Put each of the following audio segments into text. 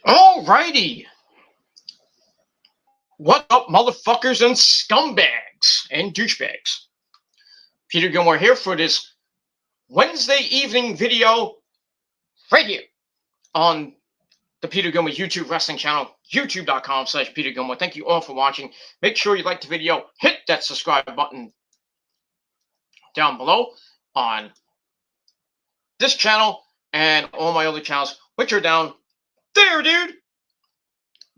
Alrighty. What up, motherfuckers and scumbags and douchebags? Peter Gilmore here for this Wednesday evening video right here on the Peter Gilmore YouTube wrestling channel, youtube.com/Peter Gilmore. Thank you all for watching. Make sure you like the video, hit that subscribe button down below on this channel and all my other channels, which are down there, dude.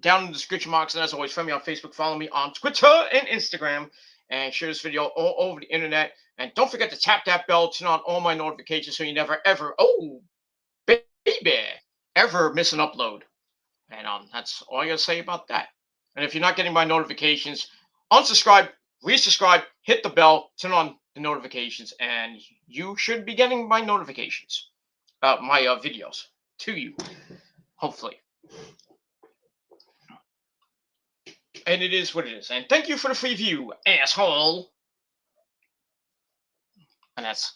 Down in the description box, and as always, friend me on Facebook, follow me on Twitter and Instagram, and share this video all over the internet. And don't forget to tap that bell, turn on all my notifications so you never ever, oh baby, ever miss an upload. And that's all I gotta say about that. And if you're not getting my notifications, unsubscribe, resubscribe, hit the bell, turn on the notifications, and you should be getting my notifications, my videos to you, hopefully. And it is what it is. And thank you for the free view, asshole. And that's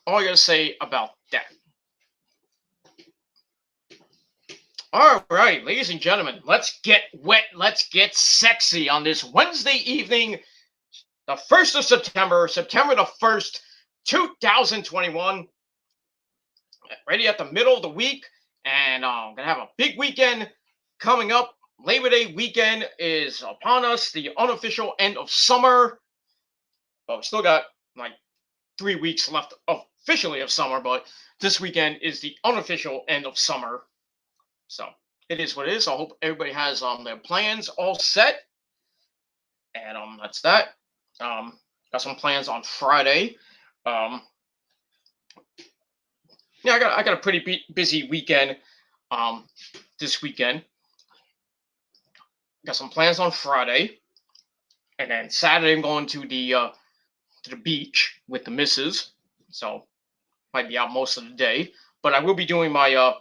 all I gotta say about that. All right, ladies and gentlemen, let's get wet, let's get sexy on this Wednesday evening, the 1st of September, September the 1st, 2021. Ready at the middle of the week, and I'm gonna have a big weekend coming up. Labor Day weekend is upon us, the unofficial end of summer. But we still got like 3 weeks left officially of summer, but this weekend is the unofficial end of summer. So it is what it is. I hope everybody has their plans all set. And that's that. Got some plans on Friday. Yeah, I got a pretty busy weekend this weekend. Got some plans on Friday, and then Saturday I'm going to the beach with the missus, so might be out most of the day. But I will be doing my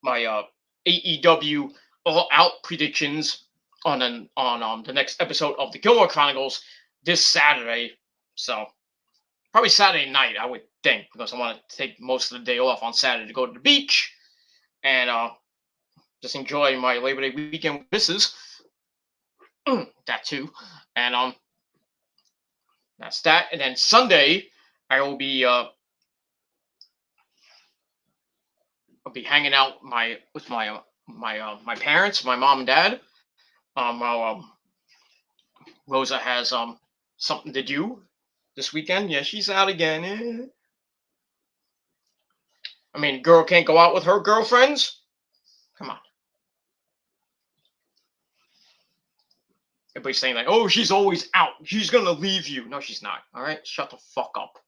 my AEW All Out predictions on the next episode of the Gilmore Chronicles this Saturday. So probably Saturday night, I would think, because I want to take most of the day off on Saturday to go to the beach and just enjoy my Labor Day weekend with missus. That too. And that's that. And then Sunday I will be I'll be hanging out with my parents, my mom and dad. While Rosa has something to do this weekend. Yeah, she's out again. I mean, girl can't go out with her girlfriends. Come on. Everybody's saying like, oh, she's always out. She's gonna leave you. No, she's not. All right, shut the fuck up.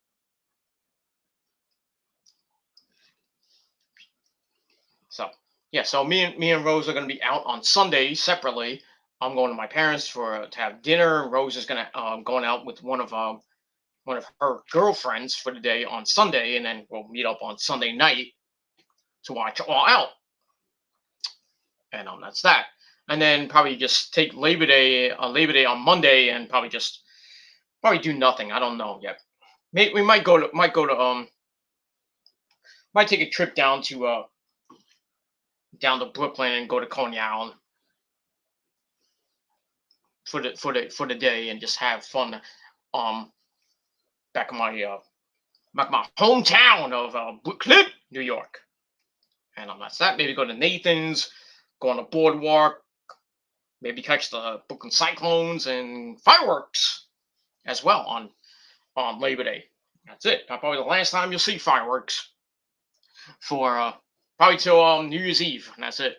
So yeah, so me and Rose are gonna be out on Sunday separately. I'm going to my parents to have dinner. Rose is gonna going out with one of her girlfriends for the day on Sunday, and then we'll meet up on Sunday night to watch All Out. And that's that. And then probably just take Labor Day on Monday, and probably do nothing. I don't know yet. We might go to might take a trip down to Brooklyn and go to Coney Island for the day and just have fun. Back in my hometown of Brooklyn, New York. And that's that. Maybe go to Nathan's, go on the boardwalk, maybe catch the Brooklyn Cyclones and fireworks as well on Labor Day. That's it. Probably the last time you'll see fireworks for probably till New Year's Eve, and that's it.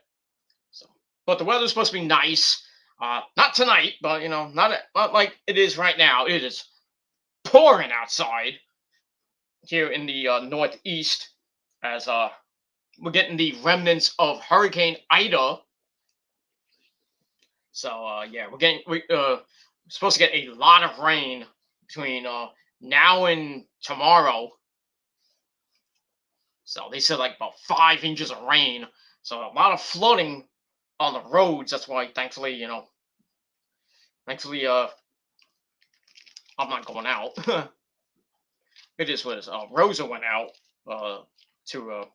So, but the weather's supposed to be nice. Not tonight, but not like it is right now. It is pouring outside here in the Northeast, as we're getting the remnants of Hurricane Ida. So yeah, we're supposed to get a lot of rain between now and tomorrow. So they said like about 5 inches of rain. So a lot of flooding on the roads. That's why, thankfully, I'm not going out. It is what it is. Rosa went out to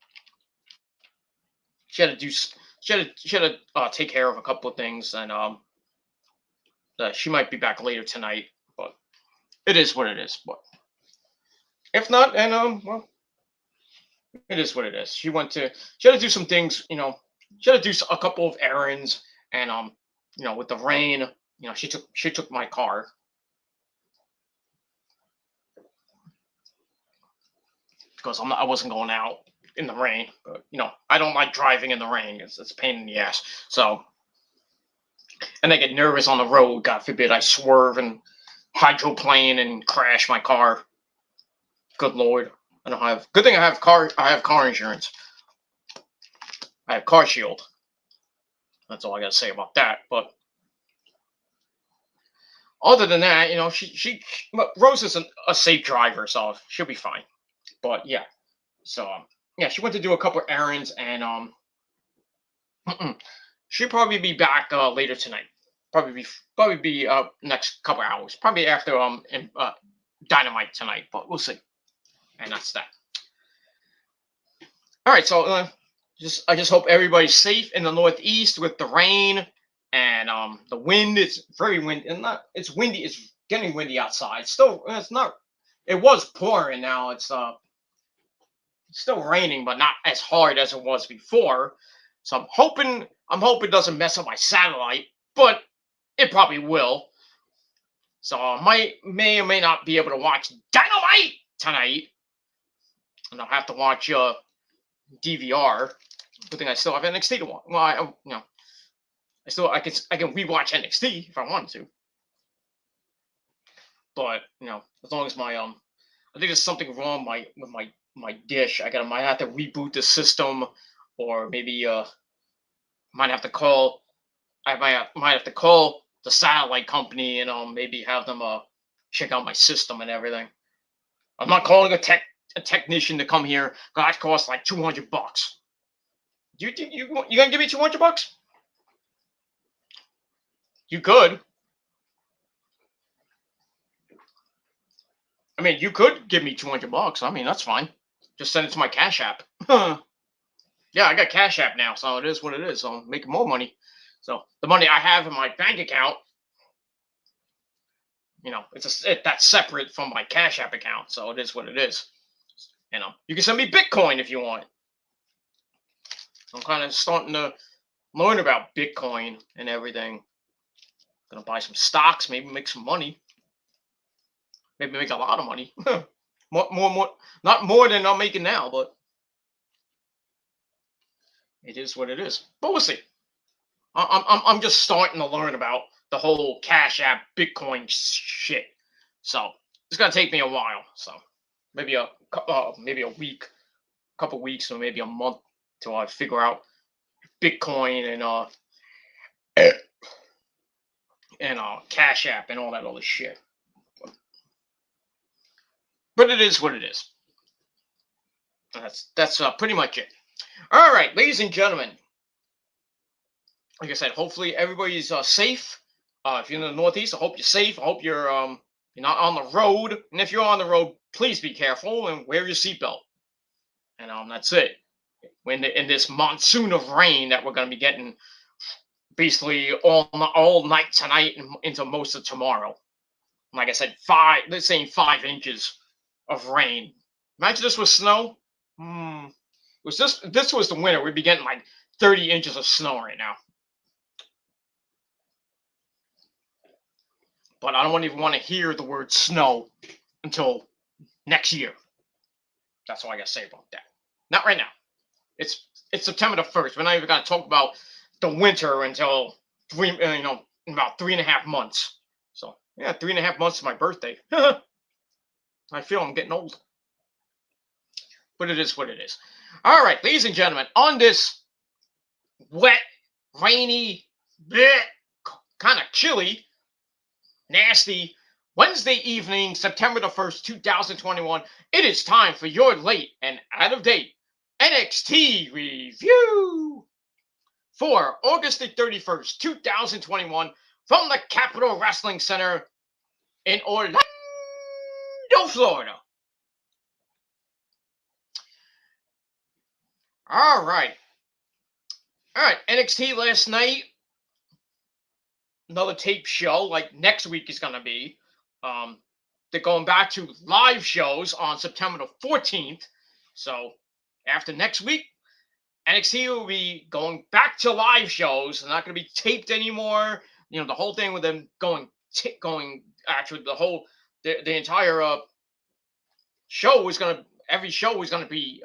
she had to do she had to take care of a couple of things, and she might be back later tonight. But it is what it is. But if not, and well, it is what it is. She had to do some things, she had to do a couple of errands, and with the rain, she took my car because I wasn't going out in the rain. But I don't like driving in the rain. It's a pain in the ass. So, and I get nervous on the road. God forbid I swerve and hydroplane and crash my car. Good lord. I don't have. Good thing I have car insurance. I have Car Shield. That's all I gotta say about that. But other than that, Rose is a safe driver, so she'll be fine. But yeah, so yeah, she went to do a couple errands, and she'll probably be back later tonight. Probably be next couple hours. Probably after Dynamite tonight, but we'll see. And that's that. All right, so I just hope everybody's safe in the Northeast with the rain and the wind. It's very windy, and it's windy. It's getting windy outside. Still, it's not. It was pouring. Now it's still raining, but not as hard as it was before. So I'm hoping it doesn't mess up my satellite, but it probably will. So I may or may not be able to watch Dynamite tonight, and I'll have to watch DVR. Good thing I still have NXT to watch. Well, I can rewatch NXT if I wanted to. But as long as my I think there's something wrong with my dish. Might have to reboot the system, or maybe might have to call. I might have to call the satellite company and maybe have them check out my system and everything. I'm not calling a technician to come here. That costs like $200. You gonna give me $200? You could. I mean, you could give me $200. I mean, that's fine. Just send it to my Cash App. Yeah, I got Cash App now, so it is what it is. So I'm making more money. So the money I have in my bank account, that's separate from my Cash App account. So it is what it is. You can send me Bitcoin if you want. I'm kind of starting to learn about Bitcoin and everything. Gonna buy some stocks, maybe make some money. Maybe make a lot of money. more, not more than I'm making now, but it is what it is. But we'll see. I'm just starting to learn about the whole Cash App Bitcoin shit. So it's gonna take me a while. So maybe a week, couple weeks, or maybe a month till I figure out Bitcoin and Cash App and all that other shit. But it is what it is. That's pretty much it. All right, ladies and gentlemen. Like I said, hopefully everybody's safe. If you're in the Northeast, I hope you're safe. I hope you're not on the road. And if you're on the road, please be careful and wear your seatbelt. And that's it. In this monsoon of rain that we're going to be getting basically all night tonight and into most of tomorrow. Like I said, they're saying 5 inches of rain. Imagine this was snow. This was the winter, we'd be getting like 30 inches of snow right now. But I don't even want to hear the word snow until next year. That's all I got to say about that. Not right now. It's September the 1st. We're not even going to talk about the winter until about 3.5 months. So yeah, 3.5 months to my birthday. I feel I'm getting old. But it is what it is. All right, ladies and gentlemen, on this wet, rainy, kind of chilly, nasty Wednesday evening, September the 1st, 2021, it is time for your late and out of date NXT review for August the 31st, 2021, from the Capitol Wrestling Center in Orlando, Florida. All right. All right, NXT last night, another tape show. Like next week is gonna be. Um, they're going back to live shows on September the 14th. So after next week, NXT will be going back to live shows. They're not going to be taped anymore. You know, the whole thing with them going actually the entire show was going to every show was going to be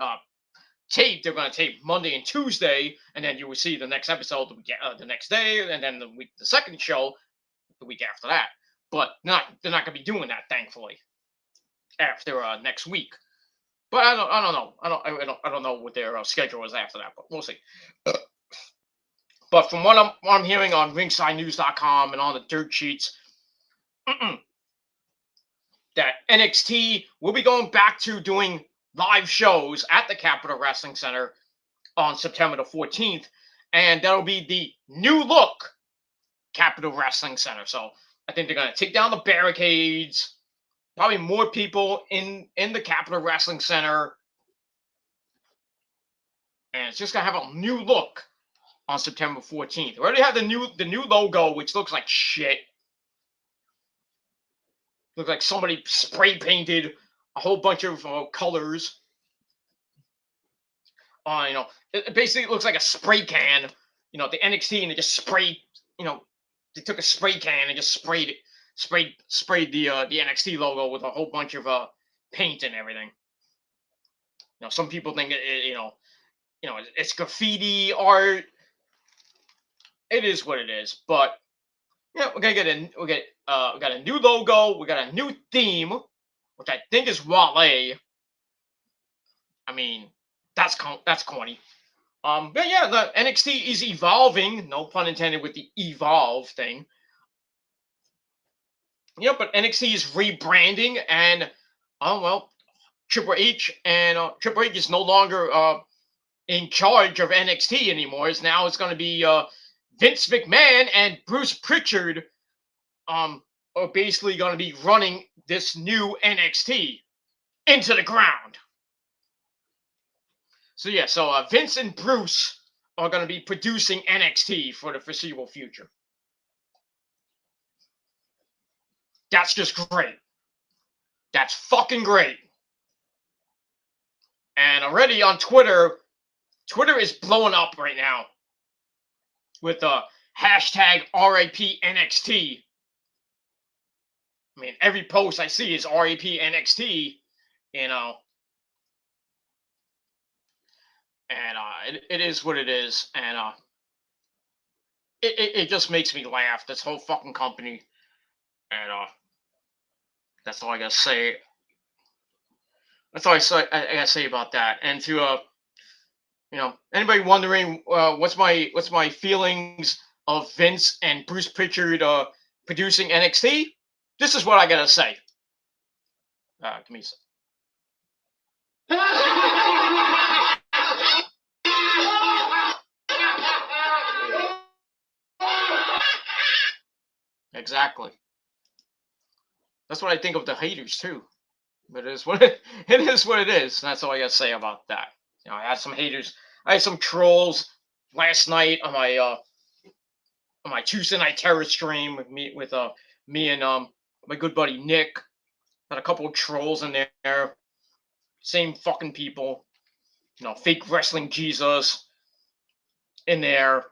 taped. They're going to tape Monday and Tuesday, and then you will see the next episode the next day, and then the second show the week after that. But they're not going to be doing that, thankfully, after next week. But I don't know. I don't know what their schedule is after that. But we'll see. But from what I'm hearing on RingsideNews.com and on the dirt sheets, that NXT will be going back to doing live shows at the Capitol Wrestling Center on September the 14th, and that'll be the new look Capitol Wrestling Center. So I think they're going to take down the barricades, probably more people in the Capitol Wrestling Center, and it's just going to have a new look on September 14th. We already have the new logo, which looks like shit. Looks like somebody spray painted a whole bunch of colors. You know, it basically looks like a spray can. You know, the NXT, and they just sprayed. You know, they took a spray can and just sprayed the NXT logo with a whole bunch of paint and everything. You know, some people think it's graffiti art. It is what it is, but yeah, we got a new logo, we got a new theme, which I think is Wale. I mean, that's corny. But yeah, the NXT is evolving. No pun intended with the evolve thing. Yeah, but NXT is rebranding, and Triple H is no longer in charge of NXT anymore. It's going to be Vince McMahon and Bruce Pritchard are basically going to be running this new NXT into the ground. So yeah, Vince and Bruce are going to be producing NXT for the foreseeable future. That's just great. That's fucking great. And already on Twitter is blowing up right now with hashtag RIP NXT. I mean, every post I see is RIP NXT, you know. And it is what it is. And it just makes me laugh, this whole fucking company. And that's all I gotta say. That's all I gotta say about that. And to anybody wondering what's my feelings of Vince and Bruce Pritchard producing NXT, this is what I gotta say. Give me a second. Exactly. That's what I think of the haters too. But it is what it is. That's all I gotta say about that. You know, I had some haters. I had some trolls last night on my Tuesday Night Terror stream with me and my good buddy Nick. Had a couple of trolls in there. Same fucking people. You know, fake wrestling Jesus in there.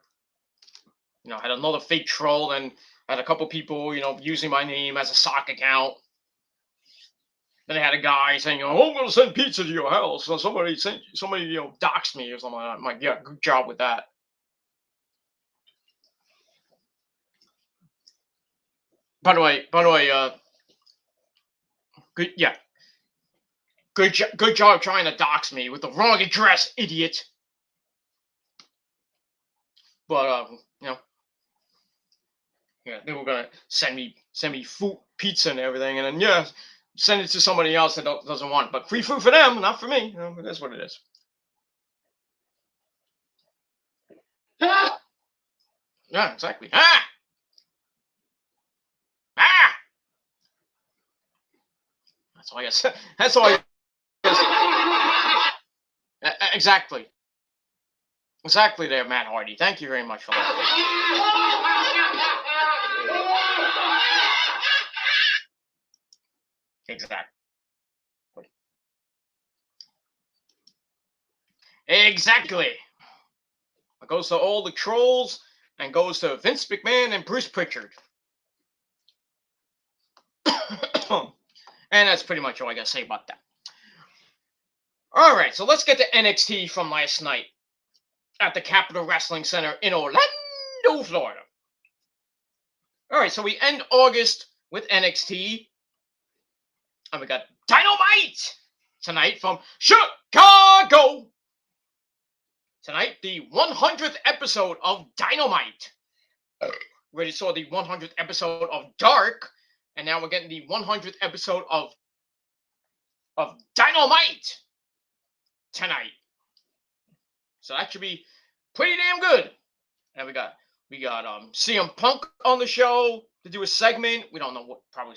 You know, had another fake troll, and had a couple people, using my name as a sock account. Then they had a guy saying, "Oh, I'm going to send pizza to your house." So somebody doxed me or something like that. I'm like, yeah, good job with that. By the way, good job trying to dox me with the wrong address, idiot. But they were gonna send me food, pizza, and everything, and then send it to somebody else that doesn't want it. But free food for them, not for me. That's what it is. Yeah, exactly. That's all I guess. That's all I guess. Exactly. Exactly there, Matt Hardy. Thank you very much for that. Exactly. Exactly. It goes to all the trolls and goes to Vince McMahon and Bruce Pritchard. And that's pretty much all I got to say about that. All right, so let's get to NXT from last night at the Capitol Wrestling Center in Orlando, Florida. All right, so we end August with NXT. And we got Dynamite tonight from Chicago. Tonight, the 100th episode of Dynamite. We already saw the 100th episode of Dark, and now we're getting the 100th episode of Dynamite tonight. So that should be pretty damn good. And we got CM Punk on the show to do a segment. We don't know what probably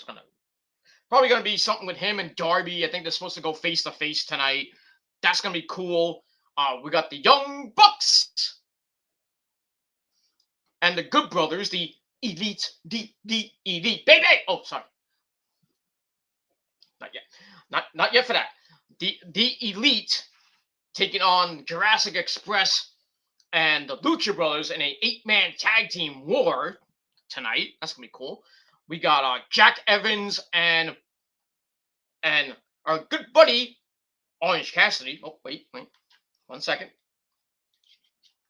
gonna be something with him and Darby. I think they're supposed to go face to face tonight. That's gonna be cool. We got the Young Bucks and the Good Brothers, the Elite, the Elite, baby. Oh, sorry, not yet, not yet for that. The Elite taking on Jurassic Express and the Lucha Brothers in a 8-man tag team war tonight. That's gonna be cool. We got Jack Evans and our good buddy Orange Cassidy. Oh, wait, 1 second.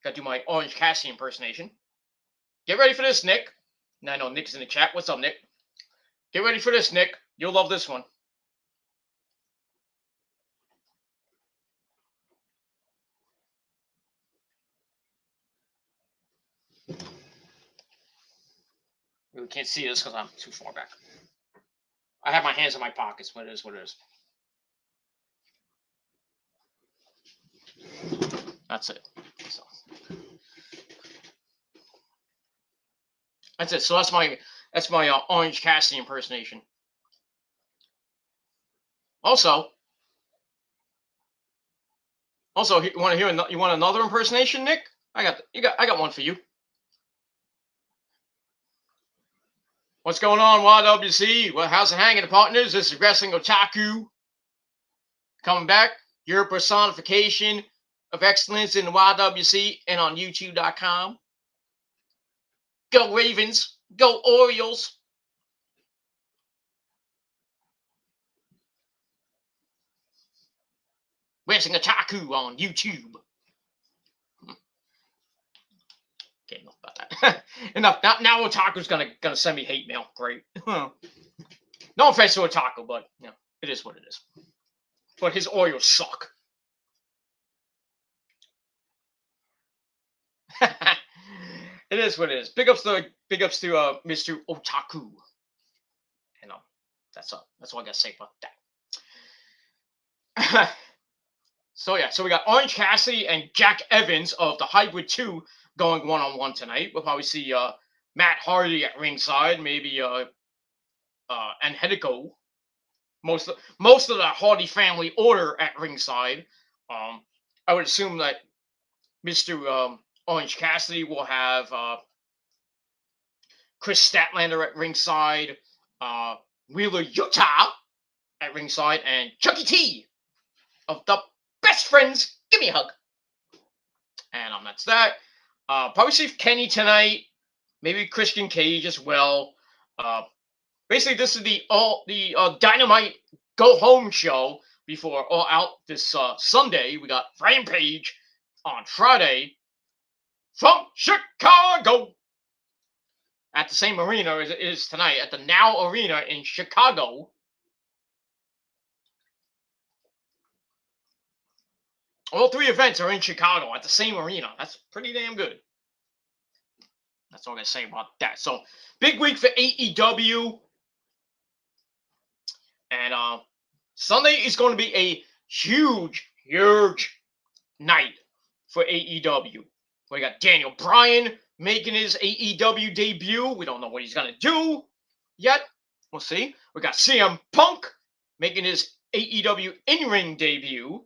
Gotta do my Orange Cassidy impersonation. Get ready for this, Nick. And I know Nick's in the chat. What's up, Nick? Get ready for this, Nick. You'll love this one. We can't see this because I'm too far back. I have my hands in my pockets. What it is, what it is. That's it. So. That's it. So that's my Orange Cassidy impersonation. Also, you want another impersonation, Nick? I got one for you. What's going on, YWC? Well, how's it hanging, partners? This is Wrestling Otaku coming back. Your personification of excellence in the YWC and on YouTube.com. Go Ravens. Go Orioles. Wrestling Otaku on YouTube. Okay, enough about that. Enough. Now Otaku's gonna send me hate mail. Great. No offense to Otaku, but you know, it is what it is. But his Oreos suck. It is what it is. Big ups to Mr. Otaku. You know, that's all I gotta say about that. So we got Orange Cassidy and Jack Evans of the Hybrid 2 going one-on-one tonight. We'll probably see Matt Hardy at ringside, maybe Angelico. Most of the Hardy family order at ringside. I would assume that Mr. Orange Cassidy will have Chris Statlander at ringside, Wheeler Yuta at ringside, and Chucky T of the Best Friends. Give me a hug. And that's that. Probably see Kenny tonight. Maybe Christian Cage as well. Basically, this is the Dynamite Go Home show before All Out this Sunday. We got Rampage on Friday from Chicago at the same arena as it is tonight, at the Now Arena in Chicago. All 3 events are in Chicago at the same arena. That's pretty damn good. That's all I'm going to say about that. So, big week for AEW. And Sunday is going to be a huge night for AEW. We got Daniel Bryan making his AEW debut. We don't know what he's going to do yet. We'll see. We got CM Punk making his AEW in-ring debut.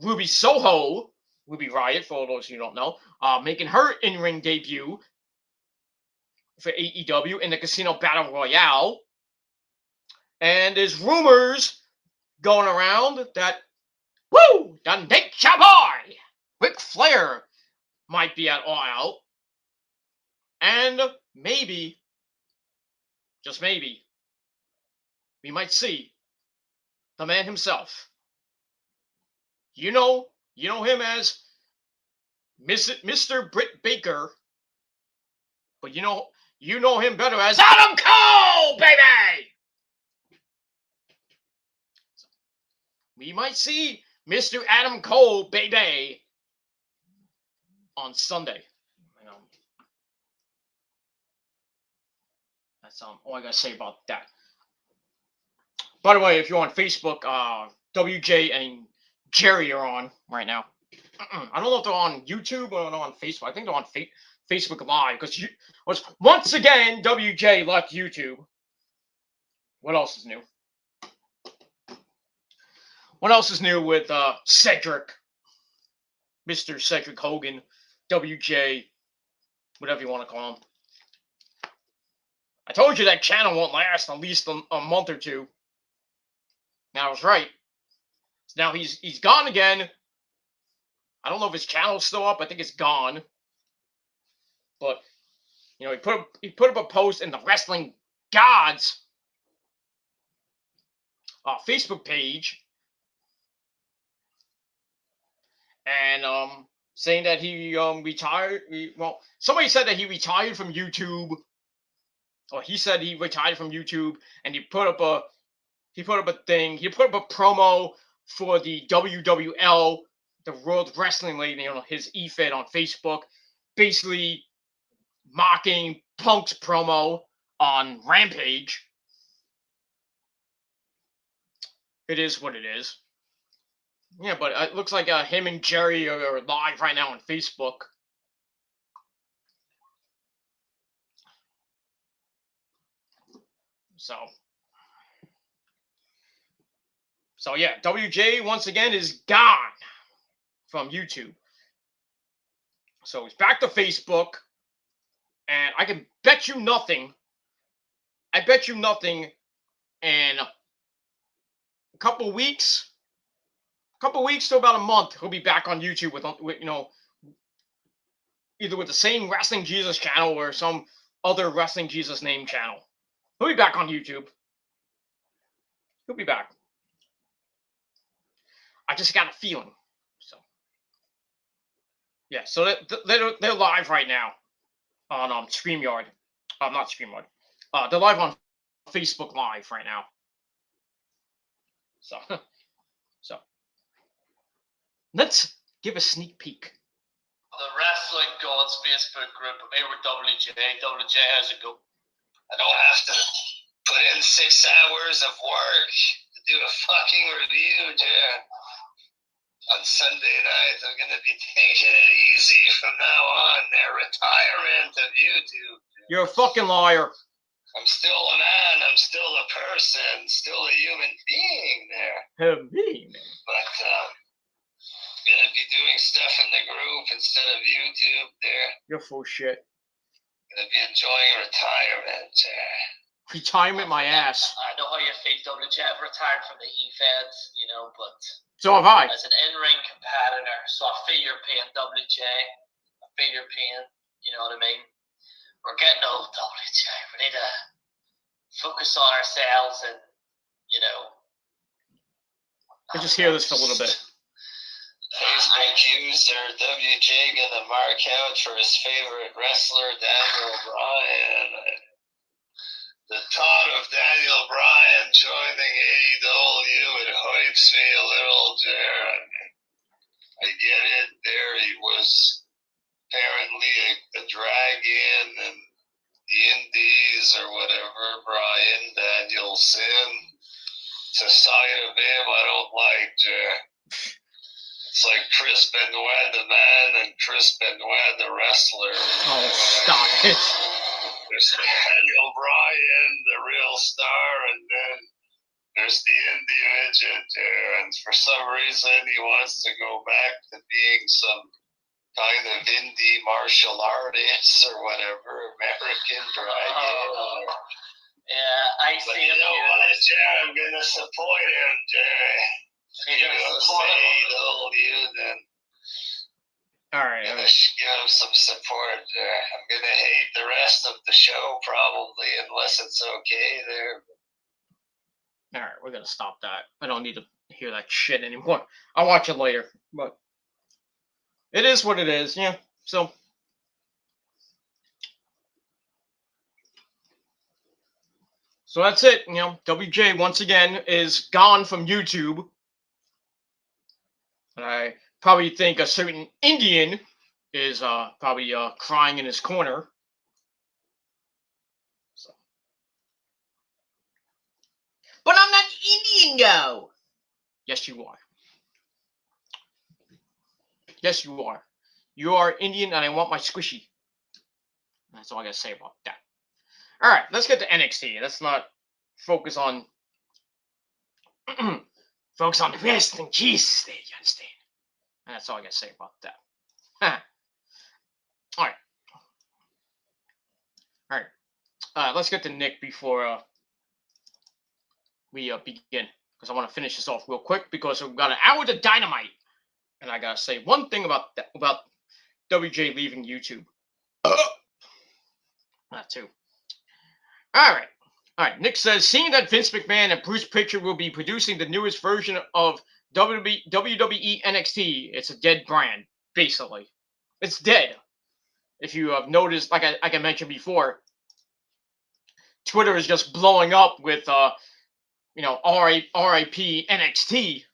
Ruby Soho Ruby Riott, for those who don't know, making her in-ring debut for AEW in the Casino Battle Royale. And there's rumors going around that, the Nature Boy, Ric Flair, might be at All Out. And maybe, just maybe, we might see the man himself. You know him as Mr. Britt Baker, but you know him better as Adam Cole, baby. We might see Mr. Adam Cole, baby, on Sunday. That's all I gotta say about that. By the way, if you're on Facebook, WJ and Jerry are on right now. I don't know if they're on YouTube or on Facebook. I think they're on Facebook Live because once again WJ left YouTube. What else is new? What else is new with Cedric, Mr. Cedric Hogan, WJ, whatever you want to call him? I told you that channel won't last at least a month or two. Now I was right. So now he's gone again. I don't know if his channel's still up. I think it's gone. But he put up a post in the Wrestling Gods Facebook page, and saying that he retired. Somebody said that he retired from YouTube, or he said he retired from YouTube, and he put up a promo for the WWL, the World Wrestling League, his e-fed on Facebook, basically mocking Punk's promo on Rampage. It is what it is. Yeah, but it looks like him and Jerry are live right now on Facebook. So yeah, WJ once again is gone from YouTube. So he's back to Facebook, and I can bet you nothing. I bet you nothing. In a couple weeks to about a month, he'll be back on YouTube with either with the same Wrestling Jesus channel or some other Wrestling Jesus name channel. He'll be back on YouTube. He'll be back. I just got a feeling. So yeah, so they're live right now on StreamYard. Not StreamYard. They're live on Facebook Live right now. So let's give a sneak peek. The Wrestling Gods Facebook group. I'm here with WJ. WJ, how's it go? I don't have to put in 6 hours of work to do a fucking review, Jer. On Sunday night, I'm going to be taking it easy from now on. Their retirement of YouTube. You're a fucking liar. I'm still a man. I'm still a person. Still a human being there. But going to be doing stuff in the group instead of YouTube there. You're full shit. Going to be enjoying retirement. Retirement, my ass. I know how you feel, WJ. I've retired from the e-feds, but... So have I. As an in-ring competitor, so I feel your pain, WJ. I feel your pain, you know what I mean? We're getting old, WJ. We need to focus on ourselves and, Let's just hear this for a little bit. Facebook user WJ gonna mark out for his favorite wrestler, Daniel Bryan. The thought of Daniel Bryan joining AEW, it hypes me a little, Jer. I get it. There he was apparently a drag-in and the Indies or whatever, Bryan Danielson. It's a side of him I don't like, Jer. It's like Chris Benoit the man and Chris Benoit the wrestler. Oh, stop it. There's Daniel Bryan, the real star, and then there's the indie midget there, and for some reason he wants to go back to being some kind of indie martial artist or whatever, American Dragon. Yeah, I But see you him know here. what, Jerry? I'm gonna support him, Jerry. You're gonna support him. Then All right. I'm gonna give him some support there. I'm gonna hate the rest of the show probably, unless it's okay there. All right, we're gonna stop that. I don't need to hear that shit anymore. I'll watch it later, but it is what it is. Yeah. So that's it. You know, WJ once again is gone from YouTube. And I probably think a certain Indian is probably crying in his corner. So. But I'm not Indian, though. Yes, you are. Yes, you are. You are Indian, and I want my squishy. That's all I gotta say about that. All right, let's get to NXT. Let's not focus on focus on the wrestling cheese. You understand? And that's all I gotta say about that. All right. Let's get to Nick before we begin, because I want to finish this off real quick because we've got an hour to Dynamite, and I gotta say one thing about that, about WJ leaving YouTube. That too. All right. Nick says, seeing that Vince McMahon and Bruce Pritchard will be producing the newest version of WWE NXT, it's a dead brand, basically. It's dead. If you have noticed, like I mentioned before, Twitter is just blowing up with, RIP NXT.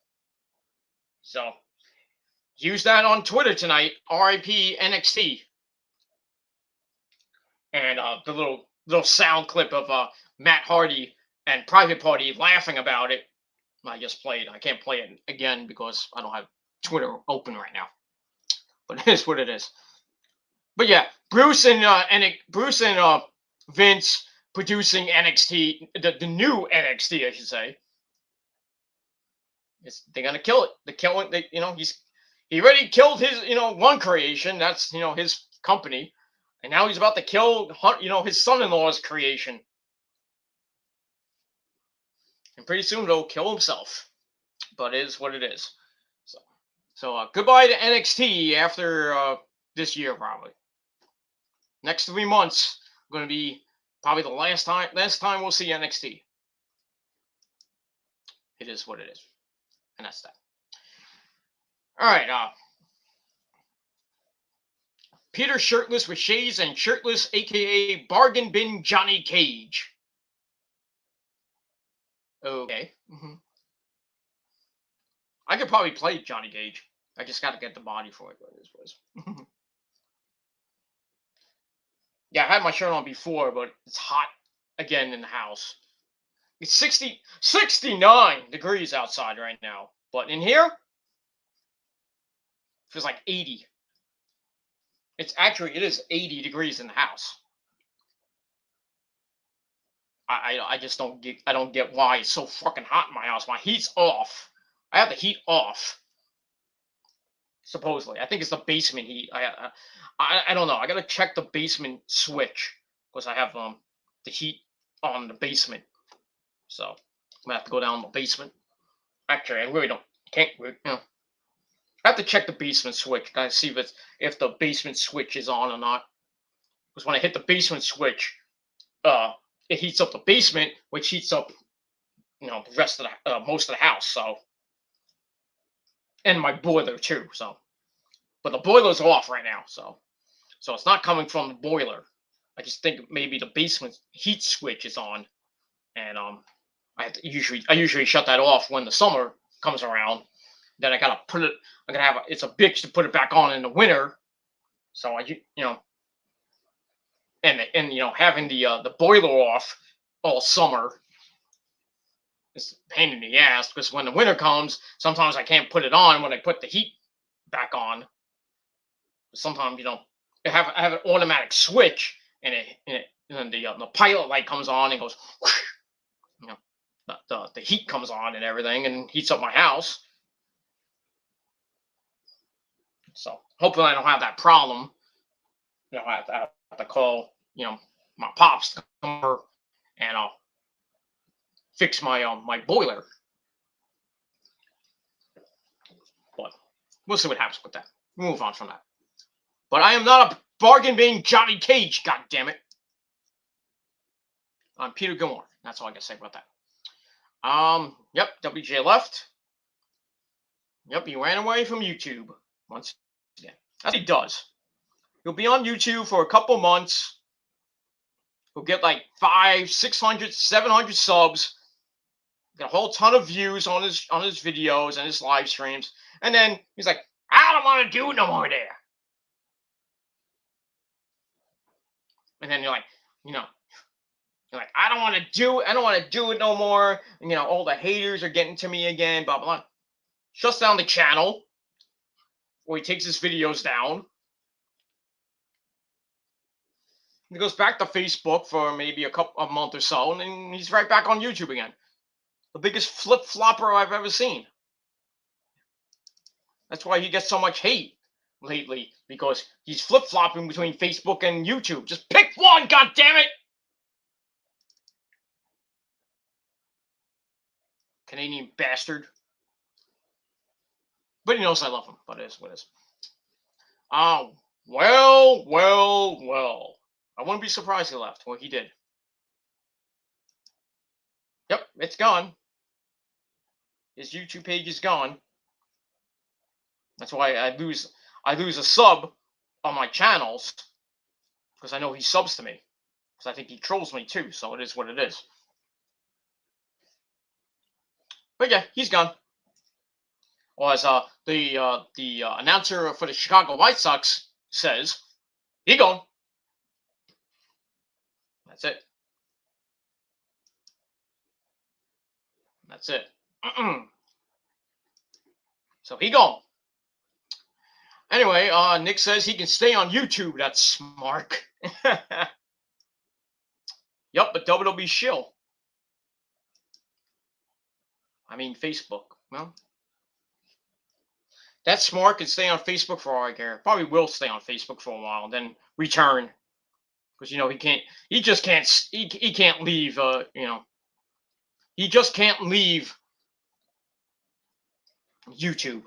So use that on Twitter tonight, RIP NXT. And the little sound clip of Matt Hardy and Private Party laughing about it. I just played. I can't play it again because I don't have Twitter open right now. But it is what it is. But yeah, Bruce and Vince producing NXT, the new NXT, I should say. They're gonna kill it. They're killing. He already killed his one creation. That's his company. And now he's about to kill, his son-in-law's creation. And pretty soon he'll kill himself. But it is what it is. So goodbye to NXT after this year, probably. Next 3 months going to be probably the last time we'll see NXT. It is what it is. And that's that. All right. Peter shirtless with shades and shirtless, a.k.a. Bargain Bin Johnny Cage. Okay. I could probably play Johnny Cage. I just got to get the body for it. Yeah, I had my shirt on before, but it's hot again in the house. It's 69 degrees outside right now. But in here, it feels like 80. It is 80 degrees in the house. I just don't get why it's so fucking hot in my house. My heat's off. I have the heat off. Supposedly, I think it's the basement heat. I don't know. I gotta check the basement switch because I have the heat on the basement. So I'm gonna have to go down the basement. Actually, I really can't. I have to check the basement switch. Gotta see if the basement switch is on or not. Because when I hit the basement switch, it heats up the basement, which heats up, the rest of the most of the house. So, and my boiler too. So, but the boiler's off right now. So it's not coming from the boiler. I just think maybe the basement heat switch is on, and I usually shut that off when the summer comes around. Then I gotta put it. I'm gonna have it's a bitch to put it back on in the winter. So having the boiler off all summer is a pain in the ass because when the winter comes, sometimes I can't put it on when I put the heat back on. Sometimes I have an automatic switch and the pilot light comes on and goes, the heat comes on and everything and heats up my house. So hopefully I don't have that problem. I have to call, my pops to come over and I'll fix my boiler. But we'll see what happens with that. We'll move on from that. But I am not a bargain bin Johnny Cage, god damn it. I'm Peter Gilmore. That's all I gotta say about that. Yep, WJ left. Yep, he ran away from YouTube once again. That's what he does. He'll be on YouTube for a couple months. He'll get like 500, 600, 700 subs. Get a whole ton of views on his videos and his live streams. And then he's like, I don't want to do no more there. And then you're like, I don't want to do it no more. And, all the haters are getting to me again, blah, blah, blah. Shuts down the channel. Or he takes his videos down. He goes back to Facebook for maybe a month or so, and then he's right back on YouTube again. The biggest flip-flopper I've ever seen. That's why he gets so much hate lately, because he's flip-flopping between Facebook and YouTube. Just pick one, goddammit! Canadian bastard. But he knows I love him, but it is what it is. Well. I wouldn't be surprised he left. Well, he did. Yep, it's gone. His YouTube page is gone. That's why I lose a sub on my channels, because I know he subs to me. Because I think he trolls me too, so it is what it is. But yeah, he's gone. Or as the announcer for the Chicago White Sox says, he gone. That's it. That's it. So he gone. Anyway, Nick says he can stay on YouTube. That's smart. Yup, but WWE shill. I mean, Facebook. Well, that smart can stay on Facebook for all I care. Probably will stay on Facebook for a while, then return. Because, he just can't, he can't leave, he just can't leave YouTube.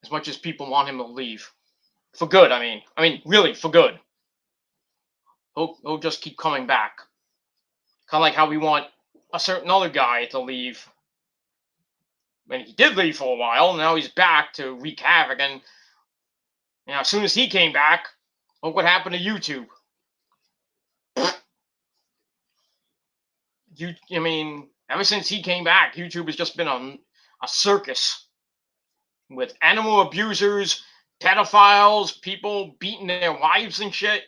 As much as people want him to leave. For good, I mean, really, for good. He'll just keep coming back. Kind of like how we want a certain other guy to leave. And he did leave for a while, and now he's back to wreak havoc. And as soon as he came back, look what happened to YouTube. Ever since he came back, YouTube has just been a circus with animal abusers, pedophiles, people beating their wives and shit.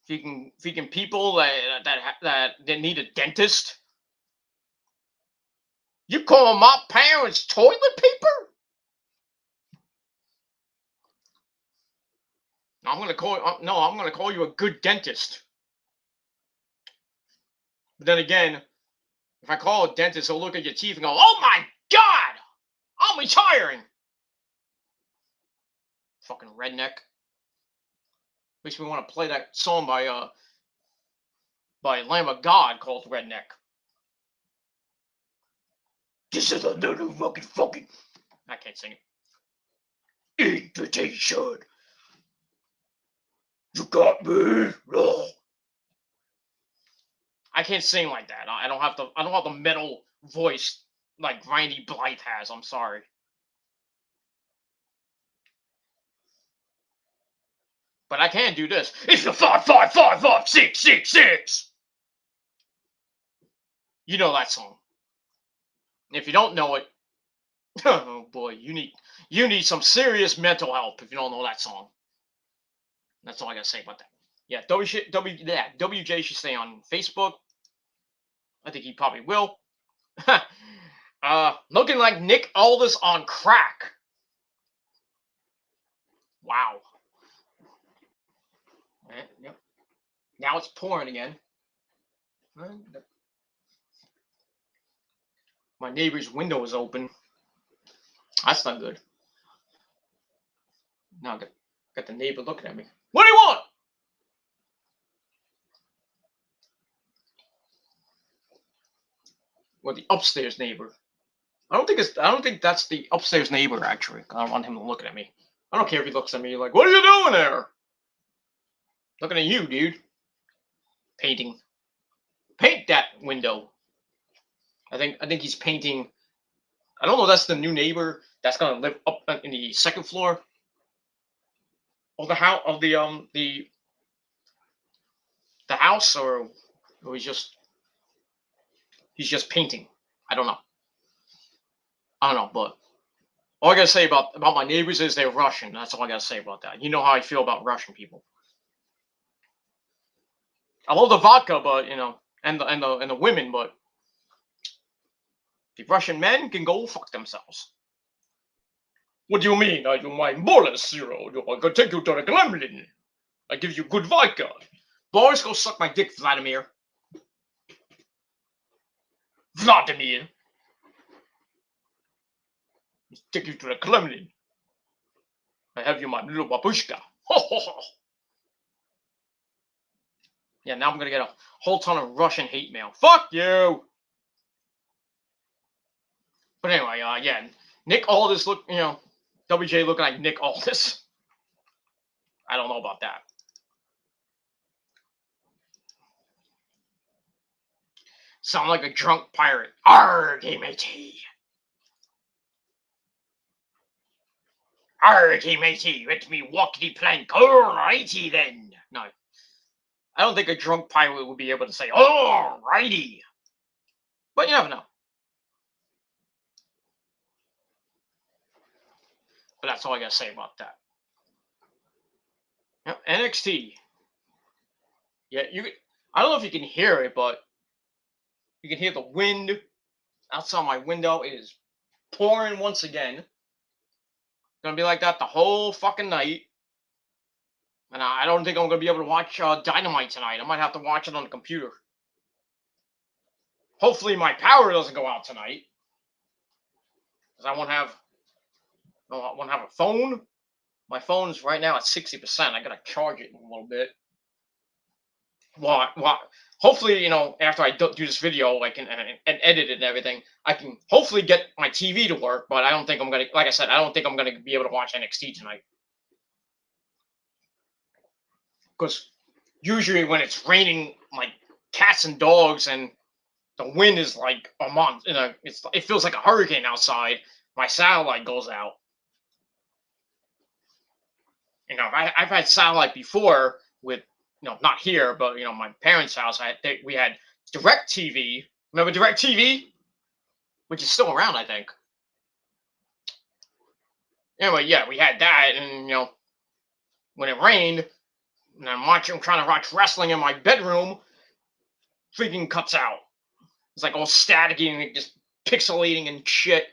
Freaking people that need a dentist. You call my parents toilet paper? I'm gonna call you a good dentist. But then again, if I call a dentist, he'll look at your teeth and go, "Oh my God, I'm retiring." Fucking redneck. Makes me want to play that song by Lamb of God called Redneck. This is another fucking. I can't sing it. Invitation. You got me. I can't sing like that. I don't have the metal voice like Randy Blythe has. I'm sorry. But I can do this. It's the 5 5 5 5 6 6 6. You know that song. If you don't know it, oh boy, you need some serious mental help if you don't know that song. That's all I gotta say about that. Yeah, WJ should stay on Facebook. I think he probably will. Looking like Nick Aldis on crack. Wow. Yep. Now it's pouring again. My neighbor's window is open. That's not good. Now I got the neighbor looking at me. What do you want? Well, the upstairs neighbor. I don't think that's the upstairs neighbor, actually. I don't want him looking at me. I don't care if he looks at me like, what are you doing there? Looking at you, dude. Painting. Paint that window. I think he's painting. I don't know if that's the new neighbor that's gonna live up in the second floor of the house of the house, or he's just painting. I don't know, but all I gotta say about my neighbors is they're Russian. That's all I gotta say about that. You know how I feel about Russian people. I love the vodka, but and the women, but the Russian men can go fuck themselves. What do you mean? Are you my Bolas, Zero? I can take you to the Kremlin. I give you good vodka. Boris, go suck my dick, Vladimir. Vladimir. Take you to the Kremlin. I have you my little babushka. Ho ho ho. Yeah, now I'm gonna get a whole ton of Russian hate mail. Fuck you. But anyway, yeah, Nick Aldis look, WJ looking like Nick Aldis. I don't know about that. Sound like a drunk pirate. Argy matey. Argy matey, let me walk the plank. Alrighty then. No. I don't think a drunk pirate would be able to say, alrighty. But you never know. But that's all I gotta say about that. Yep, NXT. Yeah, I don't know if you can hear it, but you can hear the wind outside my window. It is pouring once again. Gonna be like that the whole fucking night. And I don't think I'm gonna be able to watch Dynamite tonight. I might have to watch it on the computer. Hopefully my power doesn't go out tonight, because I won't have a phone. My phone's right now at 60%. I gotta charge it in a little bit. Well, hopefully, after I do this video, I can and edit it and everything, I can hopefully get my TV to work. But I don't think I'm gonna, like I said, I don't think I'm gonna be able to watch NXT tonight. Because usually when it's raining like cats and dogs and the wind is like a month, it feels like a hurricane outside, my satellite goes out. I've had satellite before with, not here, but my parents' house. We had DirecTV. Remember DirecTV, which is still around, I think. Anyway, yeah, we had that, and when it rained, and I'm trying to watch wrestling in my bedroom, freaking cuts out. It's like all staticky and just pixelating and shit.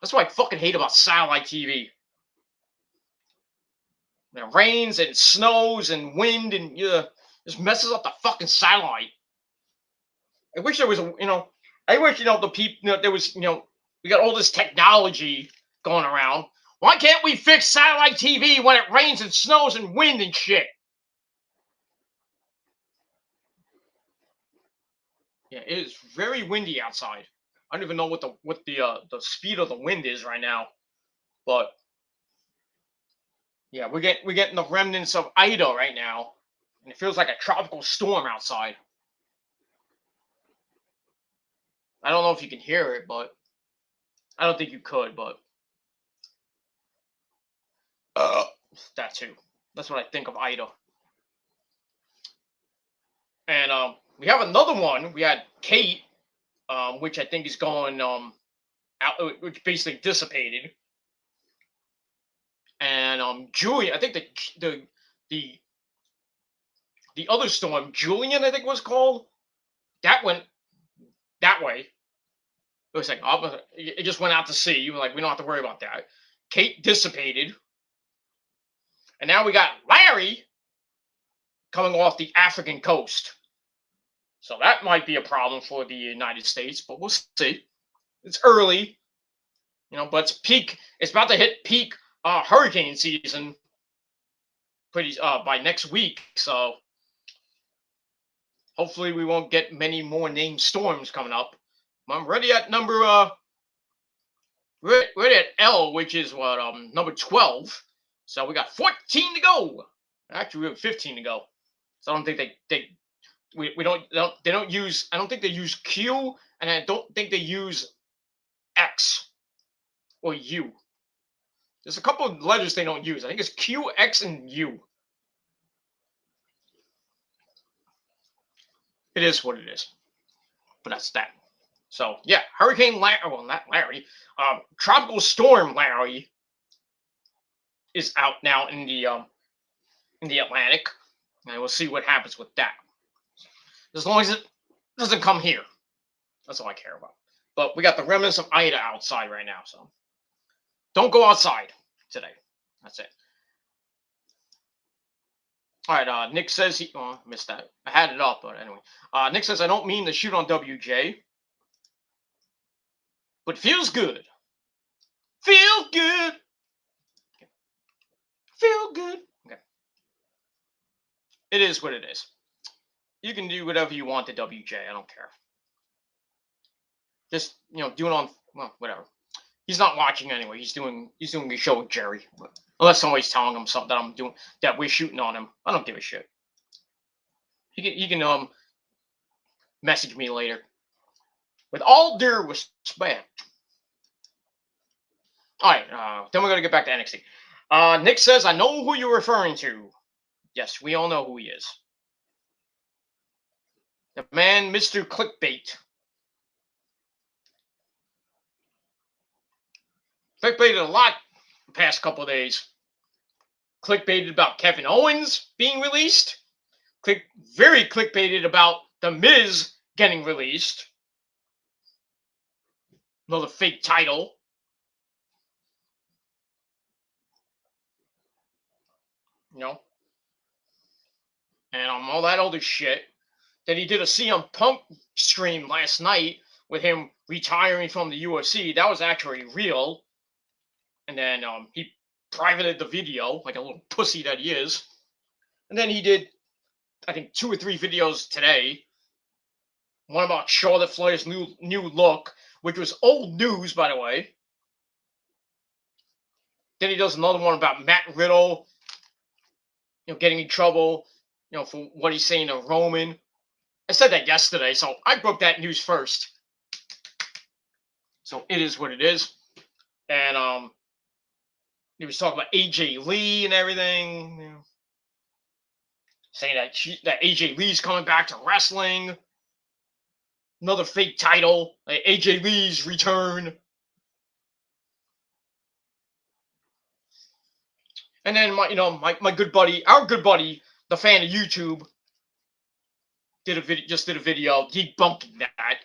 That's what I fucking hate about satellite TV. It rains and snows and wind and just messes up the fucking satellite. I wish there was I wish the people there was we got all this technology going around. Why can't we fix satellite TV when it rains and snows and wind and shit? Yeah, it is very windy outside. I don't even know what the speed of the wind is right now, but yeah, we're getting the remnants of Ida right now, and it feels like a tropical storm outside. I don't know if you can hear it, but I don't think you could, but that too. That's what I think of Ida. And we have another one. We had Kate, which I think is going out, which basically dissipated. And Julian, I think the other storm, Julian, I think was called, that went that way. It was like it just went out to sea. You were like, we don't have to worry about that. Kate dissipated, and now we got Larry coming off the African coast. So that might be a problem for the United States, but we'll see. It's early, but it's peak. It's about to hit peak hurricane season pretty by next week. So hopefully we won't get many more named storms coming up. I'm ready at number we're at L, which is what number 12. So we got 14 to go. Actually, we have 15 to go. So I don't think they don't use. I don't think they use Q, and I don't think they use X or U. There's a couple of letters they don't use. I think it's Q, X, and U. It is what it is. But that's that. So yeah, Hurricane Larry. Well, not Larry. Tropical Storm Larry is out now in the Atlantic, and we'll see what happens with that. As long as it doesn't come here, that's all I care about. But we got the remnants of Ida outside right now, so don't go outside today. That's it. All right, Nick says he... Oh, I missed that. I had it up, but anyway. Nick says, I don't mean to shoot on WJ, but feels good. Feel good. Okay. Feel good. Okay. It is what it is. You can do whatever you want to WJ. I don't care. Just, do it on... Well, whatever. He's not watching anyway. He's doing a show with Jerry. Unless somebody's telling him something that we're shooting on him. I don't give a shit. He can message me later. With all due respect. Alright, then we're gonna get back to NXT. Nick says, I know who you're referring to. Yes, we all know who he is. The man, Mr. Clickbait. Clickbaited a lot the past couple of days. Clickbaited about Kevin Owens being released. Very clickbaited about The Miz getting released. Another fake title. And all that other shit. Then he did a CM Punk stream last night with him retiring from the UFC. That was actually real. And then he privated the video like a little pussy that he is. And then he did, I think, 2 or 3 videos today. One about Charlotte Flair's new look, which was old news, by the way. Then he does another one about Matt Riddle, getting in trouble, for what he's saying to Roman. I said that yesterday, so I broke that news first. So it is what it is. And he was talking about AJ Lee and everything, saying that AJ Lee's coming back to wrestling. Another fake title, like AJ Lee's return. And then my good buddy, our good buddy, the fan of YouTube, just did a video debunking that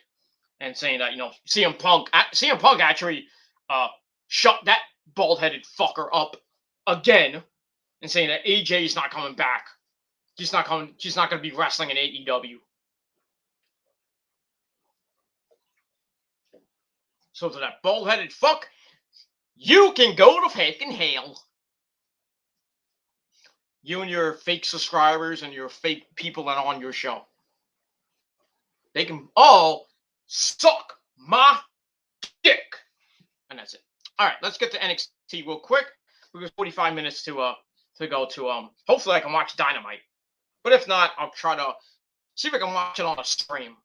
and saying that CM Punk actually shut that bald-headed fucker up again and saying that AJ is not coming back. She's not going to be wrestling in AEW. So to that bald-headed fuck, you can go to fucking hell. You and your fake subscribers and your fake people that are on your show. They can all suck my dick. And that's it. All right, let's get to NXT real quick. We got 45 minutes to go to hopefully I can watch Dynamite. But if not, I'll try to see if I can watch it on a stream.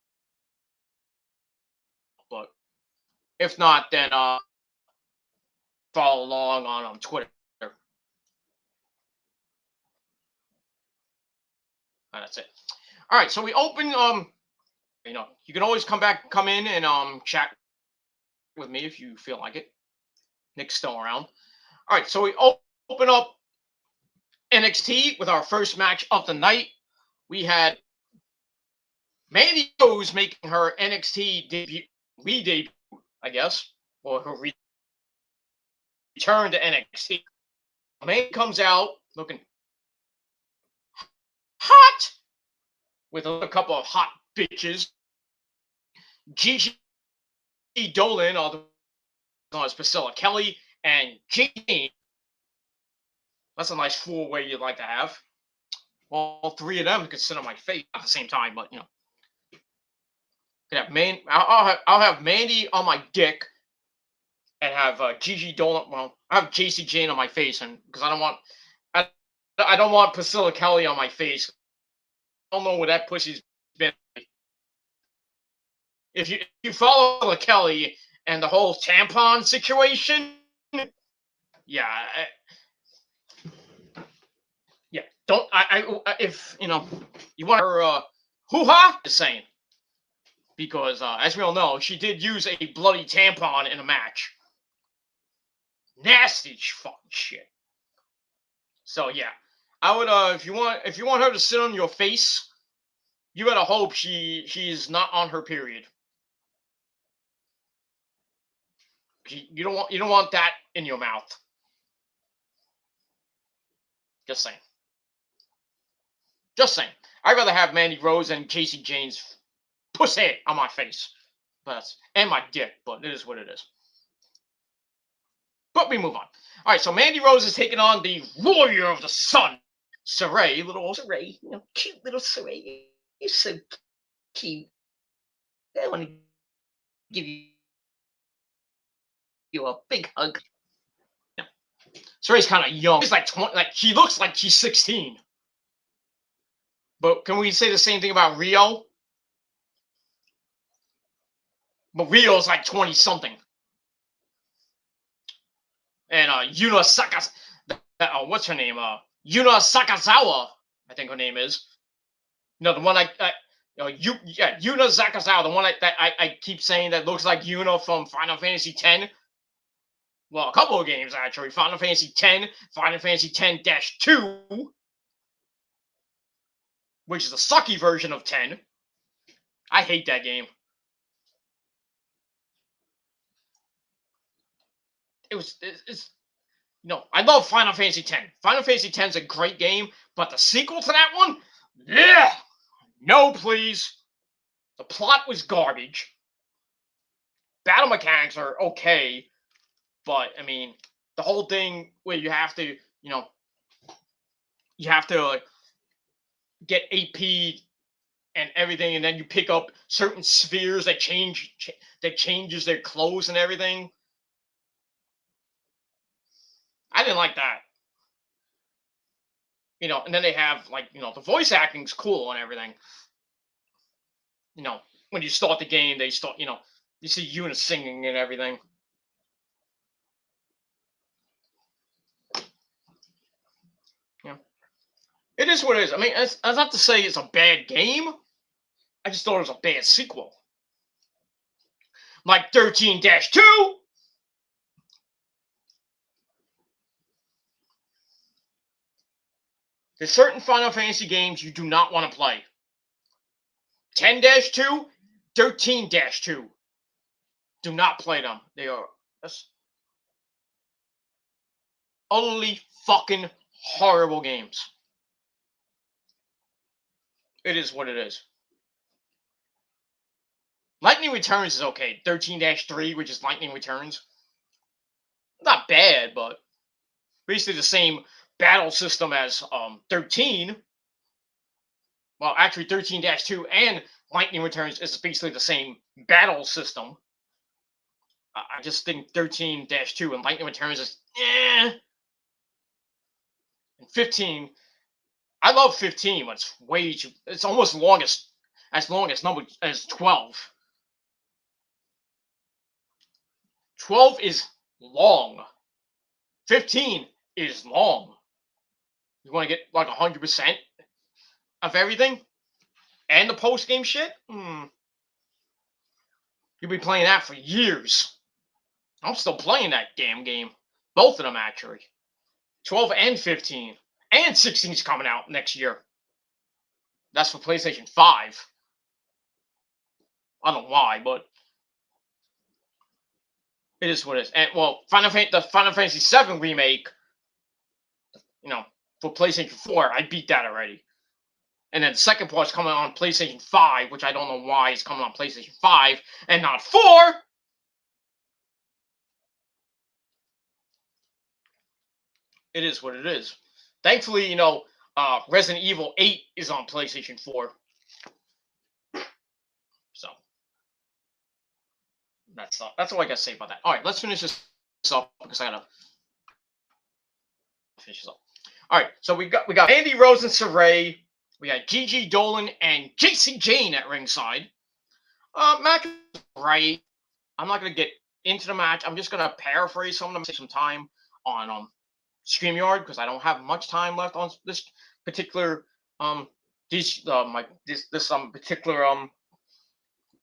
But if not, then follow along on Twitter. And that's it. All right, so we open you can always come in and chat with me if you feel like it. Nick's still around. All right, so we open up NXT with our first match of the night. We had Mandy Rose making her NXT debut, I guess, or her return to NXT. Mandy comes out looking hot with a couple of hot bitches. Gigi Dolan, also known as Priscilla Kelly, and Jane. That's a nice four-way you'd like to have. All three of them could sit on my face at the same time, but could have I'll have Mandy on my dick, and have Gigi Dolan. Well, I have JC Jane on my face, and because I don't want Priscilla Kelly on my face. I don't know where that pussy's been. If you follow the Kelly and the whole tampon situation, yeah, don't if you want her hoo-ha, just saying, because as we all know, she did use a bloody tampon in a match. Nasty fucking shit. So yeah, I would if you want her to sit on your face, you gotta hope she's not on her period. You don't want that in your mouth. Just saying. Just saying. I'd rather have Mandy Rose and Casey Jane's pussy on my face, and my dick. But it is what it is. But we move on. All right, so Mandy Rose is taking on the Warrior of the Sun, Sarray, little Sarray, cute little Sarray. You're so cute. I want to give you a big hug. Yeah. Sarray's kind of young. She's like 20. Like she looks like she's 16. But can we say the same thing about Rio? But Rio's like 20 something. And Yuna what's her name? Yuna Sakazawa, I think her name is. The one Yuna Sakazawa, the one that I keep saying that looks like Yuna from Final Fantasy X. Well, a couple of games actually. Final Fantasy X, Final Fantasy X-2, which is a sucky version of 10. I hate that game. I love Final Fantasy X. Final Fantasy X is a great game, but the sequel to that one, yeah, no please. The plot was garbage. Battle mechanics are okay, but I mean, the whole thing where you have to get AP and everything, and then you pick up certain spheres that changes their clothes and everything. I didn't like that. And then they have the voice acting's cool and everything. When you start the game, they start, you see Yuna singing and everything. Yeah. It is what it is. I mean, it's not to say it's a bad game. I just thought it was a bad sequel. Like 13-2. There's certain Final Fantasy games you do not want to play. 10-2, 13-2. Do not play them. They are utterly fucking horrible games. It is what it is. Lightning Returns is okay. 13-3, which is Lightning Returns. Not bad, but basically the same battle system as 13. Well, actually 13-2 and Lightning Returns is basically the same battle system. I just think 13-2 and Lightning Returns is And 15, I love 15, but it's way too. It's almost as long as 12. 12 is long. 15 is long. You want to get like 100% of everything and the post game shit? You'll be playing that for years. I'm still playing that damn game. Both of them actually. 12 and 15. And 16 is coming out next year. That's for PlayStation 5. I don't know why, but it is what it is. And well, the Final Fantasy 7 remake, for PlayStation 4, I beat that already. And then the second part's coming on PlayStation 5, which I don't know why it's coming on PlayStation 5 and not 4. It is what it is. Thankfully, Resident Evil 8 is on PlayStation 4. So that's all I gotta say about that. All right, let's finish this up because I gotta finish this up. All right, so we got Mandy Rose and Sarray. We got Gigi Dolan and Jacy Jayne at ringside. Match was right. I'm not gonna get into the match. I'm just gonna paraphrase some of them. Take some time on StreamYard because I don't have much time left on this particular particular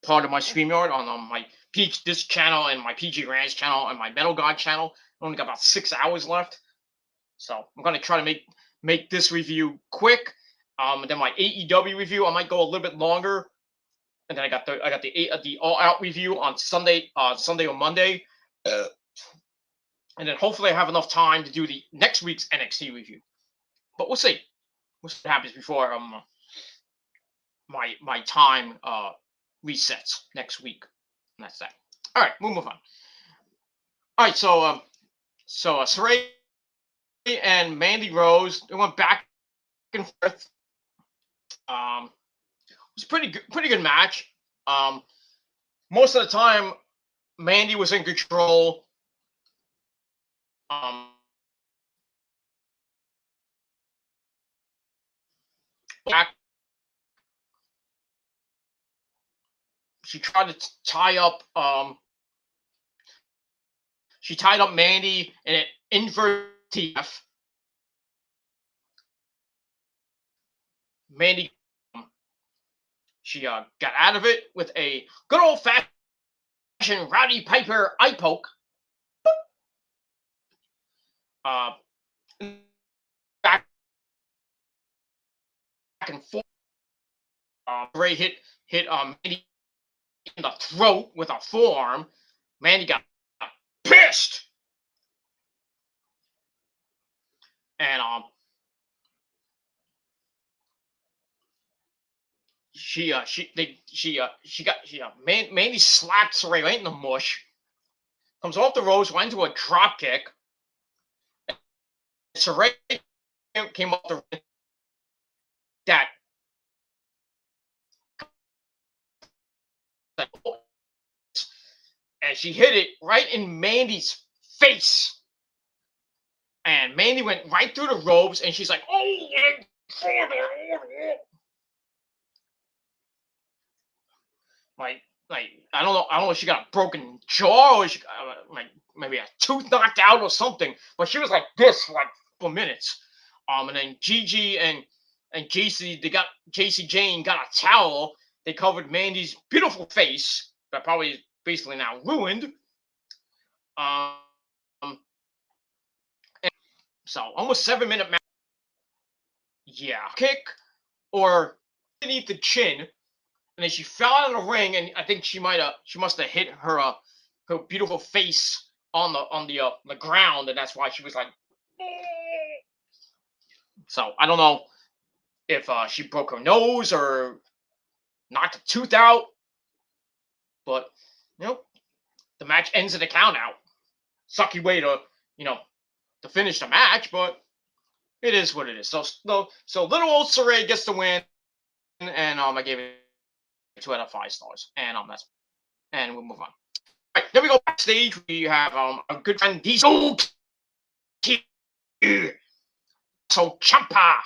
part of my StreamYard on my this channel and my PG Ranch channel and my Metal God channel. I only got about 6 hours left, so I'm gonna try to make this review quick. And then my AEW review, I might go a little bit longer. And then I got the All Out review on Sunday or Monday. And then hopefully I have enough time to do the next week's NXT review. But we'll see. We'll see what happens before my time resets next week. And that's that. All right, we'll move on. All right, so Sarray and Mandy Rose, they went back and forth. It was a pretty good match. Most of the time, Mandy was in control. She tried to tie up. She tied up Mandy in an inverted TF. Mandy, she got out of it with a good old-fashioned Rowdy Piper eye poke. Back and forth. Ray hit Mandy in the throat with a forearm. Mandy got pissed, and Mandy slapped Sarray right in the mush. Comes off the ropes, went into a drop kick. Sarray came off the that. And she hit it right in Mandy's face. And Mandy went right through the ropes, and she's like, "Oh, like I don't know if she got a broken jaw or she got, maybe a tooth knocked out or something. But she was like this for minutes. And then Gigi and Jacy Jayne got a towel. They covered Mandy's beautiful face that probably is basically now ruined. So almost 7-minute match. Yeah, kick or beneath the chin, and then she fell out of the ring, and I think she must have hit her beautiful face on the ground, and that's why she was like. So I don't know if she broke her nose or knocked a tooth out, but the match ends in a count out. Sucky way to to finish the match, but it is what it is. So little old Sarray gets the win, and I gave it 2 out of 5 stars, and we'll move on. All right, then we go backstage. We have a good friend Diesel Ciampa.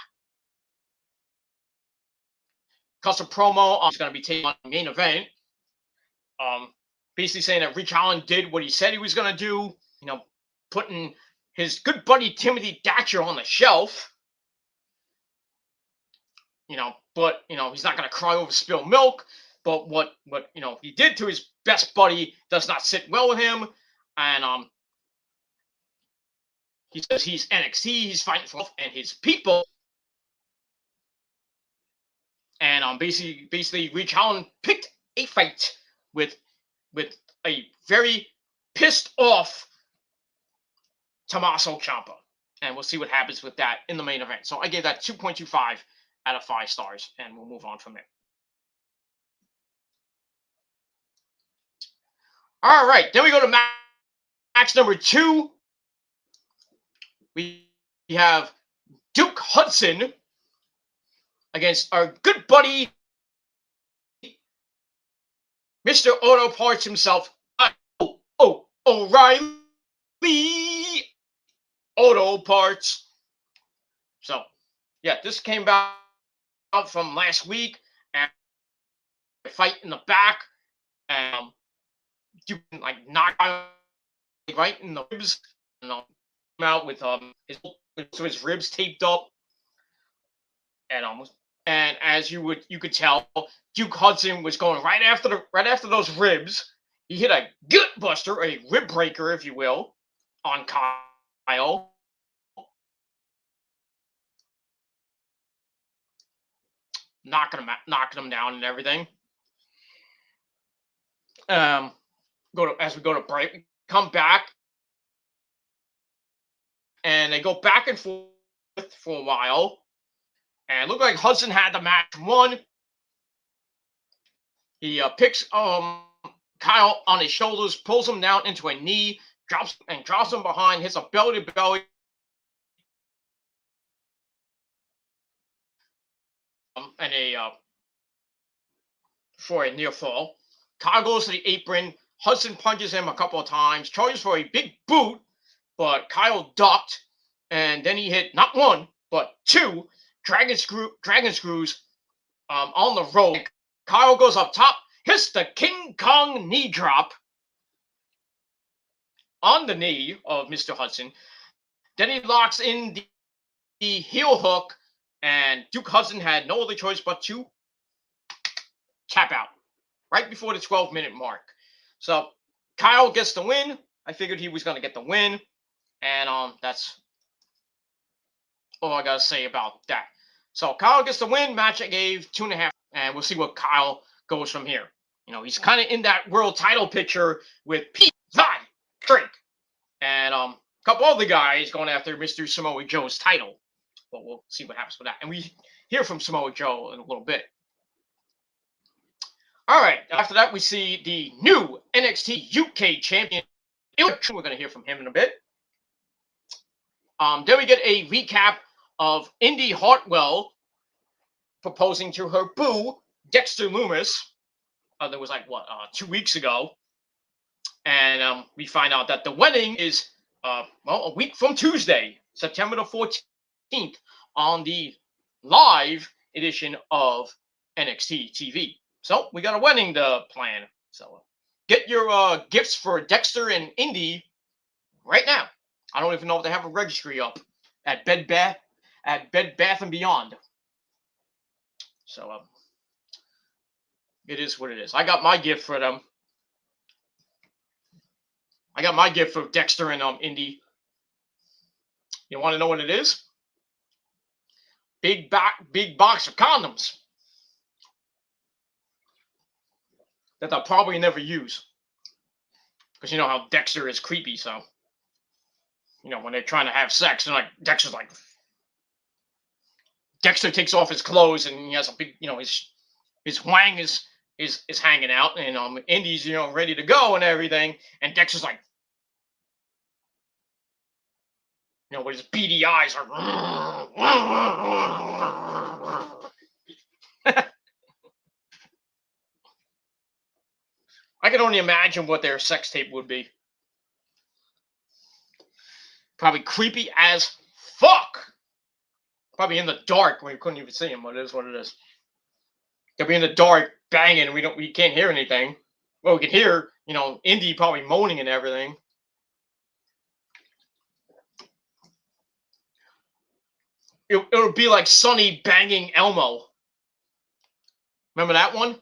Custom promo. He's going to be taking on the main event. Basically saying that Ridge Holland did what he said he was going to do. Putting his good buddy Timothy Thatcher on the shelf. But he's not going to cry over spilled milk. But what he did to his best buddy does not sit well with him. And he says he's NXT. He's fighting for and his people. And basically, Ridge Holland picked a fight with a very pissed off Tommaso Ciampa, and we'll see what happens with that in the main event. So I gave that 2.25 out of 5 stars, and we'll move on from there. All right, then we go to match number 2. We have Duke Hudson against our good buddy, Mr. Auto Parts himself, O'Reilly Auto Parts. So, yeah, this came out from last week, and fight in the back, and you can like knock out right in the ribs, and came out with his ribs taped up, and as you could tell, Duke Hudson was going right after those ribs. He hit a gut buster, a rib breaker, if you will, on Kyle. Knocking him down and everything. As we go to break, we come back, and they go back and forth for a while, and it looked like Hudson had the match won. He picks Kyle on his shoulders, pulls him down into a knee, drops him behind, hits a belly to belly. And for a near fall. Kyle goes to the apron. Hudson punches him a couple of times, charges for a big boot, but Kyle ducked, and then he hit not 1 but 2 dragon screws on the rope. Kyle goes up top, hits the King Kong knee drop on the knee of Mr. Hudson. Then he locks in the heel hook, and Duke Hudson had no other choice but to tap out right before the 12-minute mark. So Kyle gets the win. I figured he was going to get the win, and that's all I got to say about that. So Kyle gets the win. Match I gave 2.5, and we'll see what Kyle goes from here. He's kind of in that world title picture with Pete Van Drink, and a couple other guys going after Mr. Samoa Joe's title. But we'll see what happens with that. And we hear from Samoa Joe in a little bit. All right. After that, we see the new NXT UK champion. We're going to hear from him in a bit. Then we get a recap of Indy Hartwell proposing to her boo, Dexter Lumis. That was 2 weeks ago. And we find out that the wedding is, a week from Tuesday, September the 14th, on the live edition of NXT TV. So we got a wedding to plan. So get your gifts for Dexter and Indy right now. I don't even know if they have a registry up at Bed Bath and Beyond. So it is what it is. I got my gift for them. I got my gift for Dexter and Indy. You want to know what it is? Big box of condoms that they'll probably never use, because you know how Dexter is creepy. So when they're trying to have sex, and Dexter takes off his clothes, and he has a big, his wang is hanging out, and Indy's ready to go and everything, and Dexter's like, with his beady eyes are. I can only imagine what their sex tape would be. Probably creepy as fuck. Probably in the dark when you couldn't even see him, but it is what it is. They'll be in the dark banging, and we can't hear anything. Well, we can hear, Indy probably moaning and everything. It would be like Sonny banging Elmo. Remember that one?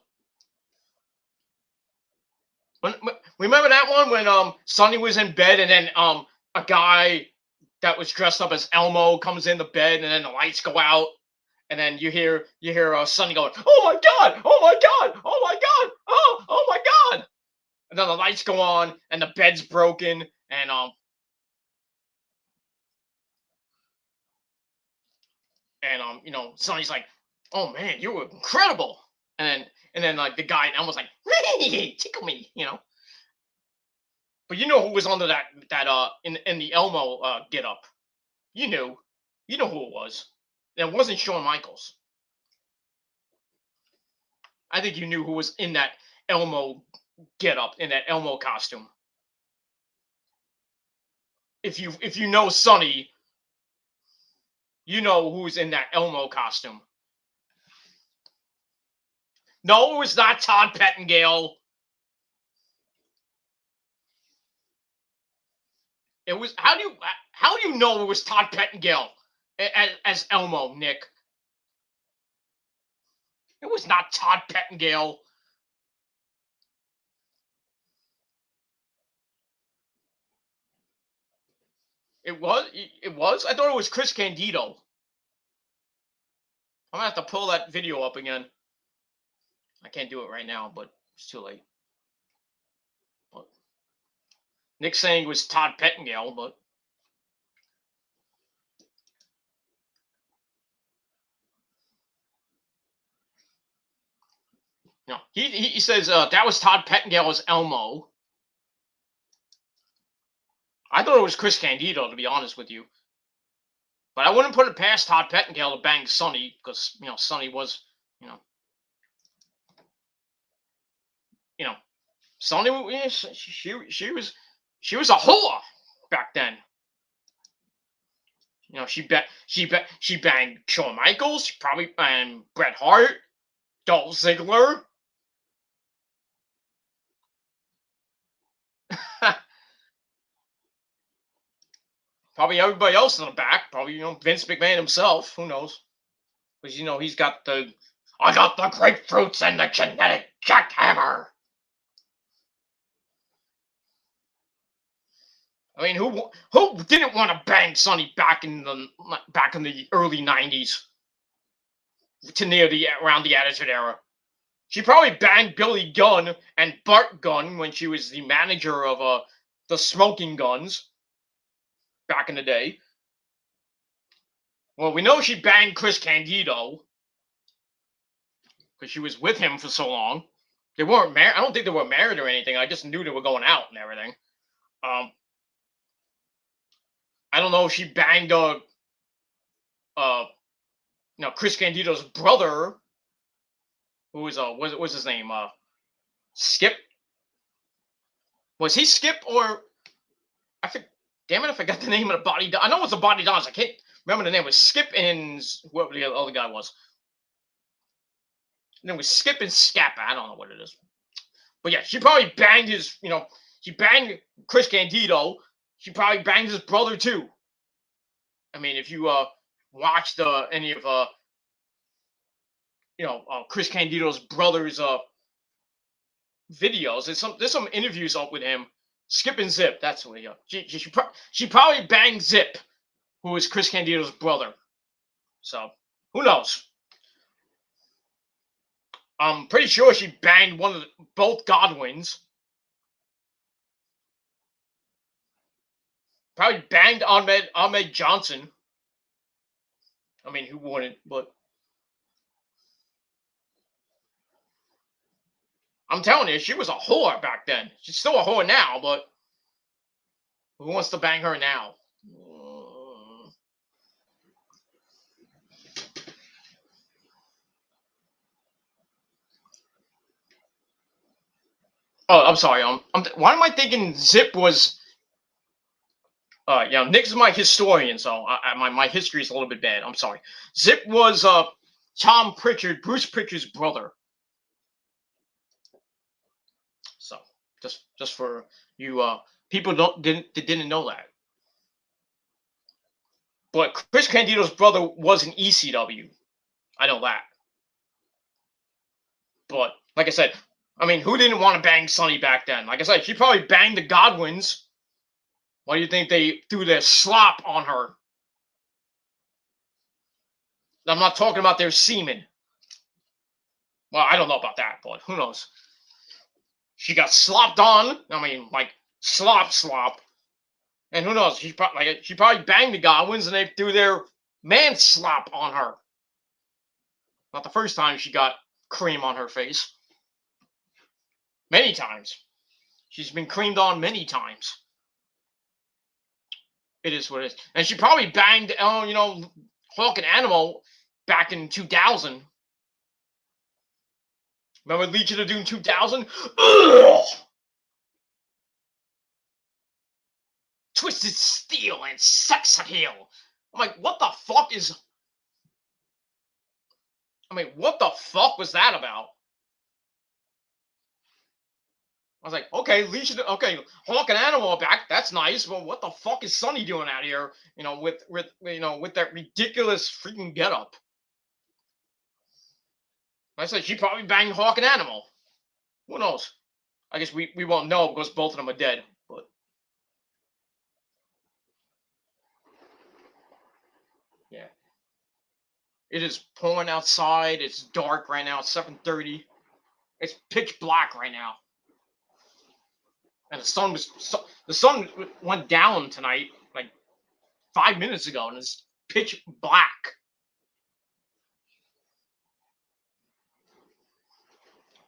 Remember that one when Sonny was in bed, and then a guy that was dressed up as Elmo comes in the bed, and then the lights go out, and then you hear Sonny going, "Oh my god! Oh my god! Oh my god! Oh my god!" And then the lights go on, and the bed's broken, and Sonny's like, oh man, you were incredible. And then like the guy now was like, hey, tickle me, you know. But you know who was under that in the Elmo get up? You know who it was. It wasn't Shawn Michaels. I think you knew who was in that Elmo get up, in that Elmo costume. If you know Sonny, you know who's in that Elmo costume. No, it was not Todd Pettengill. It was how do you know it was Todd Pettengill as Elmo, Nick? It was not Todd Pettengill. It was. It was. I thought it was Chris Candido. I'm gonna have to pull that video up again. I can't do it right now, but it's too late. But Nick saying it was Todd Pettengill, but no, he says that was Todd Pettengill as Elmo. I thought it was Chris Candido, to be honest with you. But I wouldn't put it past Todd Pettengill to bang Sonny, because Sonny was, Sonny. She was a whore back then. She banged Shawn Michaels, probably, and Bret Hart, Dolph Ziggler. Probably everybody else in the back. Probably, Vince McMahon himself. Who knows? Because, he's got I got the grapefruits and the genetic jackhammer. I mean, who didn't want to bang Sonny back in the early 90s to around the Attitude Era? She probably banged Billy Gunn and Bart Gunn when she was the manager of the Smoking Guns back in the day. Well, we know she banged Chris Candido because she was with him for so long. They weren't married. I don't think they were married or anything. I just knew they were going out and everything. I don't know if she banged Chris Candido's brother, who was what's his name? Skip. Was he Skip or I think? Damn it, I forgot the name of the Body. I know it's the Body Dons. I can't remember the name. It was Skip and whoever the other guy was. And it was Skip and Scappa. I don't know what it is. But yeah, she probably banged his. She banged Chris Candido. She probably banged his brother too. I mean, if you watched any of Chris Candido's brother's videos, there's some interviews up with him. Skip and Zip, that's what she probably banged Zip, who was Chris Candido's brother. So who knows? I'm pretty sure she banged both Godwins. Probably banged Ahmed Johnson. I mean, who wouldn't? But I'm telling you, she was a whore back then. She's still a whore now, but who wants to bang her now? Oh, I'm sorry. Why am I thinking Zip was? Nick's my historian, so my history is a little bit bad. I'm sorry. Zip was Tom Pritchard, Bruce Pritchard's brother. So just for you people didn't know that. But Chris Candido's brother was in ECW. I know that. But like I said, I mean, who didn't want to bang Sonny back then? Like I said, she probably banged the Godwins. Why do you think they threw their slop on her? I'm not talking about their semen. Well, I don't know about that, but who knows? She got slopped on. I mean, like slop. And who knows? She probably banged the Godwins and they threw their man slop on her. Not the first time she got cream on her face. Many times. She's been creamed on many times. It is what it is. And she probably banged, Hawk and Animal back in 2000. Remember Legion of Doom 2000? Ugh! Twisted Steel and sex appeal. I'm like, what the fuck what the fuck was that about? I was like, okay, Legion, okay, Hawk and Animal are back. That's nice. But what the fuck is Sunny doing out here? With that ridiculous freaking getup. I said she probably banged Hawk and Animal. Who knows? I guess we won't know because both of them are dead. But yeah, it is pouring outside. It's dark right now. It's 7:30. It's pitch black right now. And the sun went down tonight like 5 minutes ago, and it's pitch black.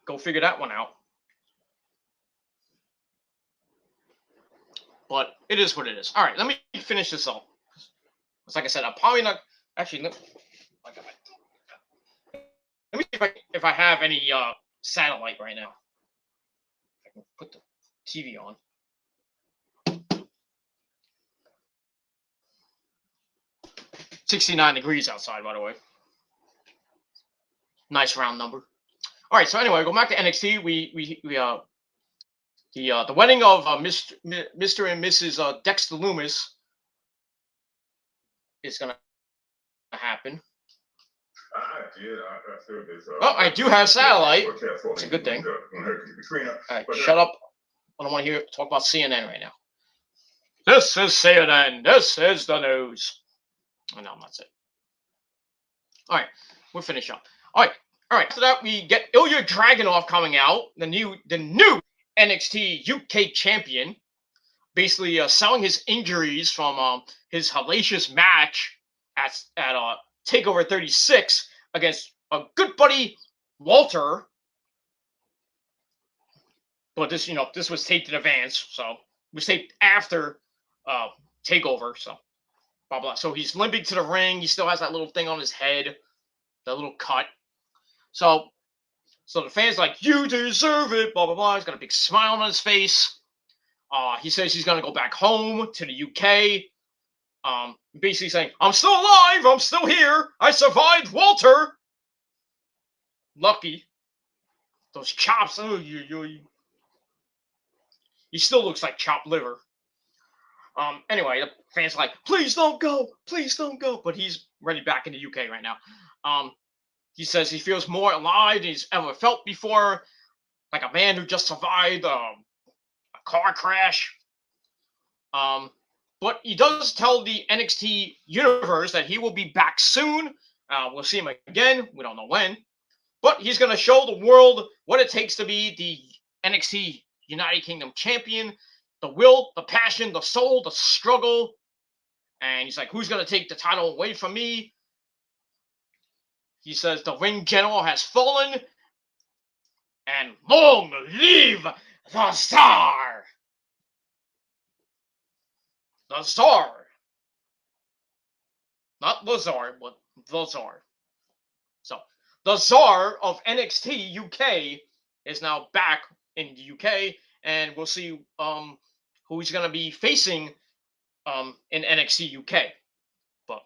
Go figure that one out. But it is what it is. All right, let me finish this up. It's like I said, I'm probably not actually. Let me see if I have any satellite right now. I can put the TV on. $69 degrees outside, by the way. Nice round number. All right, so anyway, go back to NXT. The wedding of Mr. and Mrs. Dexter Lumis is gonna happen. I do have satellite. It's a good thing. All right, shut up. I don't want to talk about CNN right now. This is CNN. This is the news. Oh, no, that's it. All right, we'll finish up. All right. After that, we get Ilya Dragunov coming out, the new NXT UK champion, basically selling his injuries from his hellacious match at Takeover 36 against a good buddy Walter. But this was taped in advance, so it was taped after Takeover, so blah blah. So he's limping to the ring. He still has that little thing on his head, that little cut. So the fans like, you deserve it, blah blah blah. He's got a big smile on his face. He says he's gonna go back home to the UK. Basically saying, I'm still alive, I'm still here, I survived Walter. Lucky. Those chops, he still looks like chopped liver. Anyway, the fans are like, please don't go, but he's ready back in the UK right now. He says he feels more alive than he's ever felt before, like a man who just survived a car crash. But he does tell the NXT universe that he will be back soon. We'll see him again. We don't know when. But he's going to show the world what it takes to be the NXT United Kingdom champion. The will, the passion, the soul, the struggle. And he's like, who's going to take the title away from me? He says the ring general has fallen. And long live the Tsar! The Tsar. Not Lazar, but the Tsar. So, the Tsar of NXT UK is now back in the UK, and we'll see who he's going to be facing in NXT UK. But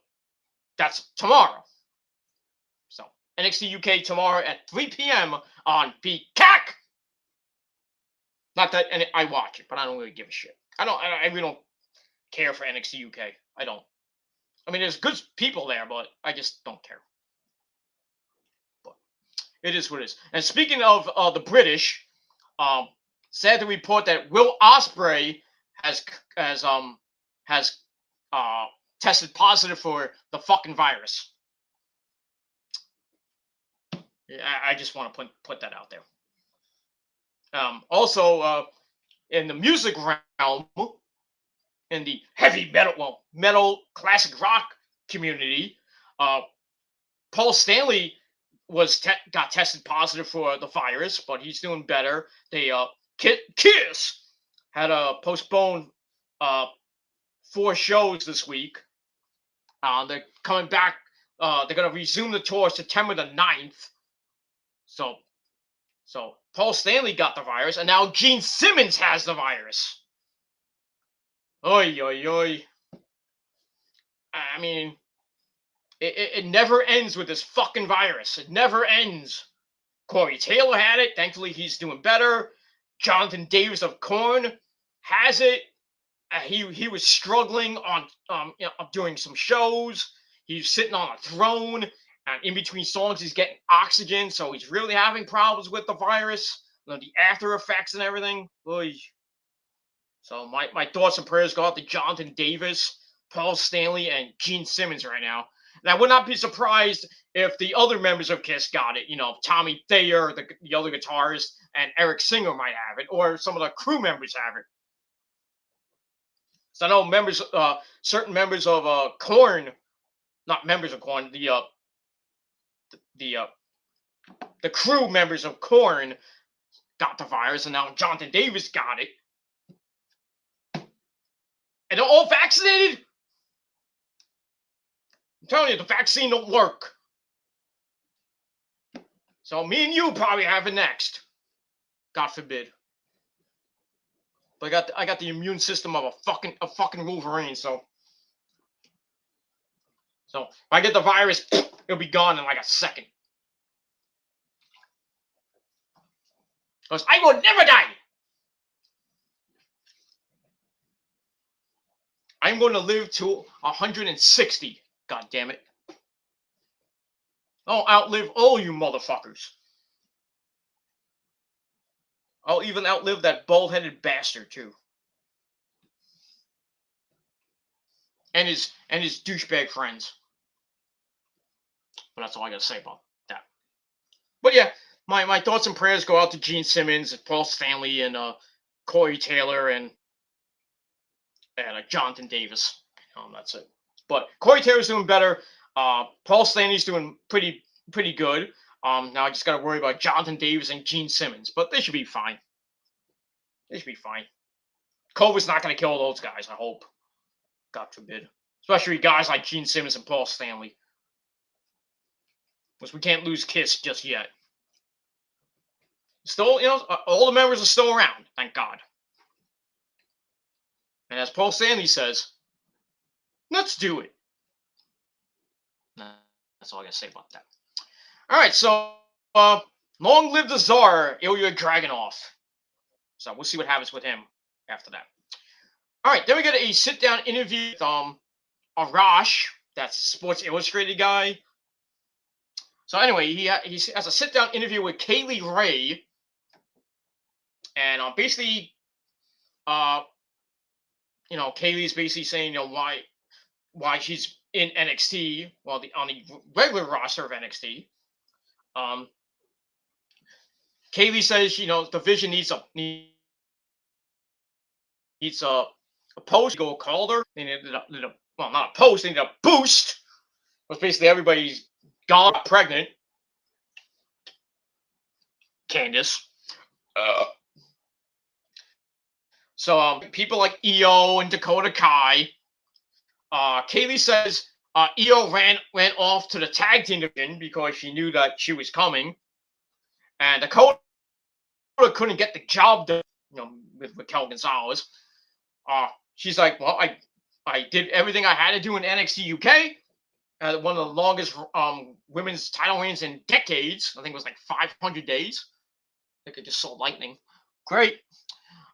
that's tomorrow. So, NXT UK tomorrow at 3 p.m. on Peacock. Not that I watch it, but I don't really give a shit. I really don't care for NXT UK. I don't. I mean, there's good people there, but I just don't care. But it is what it is. And speaking of the British, sad to report that Will Ospreay has tested positive for the fucking virus. I just want to put that out there. Also, in the music realm, in the heavy metal classic rock community, Paul Stanley got tested positive for the virus, but he's doing better. They Kiss had a postponed 4 shows this week. They're coming back. They're gonna resume the tour September the 9th. So Paul Stanley got the virus, and now Gene Simmons has the virus. Oy, oy, oy. I mean, it never ends with this fucking virus. It never ends. Corey Taylor had it. Thankfully, he's doing better. Jonathan Davis of Korn has it. He was struggling on doing some shows. He's sitting on a throne, and in between songs, he's getting oxygen, so he's really having problems with the virus, the after effects and everything. Oy. So my thoughts and prayers go out to Jonathan Davis, Paul Stanley, and Gene Simmons right now. And I would not be surprised if the other members of Kiss got it. Tommy Thayer, the other guitarist, and Eric Singer might have it, or some of the crew members have it. So I know certain members of Korn, not members of Korn, the crew members of Korn got the virus, and now Jonathan Davis got it. And they're all vaccinated. I'm telling you, the vaccine don't work. So me and you probably have it next. God forbid. But I got the immune system of a fucking Wolverine, so if I get the virus, it'll be gone in like a second. Because I will never die. I'm going to live to 160. God damn it. I'll outlive all you motherfuckers. I'll even outlive that bald-headed bastard too. And his douchebag friends. But that's all I gotta say about that. But yeah, my thoughts and prayers go out to Gene Simmons, Paul Stanley, and Corey Taylor, and Jonathan Davis. That's it. But Corey Taylor's doing better. Paul Stanley's doing pretty good. Now I just got to worry about Jonathan Davis and Gene Simmons, but they should be fine. They should be fine. COVID's not going to kill those guys, I hope. God forbid. Especially guys like Gene Simmons and Paul Stanley. Because we can't lose Kiss just yet. Still, all the members are still around, thank God. And as Paul Stanley says, let's do it. That's all I got to say about that. All right, so long live the Tsar, Ilya Dragunov. So we'll see what happens with him after that. All right, then we get a sit-down interview with Arash, that's Sports Illustrated guy. So anyway, he has a sit-down interview with Kaylee Ray, and basically, Kaylee's basically saying, why she's in NXT, on the regular roster of NXT. Kaylee says, the Vision needs a post. Go called her. They needed not a post. They needed a boost. Because basically everybody's gone pregnant. Candice. So people like EO and Dakota Kai. Kaylee says EO ran off to the tag team division because she knew that she was coming, and Dakota couldn't get the job done, with Raquel Gonzalez. She's like, well, I did everything I had to do in NXT UK, one of the longest women's title reigns in decades. I think it was like 500 days. I think I just saw lightning. Great.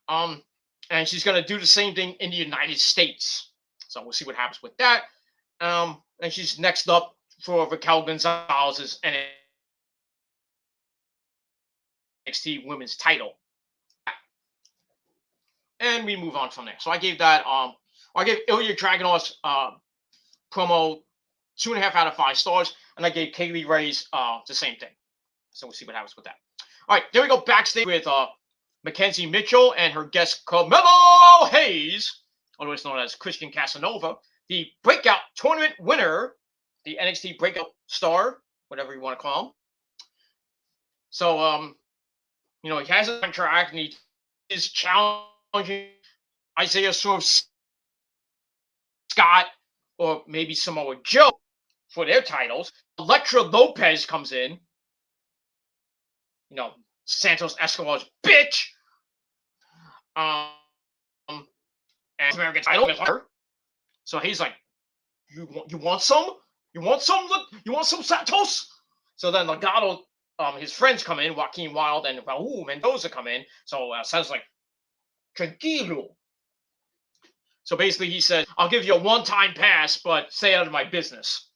And she's gonna do the same thing in the United States. So we'll see what happens with that. And she's next up for Raquel Gonzalez's NXT Women's title. And we move on from there. So I gave that. I gave Ilya Dragunov's promo 2.5 out of 5 stars, and I gave Kaylee Ray's the same thing. So we'll see what happens with that. All right, there we go backstage with Mackenzie Mitchell and her guest Carmelo Hayes, otherwise known as Christian Casanova, the breakout tournament winner, the NXT breakout star, whatever you want to call him. So he has a contract and he is challenging Isaiah Swerve Scott or maybe Samoa Joe for their titles. Elektra Lopez comes in. Santos Escobar's bitch. And American title. So he's like, you want some? You want some? You want some Santos? So then Legado, his friends come in, Joaquin Wilde and Raul Mendoza come in. So Santos like, tranquilo. So basically he said, I'll give you a one-time pass, but stay out of my business.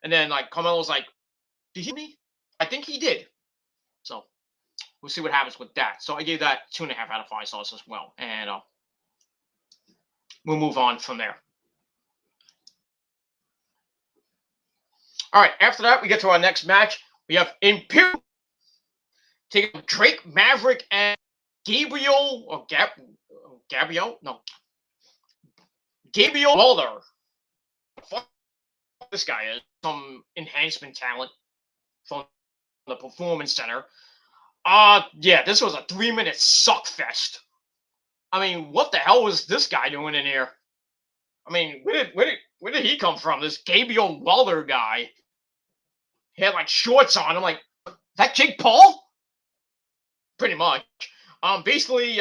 And then like Carmelo's like, did he hear me? I think he did. So we'll see what happens with that. So I gave that 2.5 out of 5 stars as well. And we'll move on from there. All right, after that, we get to our next match. We have Imperium taking Drake Maverick and Gabriel or Gabriel? No. Gabriel Waller. Fuck this guy is. Some enhancement talent from the Performance Center. Yeah, this was a 3-minute suck fest. I mean, what the hell was this guy doing in here? I mean, where did he come from? This Gabriel Waller guy. He had like shorts on. I'm like, that Jake Paul? Pretty much. Basically,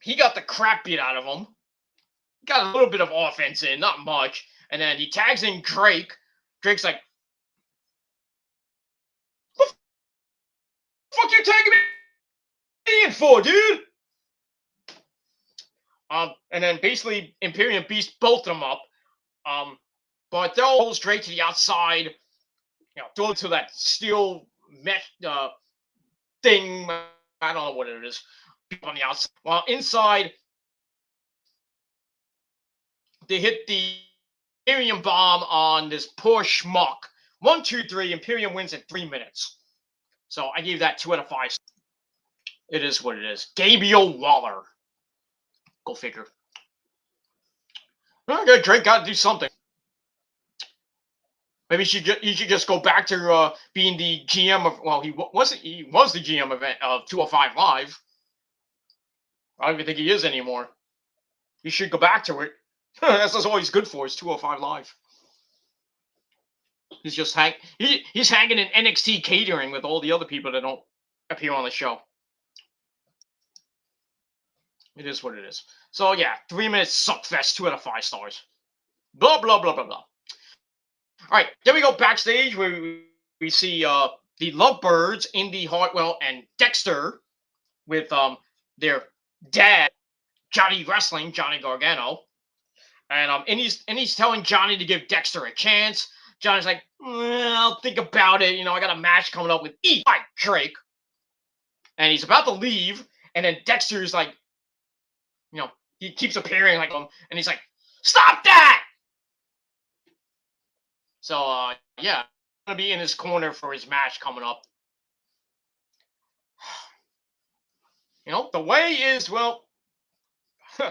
he got the crap beat out of him. Got a little bit of offense in, not much. And then he tags in Drake. Drake's like, what the fuck you tagging me in for, dude? And then basically Imperium beats both of them up. But they'll hold Drake to the outside, throw it to that steel mesh thing. I don't know what it is. On the outside. While inside, they hit the Imperium bomb on this poor schmuck. 1, 2, 3. Imperium wins in 3 minutes. So I gave that 2 out of 5. It is what it is. Gabriel Waller. Go figure. Okay, Drake got to do something. Maybe he should just go back to being the GM of. Well, he was the GM of 205 Live. I don't even think he is anymore. He should go back to it. That's all he's good for is 205 Live. He's just he's hanging in NXT catering with all the other people that don't appear on the show. It is what it is. So yeah, 3 minutes suckfest, 2 out of 5 stars. Blah blah blah blah blah. All right, then we go backstage where we see the Lovebirds, Indy Hartwell and Dexter with their dad, Johnny Wrestling, Johnny Gargano. And he's telling Johnny to give Dexter a chance. Johnny's like, I'll think about it. I got a match coming up with Drake. And he's about to leave. And then Dexter's like, he keeps appearing like him. And he's like, stop that! So, yeah. I'm going to be in his corner for his match coming up. The way is, well,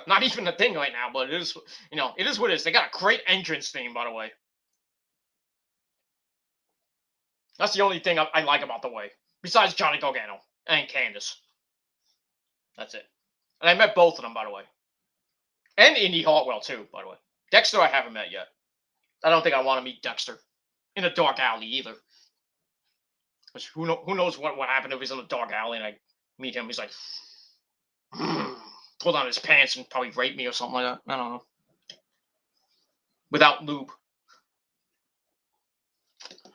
not even a thing right now, but it is, it is what it is. They got a great entrance theme, by the way. That's the only thing I like about the way. Besides Johnny Gargano and Candice. That's it. And I met both of them, by the way. And Indy Hartwell, too, by the way. Dexter I haven't met yet. I don't think I want to meet Dexter. In a dark alley, either. Which, who knows what happened if he's in a dark alley and I meet him. He's like, pull down his pants and probably rape me or something like that. I don't know. Without lube. Did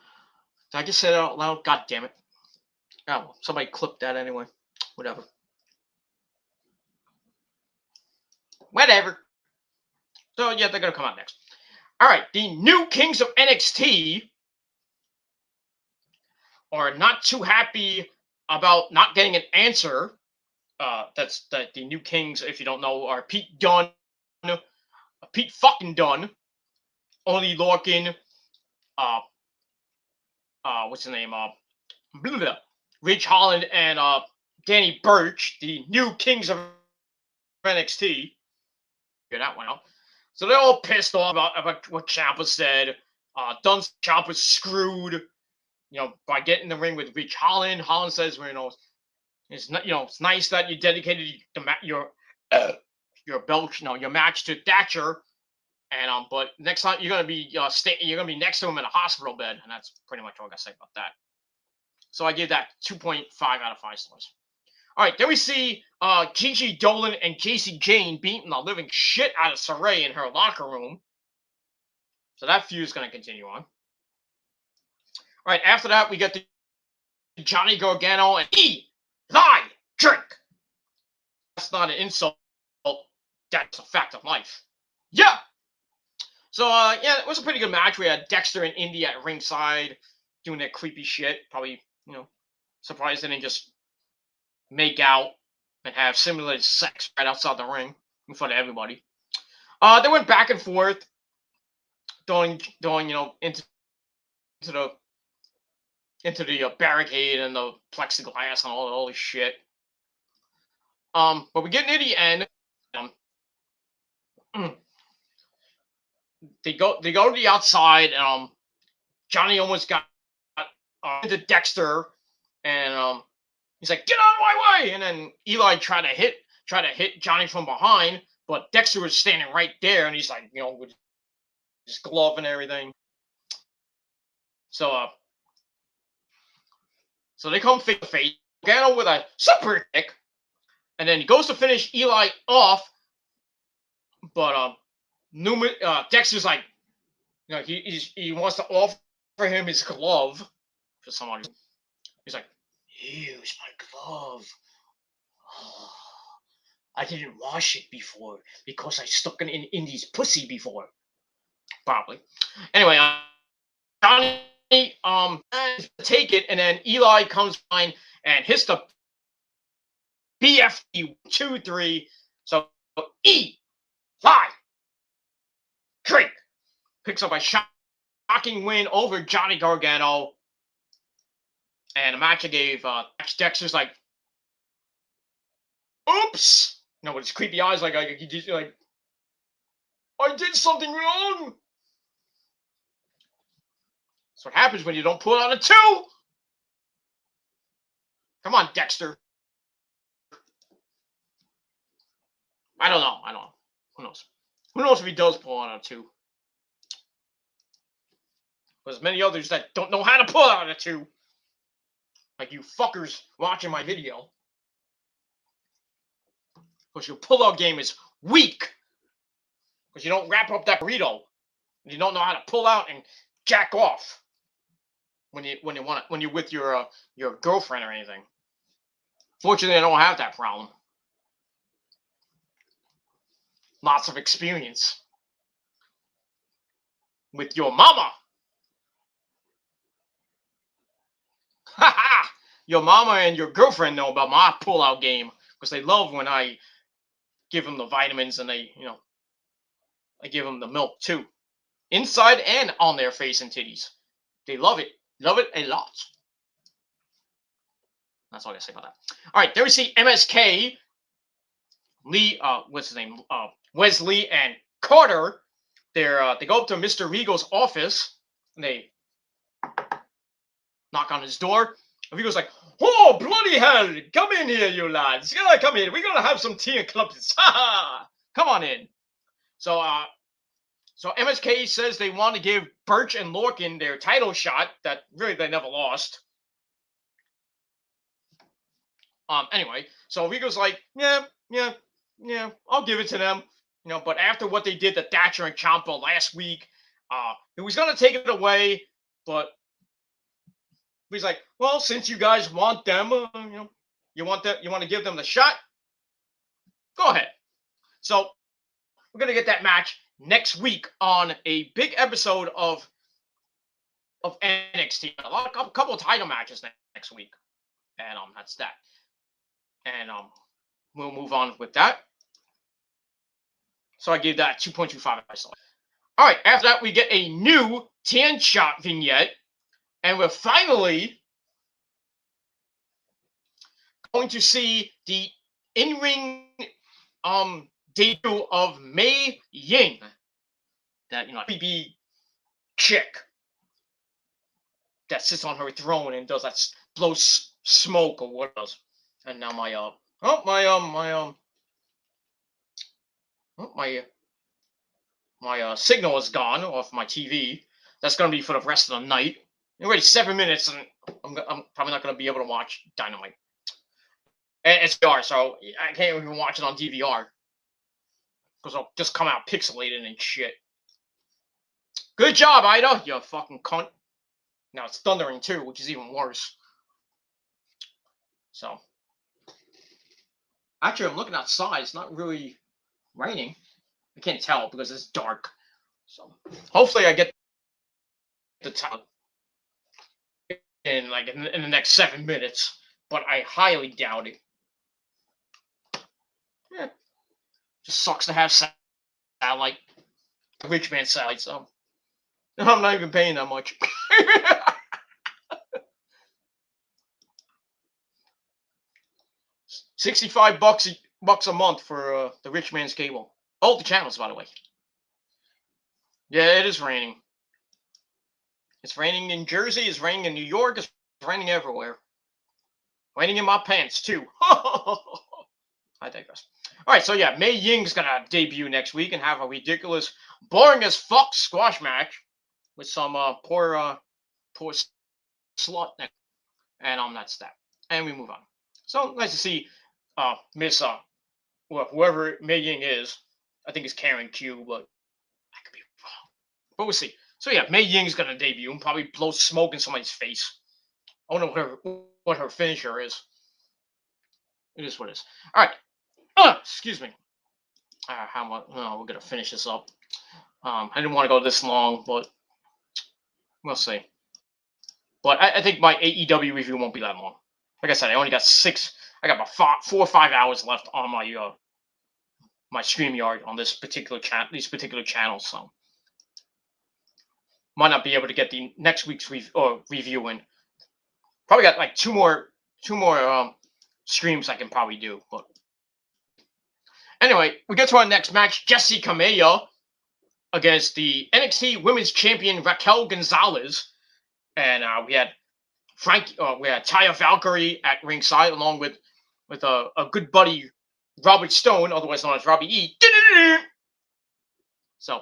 I just say that out loud? God damn it. Oh, well, somebody clipped that anyway. Whatever. So, yeah, they're going to come out next. All right, the new Kings of NXT are not too happy about not getting an answer. That's the new Kings, if you don't know, are Pete Dunne, Pete fucking Dunne, Oney Lorcan, what's his name? Ridge Holland and Danny Burch, the new Kings of NXT. Figure that one out. So they're all pissed off about what Ciampa said. Dunne's Ciampa's screwed. by getting in the ring with Rich Holland. Holland says, it's not, it's nice that you dedicated your belt, your match to Thatcher. And but next time you're gonna be you're gonna be next to him in a hospital bed, and that's pretty much all I gotta say about that. So I give that 2.5 out of 5 stars. All right, then we see Gigi Dolan and Casey Jane beating the living shit out of Saray in her locker room. So that feud's gonna continue on. All right, after that we get the Johnny Gargano and Eli Drake. That's not an insult. That's a fact of life. Yeah. So, it was a pretty good match. We had Dexter and Indy at ringside doing that creepy shit. Probably, surprised they didn't just make out and have simulated sex right outside the ring in front of everybody. They went back and forth, going into the barricade and the plexiglass and all this shit. But we get near the end. They go to the outside, and Johnny almost got into Dexter, and he's like, "Get out of my way!" And then Eli tried to hit Johnny from behind, but Dexter was standing right there, and he's like, with his glove and everything. So they come face to face. Gargano with a super kick, and then he goes to finish Eli off, but Dexter's like, he wants to offer him his glove for some reason. He's like, "Here's my glove. Oh, I didn't wash it before because I stuck it in Indy's pussy before." Probably. Anyway, Johnny take it, and then Eli comes behind and hits the BFT 2-3. So Eli Drake picks up a shocking win over Johnny Gargano. And the match I gave Dexter's like, "Oops!" With his creepy eyes, like he just like, "I did something wrong." That's what happens when you don't pull out a 2. Come on, Dexter. I don't know. Who knows? Who knows if he does pull out a 2? There's many others that don't know how to pull out a 2. Like you fuckers watching my video. Because your pull-out game is weak. Because you don't wrap up that burrito. You don't know how to pull out and jack off when you're with your girlfriend or anything. Fortunately, I don't have that problem. Lots of experience with your mama. Your mama and your girlfriend know about my pull-out game because they love when I give them the vitamins and I give them the milk too, inside and on their face and titties. They love it a lot. That's all I gotta say about that. All right, there we see MSK, Lee, what's his name, Wesley and Carter. They go up to Mr. Regal's office and they knock on his door. And Regal's like, "Oh, bloody hell! Come in here, you lads. You gotta come in. We're gonna have some tea and clubs. Ha ha! Come on in." So MSK says they want to give Birch and Lorcan their title shot that really they never lost. Anyway, so Regal's like, yeah, I'll give it to them. But after what they did to Thatcher and Ciampa last week, he was gonna take it away, but he's like, "Well, since you guys want them, you want to give them the shot, go ahead." So we're gonna get that match next week on a big episode of NXT. A couple of title matches next week, and that's that. And we'll move on with that. So I gave that 2.25. All right, after that we get a new 10 shot vignette, and we're finally going to see the in-ring debut of Mei Ying, that BB chick that sits on her throne and does that blows smoke or what else. And now my signal is gone off my TV. That's gonna be for the rest of the night. Already 7 minutes, and I'm probably not gonna be able to watch Dynamite. And it's VR, so I can't even watch it on DVR because it'll just come out pixelated and shit. Good job, Ida, you fucking cunt. Now it's thundering too, which is even worse. So, actually, I'm looking outside. It's not really raining. I can't tell because it's dark. So, hopefully, I get the time in the next 7 minutes, but I highly doubt it. Yeah, just sucks to have satellite, rich man satellite. So, I'm not even paying that much. $65 a month for the rich man's cable. All the channels, by the way. Yeah, it is raining. It's raining in Jersey. It's raining in New York. It's raining everywhere. Raining in my pants too. I digress. All right, so yeah, Mei Ying's gonna debut next week and have a ridiculous, boring as fuck squash match with some poor slut. And that's that. And we move on. So nice to see Miss whoever Mei Ying is. I think it's Karen Q, but I could be wrong. But we'll see. So yeah, Mei Ying's gonna debut and probably blow smoke in somebody's face. I don't know what her finisher is. It is what it is. All right. Excuse me. How much? No, we're gonna finish this up. I didn't want to go this long, but we'll see. But I think my AEW review won't be that long. Like I said, I only got 6. I got about 4 or 5 hours left on my my StreamYard on this particular these particular channels, so might not be able to get the next week's review in. Probably got like two more streams I can probably do. But anyway, we get to our next match: Jessi Kamea against the NXT Women's Champion Raquel Gonzalez, and we had Taya Valkyrie at ringside along with a good buddy Robert Stone, otherwise known as Robbie E. So,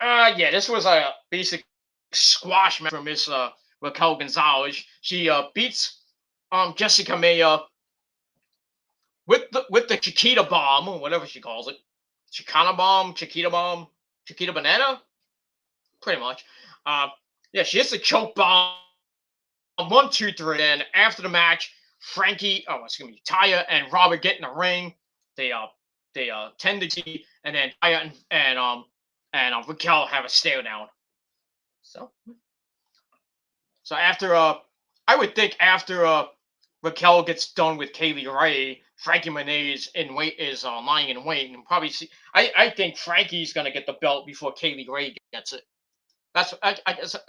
yeah, this was a basic squash match from Miss Raquel Gonzalez. She beats Jessi Kamea with the Chiquita Bomb, or whatever she calls it. Chicana Bomb, Chiquita Banana? Pretty much. Yeah, she hits the choke bomb. 1, 2, 3. And after the match, Taya and Robert get in the ring. They tend to see, and then Taya and Raquel have a stare down. So after I would think after Raquel gets done with Kaylee Ray, Frankie Monet is lying in wait, and probably I think Frankie's gonna get the belt before Kaylee Ray gets it. That's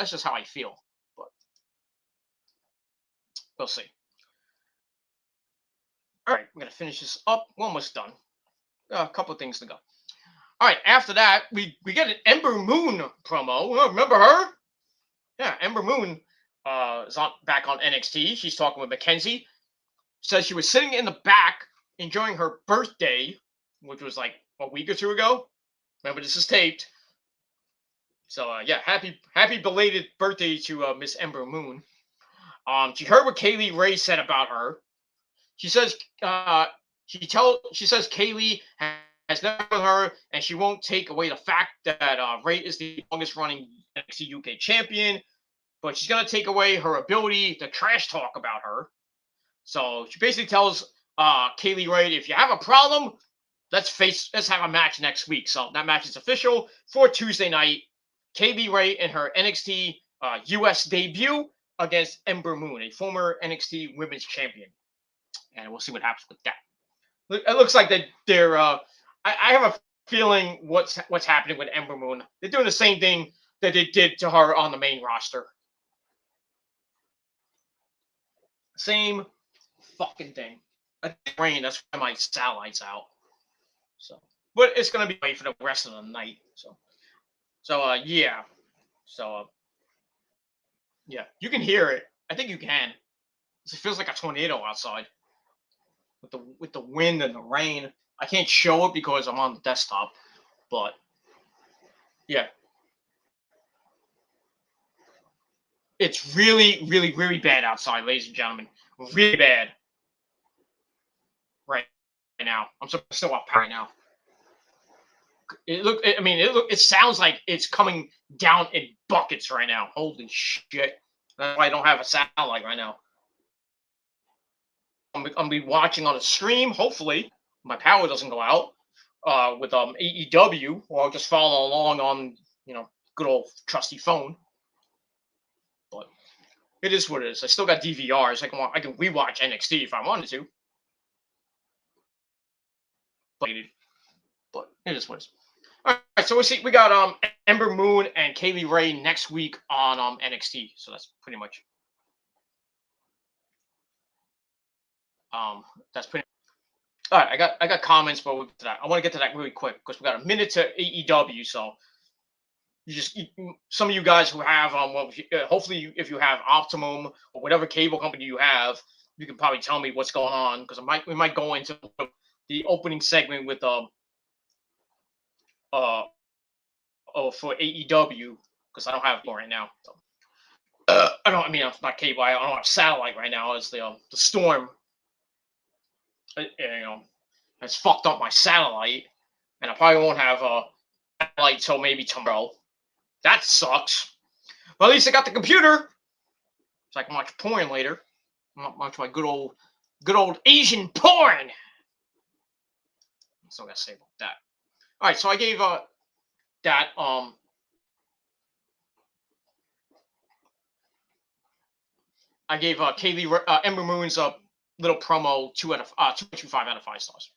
just how I feel. But we'll see. All right, I'm gonna finish this up. We're almost done. A couple of things to go. All right, after that, we get an Ember Moon promo. Remember her? Yeah, Ember Moon is back on NXT. She's talking with Mackenzie. Says she was sitting in the back enjoying her birthday, which was like a week or 2 ago. Remember, this is taped. So yeah, happy belated birthday to Miss Ember Moon. She heard what Kaylee Ray said about her. She says she says Kaylee has never with her, and she won't take away the fact that Ray is the longest running NXT UK champion, but she's gonna take away her ability to trash talk about her. So she basically tells Kaylee Ray, if you have a problem, let's have a match next week. So that match is official for Tuesday night. Kaylee Ray in her NXT US debut against Ember Moon, a former NXT Women's Champion, and we'll see what happens with that. It looks like they're. I have a feeling what's happening with Ember Moon. They're doing the same thing that they did to her on the main roster. Same fucking thing. Rain. That's why my satellite's out. So, but it's gonna be away for the rest of the night. So yeah. So Yeah, you can hear it. I think you can. It feels like a tornado outside with the wind and the rain. I can't show it because I'm on the desktop, but yeah, it's really, really, really bad outside, ladies and gentlemen. Really bad right now. I'm still up right now. It sounds like it's coming down in buckets right now. Holy shit! That's why I don't have a satellite right now. I'm gonna be watching on a stream. Hopefully, my power doesn't go out with AEW, or I'll just follow along on good old trusty phone. But it is what it is. I still got DVRs. I can rewatch NXT if I wanted to. But it is what it is. All right, so we got Ember Moon and Kaylee Ray next week on NXT. So that's pretty much that's pretty. All right, I got comments, but we'll get to that. I want to get to that really quick because we got a minute to AEW. So some of you guys who have hopefully if you have Optimum or whatever cable company you have, you can probably tell me what's going on because we might go into the opening segment with for AEW because I don't have it right now. So. It's not cable. I don't have satellite right now. It's the storm. Has fucked up my satellite, and I probably won't have satellite till maybe tomorrow. That sucks. But at least I got the computer, so I can watch porn later. Watch my good old Asian porn. That's all I gotta say about that. All right, so I gave that I gave Kaylee Ember Moon's little promo 2.25 out of 5 stars.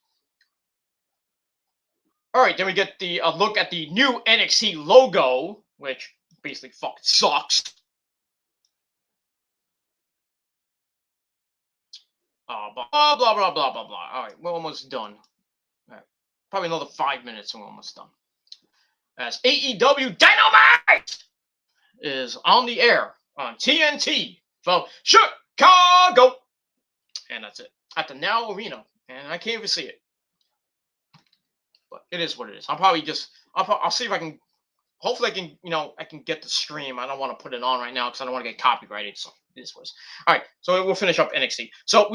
All right, then we get the look at the new NXT logo, which basically fucking sucks. Blah blah blah blah blah blah blah. All right, we're almost done. All right. Probably another 5 minutes and we're almost done. As AEW Dynamite is on the air on TNT from Chicago, and that's it at the Now Arena, and I can't even see it, but it is what it is. I'll see if I can. Hopefully, I can get the stream. I don't want to put it on right now because I don't want to get copyrighted. So this was all right. So we'll finish up NXT. So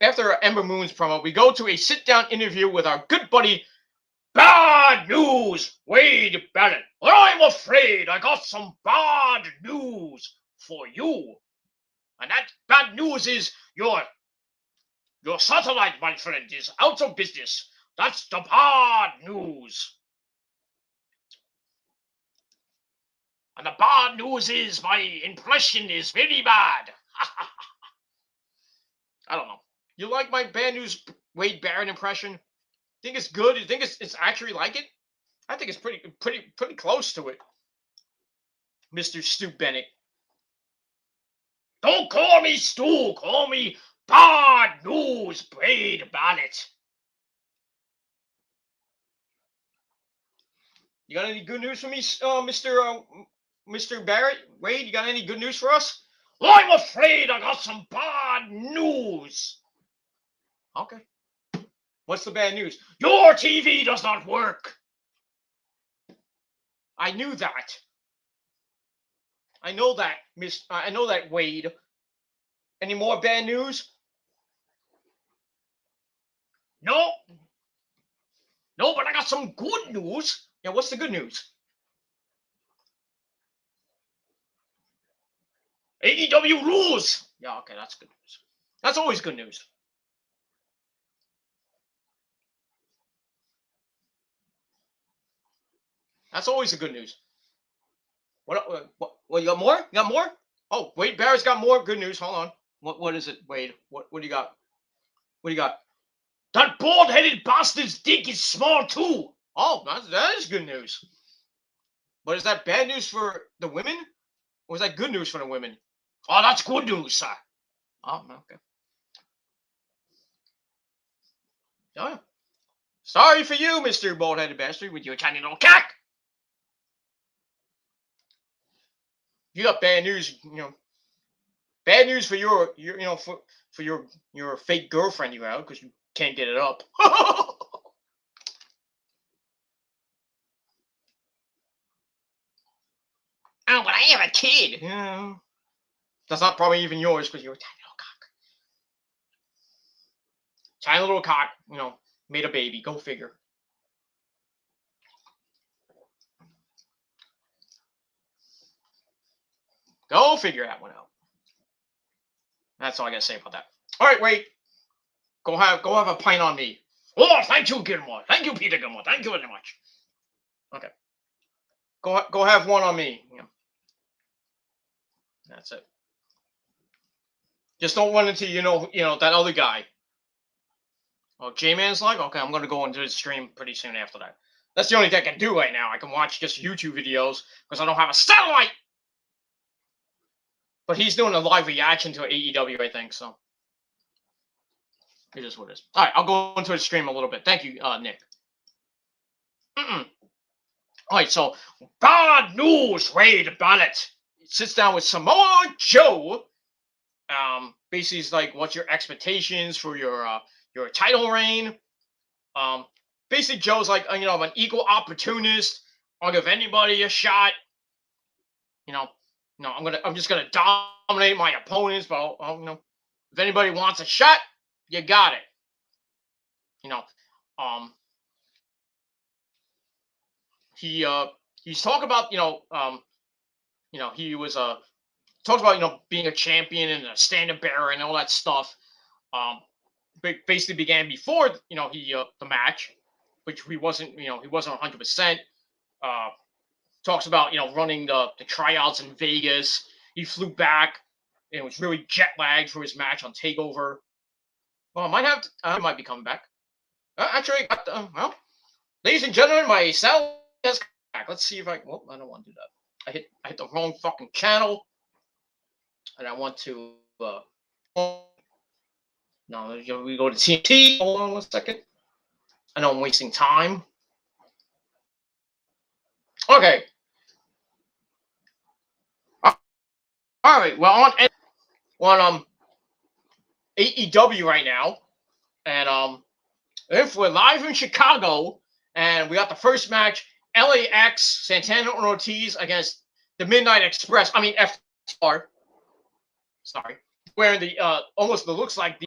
after Ember Moon's promo, we go to a sit-down interview with our good buddy, Bad News Wade Barrett. Well, I'm afraid I got some bad news for you, and that bad news is your satellite, my friend, is out of business. That's the bad news. And the bad news is my impression is very bad. I don't know. You like my Bad News Wade Barrett impression? Think it's good? You think it's actually like it? I think it's pretty close to it. Mr. Stu Bennett. Don't call me Stu. Call me Bad News Wade Barrett. You got any good news for me, Mr. Barrett? Wade, you got any good news for us? Well, I'm afraid I got some bad news. Okay. What's the bad news? Your TV does not work. I knew that. I know that, Wade. Any more bad news? No, but I got some good news. Yeah, what's the good news? AEW rules. Yeah, okay, that's good news. That's always good news. That's always the good news. What you got more? You got more? Oh, Wade Barrett's got more good news. Hold on. What is it, Wade? What do you got? What do you got? That bald-headed bastard's dick is small too. Oh, that is good news. But is that bad news for the women? Or is that good news for the women? Oh, that's good news, sir. Oh, okay. Oh, sorry for you, Mr. Bald-headed bastard, with your tiny little cock. you got bad news. Bad news for your for your fake girlfriend you have because you can't get it up. Oh, but I have a kid. Yeah. That's not probably even yours because you're a tiny little cock. Tiny little cock, made a baby. Go figure. Go figure that one out. That's all I gotta say about that. All right, wait. Go have a pint on me. Oh, thank you, Gilmore. Thank you, Peter Gilmore. Thank you very much. Okay. Go have one on me. Yeah. That's it. Just don't run into that other guy. Oh, J-Man's like, okay, I'm gonna go into his stream pretty soon after that. That's the only thing I can do right now. I can watch just YouTube videos because I don't have a satellite. But he's doing a live reaction to AEW, I think, so. It is what it is. All right, I'll go into his stream a little bit. Thank you, Nick. All right, so bad news, Wade Barrett sits down with Samoa Joe. Basically, he's like, what's your expectations for your title reign? Basically, Joe's like, I'm an equal opportunist. I'll give anybody a shot. I'm just gonna dominate my opponents, but if anybody wants a shot, you got it. He's talking about he was talks about being a champion and a standard bearer and all that stuff. Basically began before the match, which he wasn't 100%. Talks about running the tryouts in Vegas. He flew back and was really jet lagged for his match on Takeover. Well, I might be coming back. Actually, ladies and gentlemen, my cell has come back. Let's see if I don't want to do that. I hit the wrong fucking channel, and I want to. No, we go to TNT. Hold on 1 second. I know I'm wasting time. Okay. All right. Well, on AEW right now, and if we're live in Chicago, and we got the first match, LAX Santana and Ortiz against the Midnight Express. I mean FTR. Sorry, wearing the almost looks like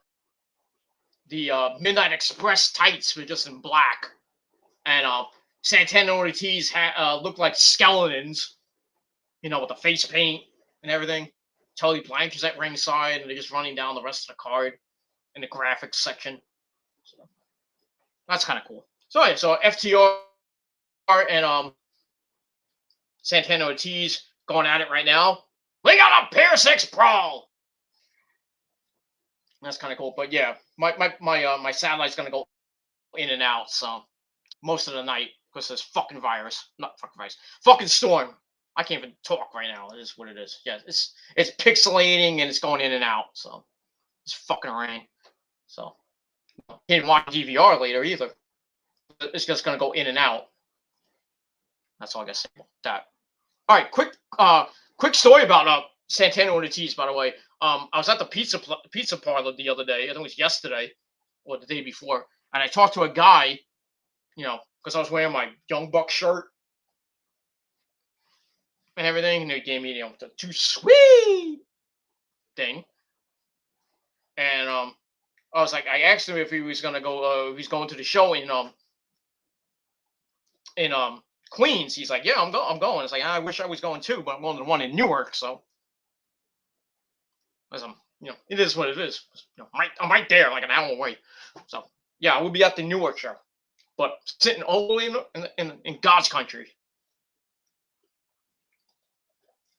the Midnight Express tights, but just in black, and Santana and Ortiz look like skeletons, with the face paint and everything. Tully Blanchard's at ringside, and they're just running down the rest of the card in the graphics section. So that's kind of cool. So yeah, so FTR and Santana Ortiz going at it right now. We got a Pier 6 brawl. That's kind of cool. But yeah, my satellite's gonna go in and out, so most of the night because this fucking virus, not fucking virus, fucking storm. I can't even talk right now. It is what it is. Yeah, it's pixelating and it's going in and out. So it's fucking rain. So can't watch DVR later either. It's just gonna go in and out. That's all I gotta say about that. All right, quick story about Santana Ortiz. By the way, I was at the pizza parlor the other day. I think it was yesterday or the day before, and I talked to a guy. Because I was wearing my Young Buck shirt and everything, and they gave me the too sweet thing. And I was like, I asked him if he was gonna go. He's going to the show in Queens. He's like, yeah, I'm going. It's like, I wish I was going too, but I'm going to the one in Newark. So, as it is what it is. I'm right there, like an hour away. So yeah, we'll be at the Newark show, but sitting all the way in God's country.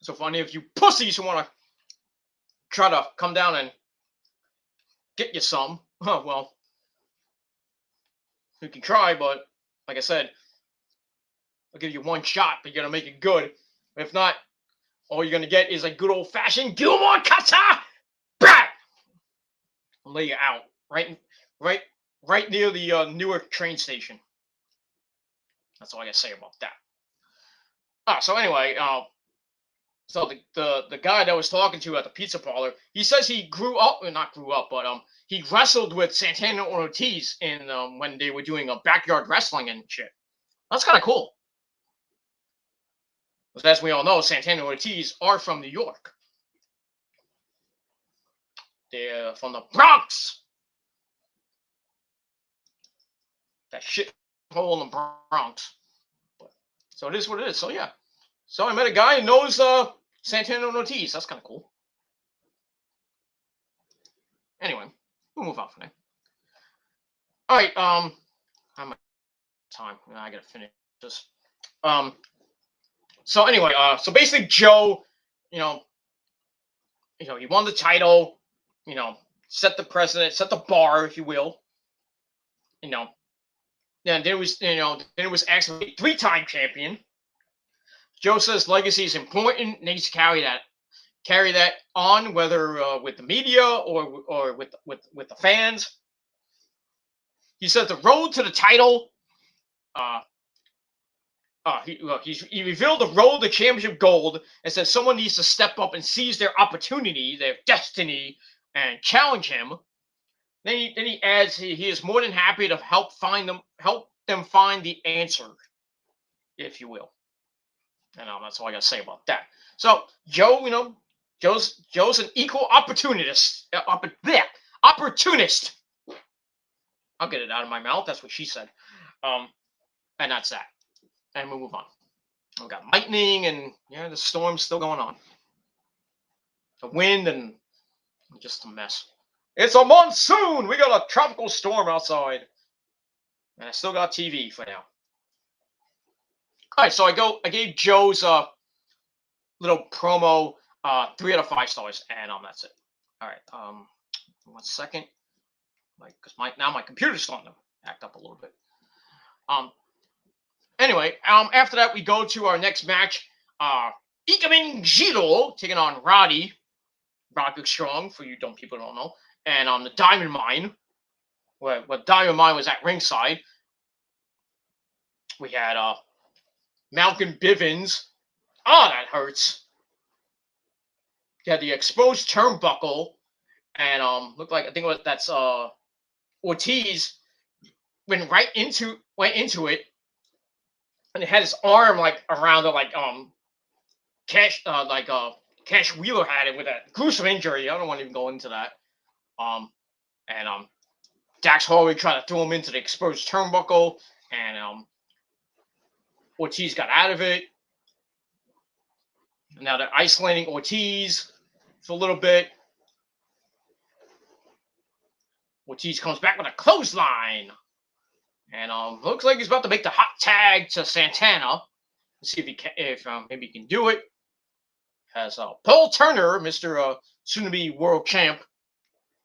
So for any of you pussies who want to try to come down and get you some, well, you can try, but like I said, I'll give you one shot, but you're going to make it good. If not, all you're going to get is a good old-fashioned Gilmore Cutter! Bah! I'll lay you out right near the Newark train station. That's all I got to say about that. So anyway, So the guy that I was talking to at the pizza parlor, he says he not grew up, but he wrestled with Santana and Ortiz in when they were doing a backyard wrestling and shit. That's kind of cool. Because as we all know, Santana and Ortiz are from New York. They're from the Bronx. That shit hole in the Bronx. So it is what it is. So yeah. So I met a guy who knows Santana and Ortiz. That's kind of cool. Anyway, we'll move on from there. All right. How much time? I gotta finish this. So anyway, so basically Joe, he won the title. Set the precedent, set the bar, if you will. Then there was, then it was actually a 3-time champion. Joe says legacy is important. Needs to carry that on, whether with the media or with the fans. He said the road to the title. He revealed the road to championship gold and said someone needs to step up and seize their opportunity, their destiny, and challenge him. Then he adds he is more than happy to help them find the answer, if you will. And that's all I got to say about that. So Joe, Joe's an equal opportunist. Opportunist. I'll get it out of my mouth. That's what she said. And that's that. And we'll move on. We've got lightning and the storm's still going on. The wind and just a mess. It's a monsoon. We got a tropical storm outside. And I still got TV for now. All right, so I gave Joe's little promo 3 out of 5 stars, and that's it. All right, 1 second, because now my computer's starting to act up a little bit. Anyway, after that we go to our next match. Ikemen Jiro taking on Roderick Strong, for you dumb people who don't know, and the Diamond Mine, where Diamond Mine was at ringside. We had Malcolm Bivens. That hurts. You had the exposed turnbuckle, and looked like that's Ortiz went into it, and it had his arm like around it, like Cash Wheeler had it with a gruesome injury. I don't want to even go into that. And Dax Harwood tried to throw him into the exposed turnbuckle, and Ortiz got out of it. Now they're isolating Ortiz for a little bit. Ortiz comes back with a clothesline. And looks like he's about to make the hot tag to Santana. Let's see if maybe he can do it. Has Paul Turner, Mr. soon-to-be world champ,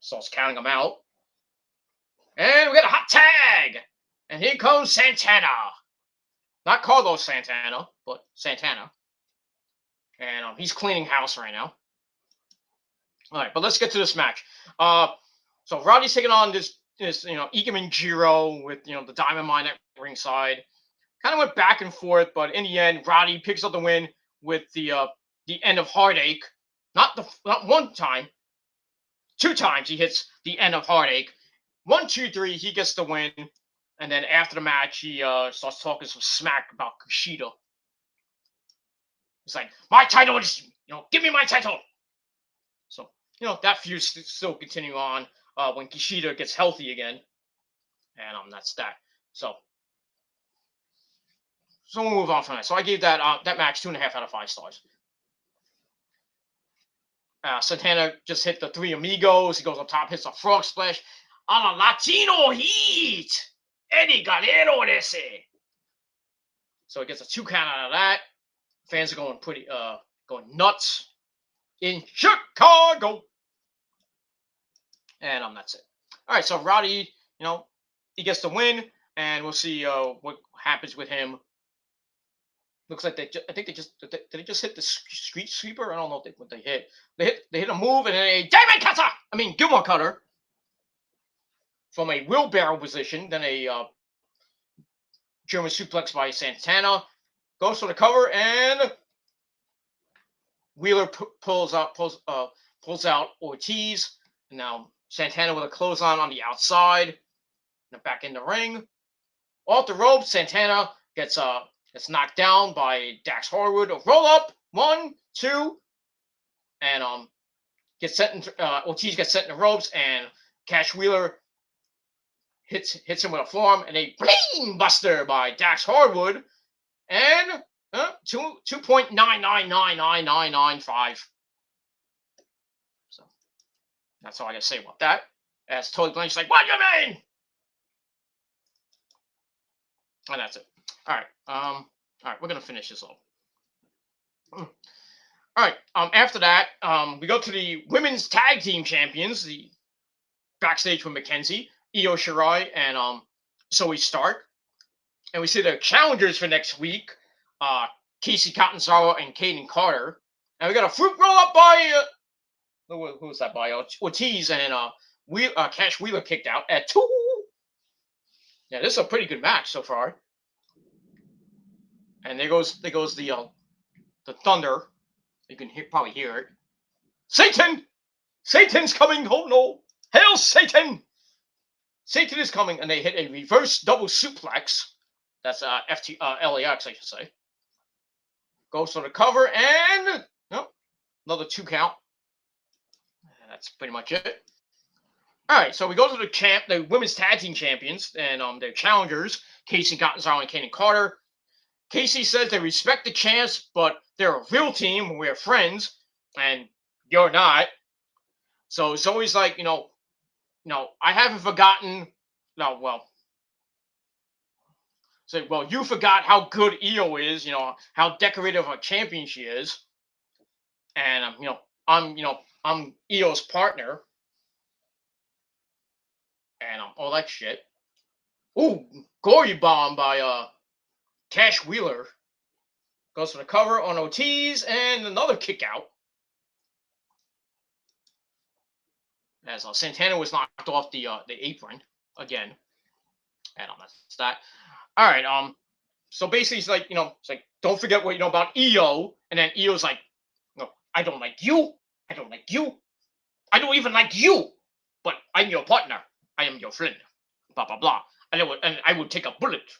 starts counting him out. And we got a hot tag. And here comes Santana. Not Carlos Santana, but Santana. And he's cleaning house right now. All right, but let's get to this match. So Roddy's taking on this Ikemen Jiro with the Diamond Mine at ringside. Kind of went back and forth, but in the end, Roddy picks up the win with the end of Heartache. Not one time, 2 times he hits the end of Heartache. 1, 2, 3, he gets the win. And then after the match, he starts talking some smack about Kushida. He's like, my title is, give me my title. So, that feud's still continuing on when Kushida gets healthy again. And that's that. So we'll move on from that. So I gave that match 2.5 out of 5 stars. Santana just hit the 3 amigos. He goes up top, hits a frog splash. A la Latino Heat. Eddie Guerrero ese. So it gets a 2 count out of that. Fans are going going nuts in Chicago. And that's it. All right, so Roddy, he gets the win, and we'll see what happens with him. Looks like did they just hit the street sweeper? I don't know what they hit. They hit a move and then a diamond cutter. Gilmore cutter from a wheelbarrow position. Then a German suplex by Santana. Goes for the cover and Wheeler pulls out Ortiz. And now Santana with a clothesline on the outside. And back in the ring. Off the ropes, Santana gets knocked down by Dax Harwood. A roll up, 1, 2, and Ortiz gets set in the ropes, and Cash Wheeler hits him with a forearm, and a brain buster by Dax Harwood, and 2.9999995. So that's all I gotta say about that. As Tully Blanchard's like, what do you mean? And that's it. All right, we're gonna finish this off. All right. After that, we go to the women's tag team champions, the backstage with Mackenzie, Io Shirai, and Zoe Stark, and we see the challengers for next week, Casey Catanzaro and Kaden Carter, and we got a fruit roll up by who was that by Ortiz, and Cash Wheeler kicked out at 2. Yeah, this is a pretty good match so far. And there goes the thunder. You can probably hear it. Satan! Satan's coming! Oh no! Hail Satan! Satan is coming, and they hit a reverse double suplex. That's LAX, I should say. Goes for the cover, and another 2 count. That's pretty much it. All right, so we go to the women's tag team champions, and their challengers, Casey Catanzaro and Kaden Carter. Casey says they respect the champs, but they're a real team. We're friends, and you're not. So Zoe's like, I haven't forgotten. No, well. So, well, you forgot how good Io is. How decorative a champion she is, and I'm Io's partner. And all that shit. Ooh, Gory Bomb by Cash Wheeler. Goes for the cover on Ortiz, and another kick out. As Santana was knocked off the apron again. And that's that. All right. So basically, it's like don't forget what you know about Io, and then Io's like, no, I don't like you. I don't like you. I don't even like you. But I'm your partner. I am your friend. Blah blah blah. And I would take a bullet.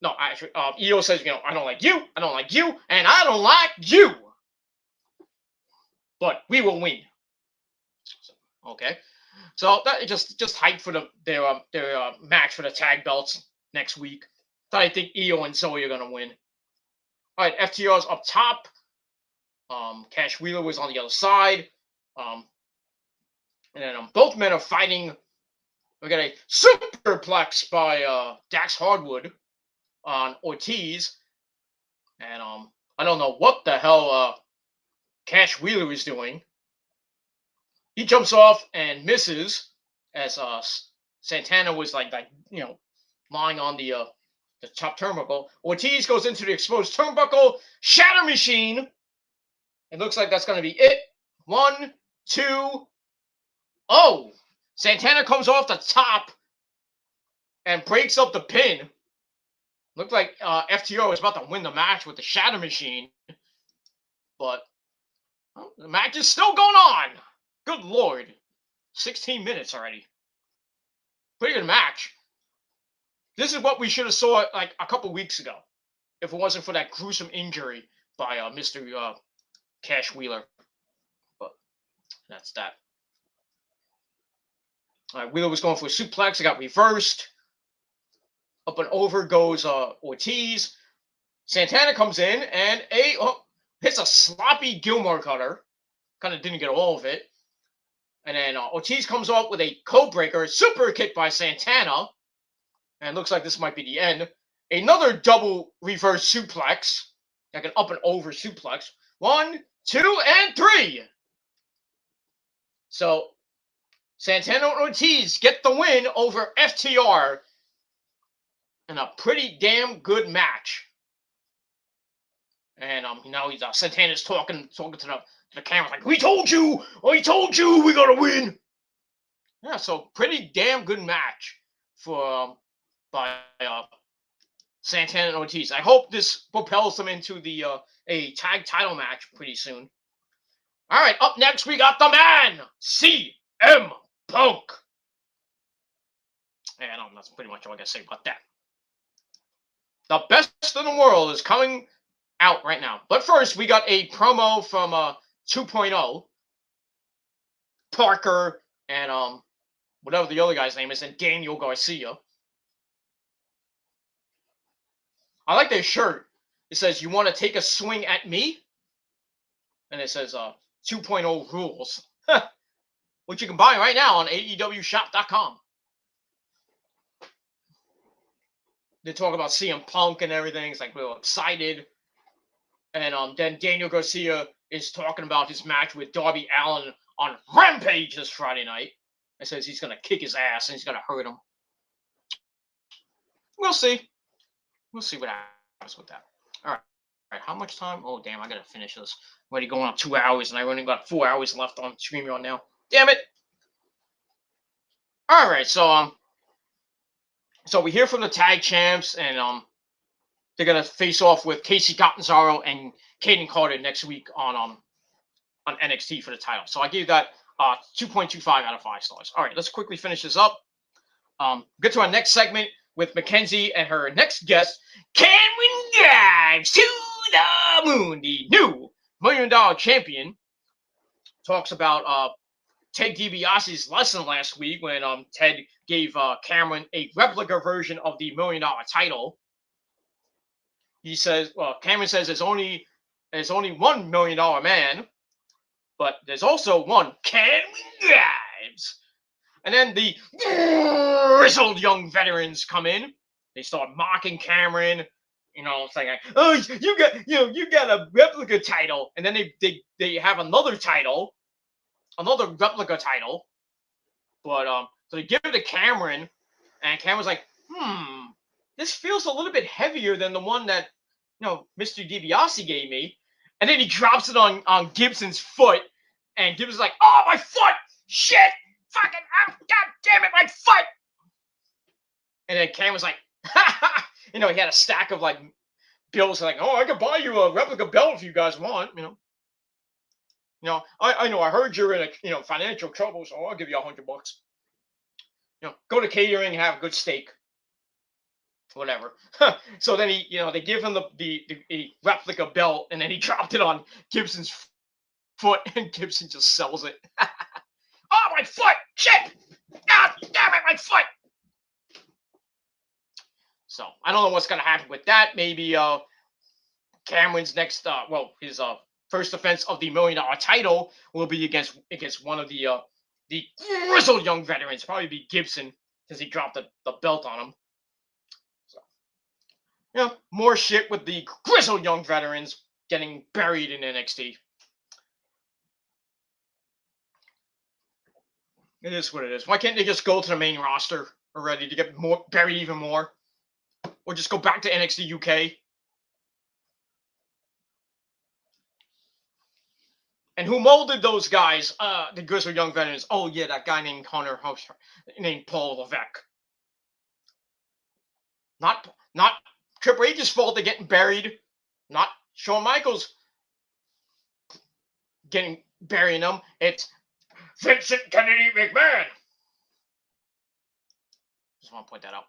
No, actually, Io says, I don't like you. I don't like you, and I don't like you. But we will win. Okay. So that just hype for their match for the tag belts next week. So I think Io and Zoe are gonna win. All right, FTR's up top. Cash Wheeler was on the other side. And then both men are fighting. We got a superplex by Dax Harwood on Ortiz, and I don't know what the hell Cash Wheeler is doing. He jumps off and misses as Santana was like lying on the top turnbuckle. Ortiz goes into the exposed turnbuckle, shatter machine. It looks like that's going to be it. 1, 2. Oh, Santana comes off the top and breaks up the pin. Looked like FTR was about to win the match with the shatter machine, but the match is still going on. Good Lord. 16 minutes already. Pretty good match. This is what we should have saw like a couple weeks ago, if it wasn't for that gruesome injury by Mr. Cash Wheeler. But that's that. All right, Wheeler was going for a suplex. It got reversed. Up and over goes Ortiz. Santana comes in and hits a sloppy Gilmore cutter. Kind of didn't get all of it. And then Ortiz comes off with a code breaker, super kick by Santana. And it looks like this might be the end. Another double reverse suplex. Like an up and over suplex. 1, 2, and 3. So Santana and Ortiz get the win over FTR in a pretty damn good match. And he's Santana's talking to the camera like, we told you we're gonna win. Yeah, so pretty damn good match for by Santana and Ortiz. I hope this propels them into the a tag title match pretty soon. All right, up next we got the man, CM Punk. And that's pretty much all I got to say about that. The best in the world is coming out right now. But first, we got a promo from 2.0. Parker and whatever the other guy's name is, and Daniel Garcia. I like their shirt. It says, "You want to take a swing at me?" And it says 2.0 rules. Which you can buy right now on AEWshop.com. They talk about CM Punk and everything. It's like real excited. And then Daniel Garcia is talking about his match with Darby Allin on Rampage this Friday night. It says he's going to kick his ass and he's going to hurt him. We'll see. We'll see what happens with that. All right. How much time? Oh, damn. I got to finish this. I'm already going on 2 hours, and I only got 4 hours left on StreamYard now. Damn it. All right. So we hear from the tag champs, and they're going to face off with Casey Catanzaro and Kaden Carter next week on NXT for the title. So I gave that 2.25 out of 5 stars. All right, let's quickly finish this up. Get to our next segment with Mackenzie and her next guest, Cameron Grimes to the Moon, the new $1 Million champion. Talks about Ted DiBiase's lesson last week when Ted gave Cameron a replica version of the $1 Million title. He says, Cameron says there's only $1 million man, but there's also one Cameron Grimes. And then the grizzled young veterans come in. They start mocking Cameron, saying like, "Oh, you got a replica title." And then they have another title, another replica title. But so they give it to Cameron, and Cameron's like, this feels a little bit heavier than the one that, Mr. DiBiase gave me. And then he drops it on Gibson's foot, and Gibson's like, "Oh, my foot! Shit! Fucking, God damn it, my foot!" And then Cameron's like, he had a stack of like bills, like, "Oh, I can buy you a replica belt if you guys want, I know I heard you're in a financial trouble, so I'll give you $100. Go to catering and have a good steak." Whatever. So then they give him the replica belt, and then he dropped it on Gibson's foot, and Gibson just sells it. "Oh, my foot! Shit! God damn it, my foot!" So I don't know what's gonna happen with that. Maybe Cameron's next, his first defense of the $1 Million title will be against one of the grizzled young veterans. Probably be Gibson, because he dropped the belt on him. So more shit with the grizzled young veterans getting buried in NXT. It is what it is. Why can't they just go to the main roster already to get more buried even more? Or just go back to NXT UK? And who molded those guys? The grizzled young veterans. Oh yeah, that guy named named Paul Levesque. Not Triple H's fault they're getting buried. Not Shawn Michaels burying them. It's Vincent Kennedy McMahon. Just want to point that out.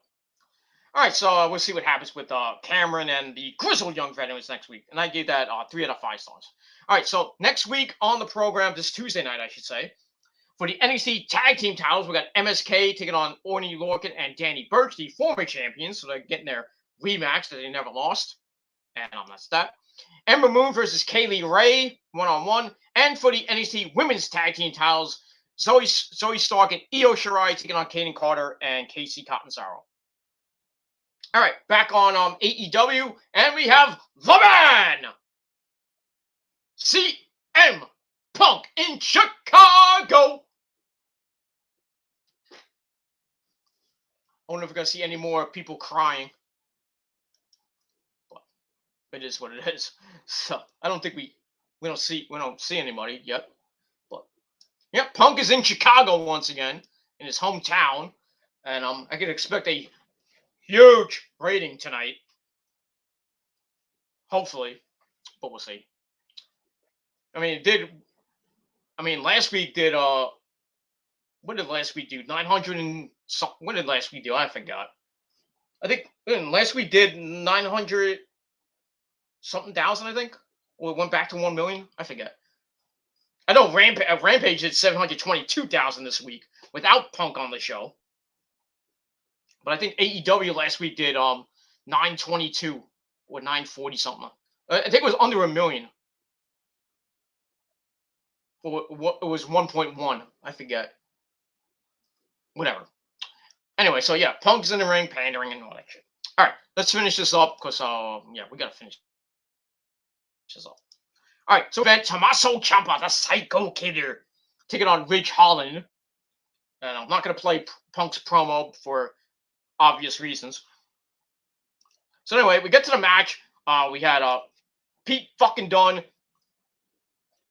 All right, so we'll see what happens with Cameron and the grizzled young veterans next week. And I gave that 3 out of 5 stars. All right, so next week on the program, this Tuesday night, I should say, for the NXT Tag Team titles, we got MSK taking on Orny Lorcan and Danny Burch, the former champions. So they're getting their rematch that they never lost. And that's that. Ember Moon versus Kaylee Ray, 1-on-1. And for the NXT Women's Tag Team titles, Zoe Stark and Io Shirai taking on Kaden Carter and Casey Catanzaro. All right, back on AEW, and we have the man, CM Punk in Chicago. I wonder if we're going to see any more people crying. But it is what it is. So I don't think we don't see anybody yet. But yeah, Punk is in Chicago once again, in his hometown, and I can expect a huge rating tonight. Hopefully. but we'll see. I mean, last week did what did last week do? 900 and something. What did last week do? I forgot. I think last week did 900 something thousand. I think, or it went back to 1 million. I forget. I know Rampage did 722,000 this week without Punk on the show. But I think AEW last week did 922 or 940 something. I think it was under 1 million. Or it was 1.1. I forget. Whatever. Anyway, so yeah, Punk's in the ring, pandering and all that shit. All right, let's finish this up because yeah, we gotta finish this up. All right, so then Tommaso Ciampa, the Psycho Killer, taking on Ridge Holland, and I'm not gonna play Punk's promo for obvious reasons. So anyway, we get to the match. We had Pete fucking Dunne,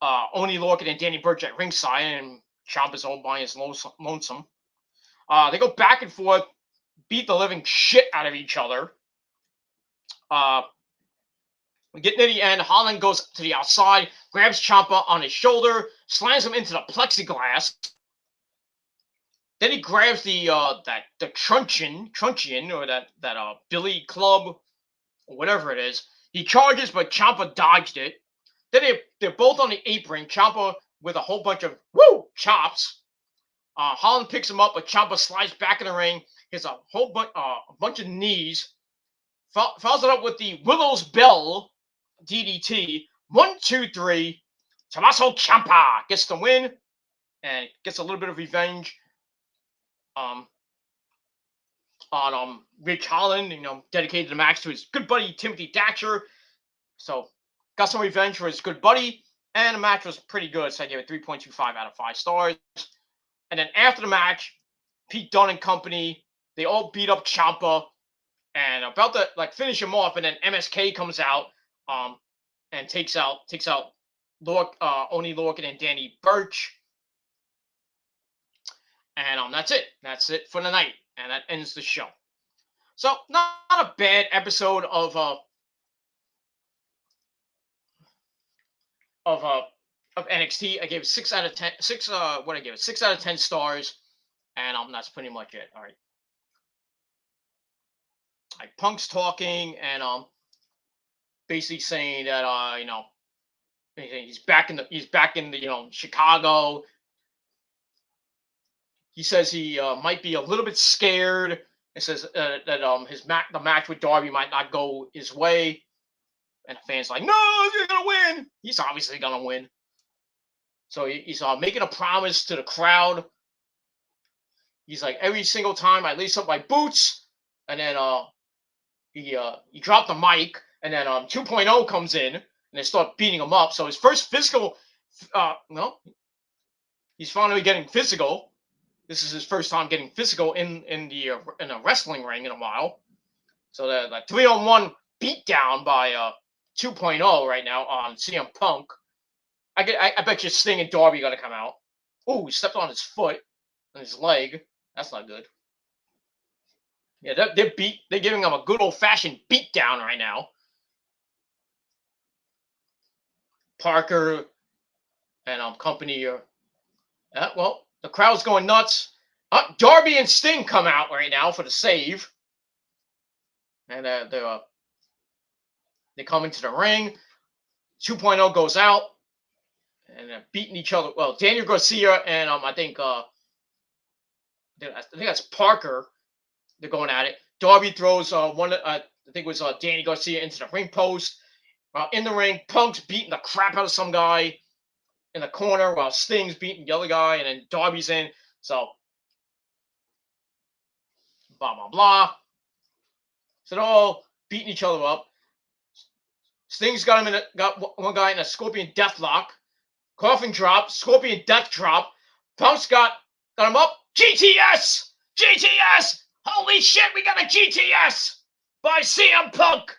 Oney Lorcan, and Danny Burch at ringside, and Ciampa's all by his lonesome. They go back and forth, beat the living shit out of each other. We get near the end. Holland goes to the outside, grabs Ciampa on his shoulder, slams him into the plexiglass. Then he grabs the truncheon or that Billy Club or whatever it is. He charges, but Ciampa dodged it. Then they're both on the apron. Ciampa with a whole bunch of chops. Holland picks him up, but Ciampa slides back in the ring. Hits a whole bunch of knees. Follows it up with the Willow's Bell DDT. 1, 2, 3. Tommaso Ciampa gets the win and gets a little bit of revenge on Ridge Holland. Dedicated the match to his good buddy Timothy Thatcher. So got some revenge for his good buddy, and the match was pretty good. So I gave it 3.25 out of 5 stars. And then after the match, Pete Dunne and company, they all beat up Ciampa and about to finish him off. And then MSK comes out and takes out Oney Lorcan and Danny Burch. And that's it. That's it for the night. And that ends the show. So not a bad episode of NXT. I gave it 6 out of 10. 6 what I give it? 6 out of 10 stars. And that's pretty much it. All right. Punk's talking and basically saying that he's back in the Chicago. He says he might be a little bit scared. It says that the match with Darby might not go his way. And the fans like, no, you're gonna win. He's obviously gonna win. So he's making a promise to the crowd. He's like, every single time I lace up my boots, and then he dropped the mic, and then 2.0 comes in, and they start beating him up. So his first physical, he's finally getting physical. This is his first time getting physical in a wrestling ring in a while. So the 3-on-1 beatdown by 2.0 right now on CM Punk. I bet you Sting and Darby got to come out. Oh, he stepped on his foot and his leg. That's not good. Yeah, they're giving him a good old-fashioned beatdown right now. Parker and company are... well, the crowd's going nuts. Darby and Sting come out right now for the save. And they come into the ring. 2.0 goes out. And they're beating each other. Well, Daniel Garcia and I think that's Parker. They're going at it. Darby throws one. I think it was Danny Garcia into the ring post. In the ring, Punk's beating the crap out of some guy in the corner while Sting's beating the other guy, and then Darby's in. So, blah blah blah. So they're all beating each other up. Sting's got one guy in a Scorpion Deathlock. Coffin drop, Scorpion Death drop. Punk's got him up. GTS! GTS! Holy shit, we got a GTS by CM Punk.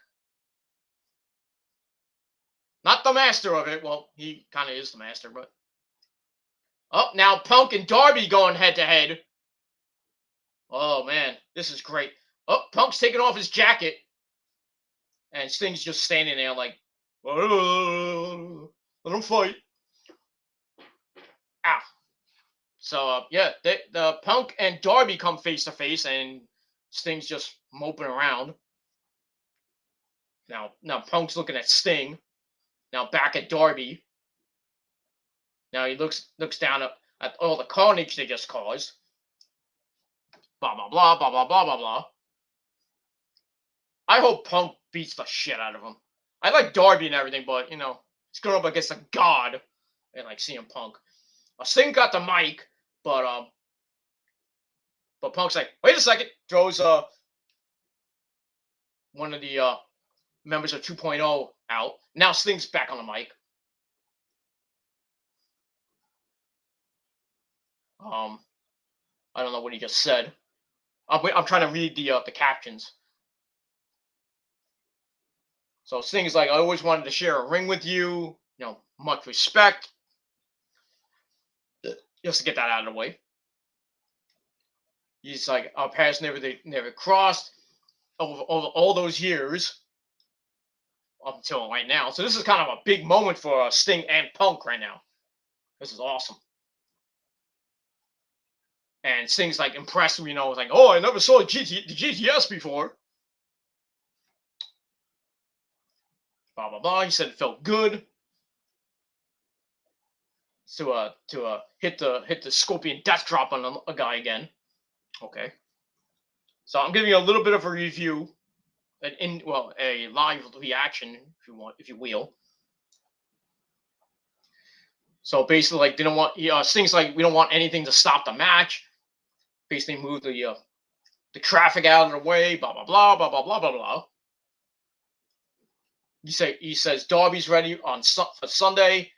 Not the master of it. Well, he kind of is the master, but... now Punk and Darby going head-to-head. Oh, man. This is great. Punk's taking off his jacket. And Sting's just standing there like, Let them fight. Ow. So yeah, the Punk and Darby come face to face, and Sting's just moping around. Now Punk's looking at Sting. Now back at Darby. Now he looks down at all the carnage they just caused. Blah blah blah blah blah blah blah blah. I hope Punk beats the shit out of him. I like Darby and everything, but you know, he's going up against a god and like CM Punk. Sting got the mic, but Punk's like, wait a second, throws one of the members of 2.0 out. Now Sting's back on the mic. I don't know what he just said. I'm trying to read the captions. So Sting's like, I always wanted to share a ring with you. You know, much respect. Just to get that out of the way. He's like, our paths never crossed over all those years up until right now. So this is kind of a big moment for Sting and Punk right now. This is awesome. And Sting's like impressed, you know, like, oh, I never saw the GTS before. Blah blah blah. He said it felt good to hit the Scorpion Death Drop on a guy again. Okay. So I'm giving you a little bit of a review, a live reaction, if you will. So basically, like, they don't want Sting's like, we don't want anything to stop the match. Basically, move the traffic out of the way. Blah blah blah blah blah blah blah blah. He says Darby's ready for Sunday.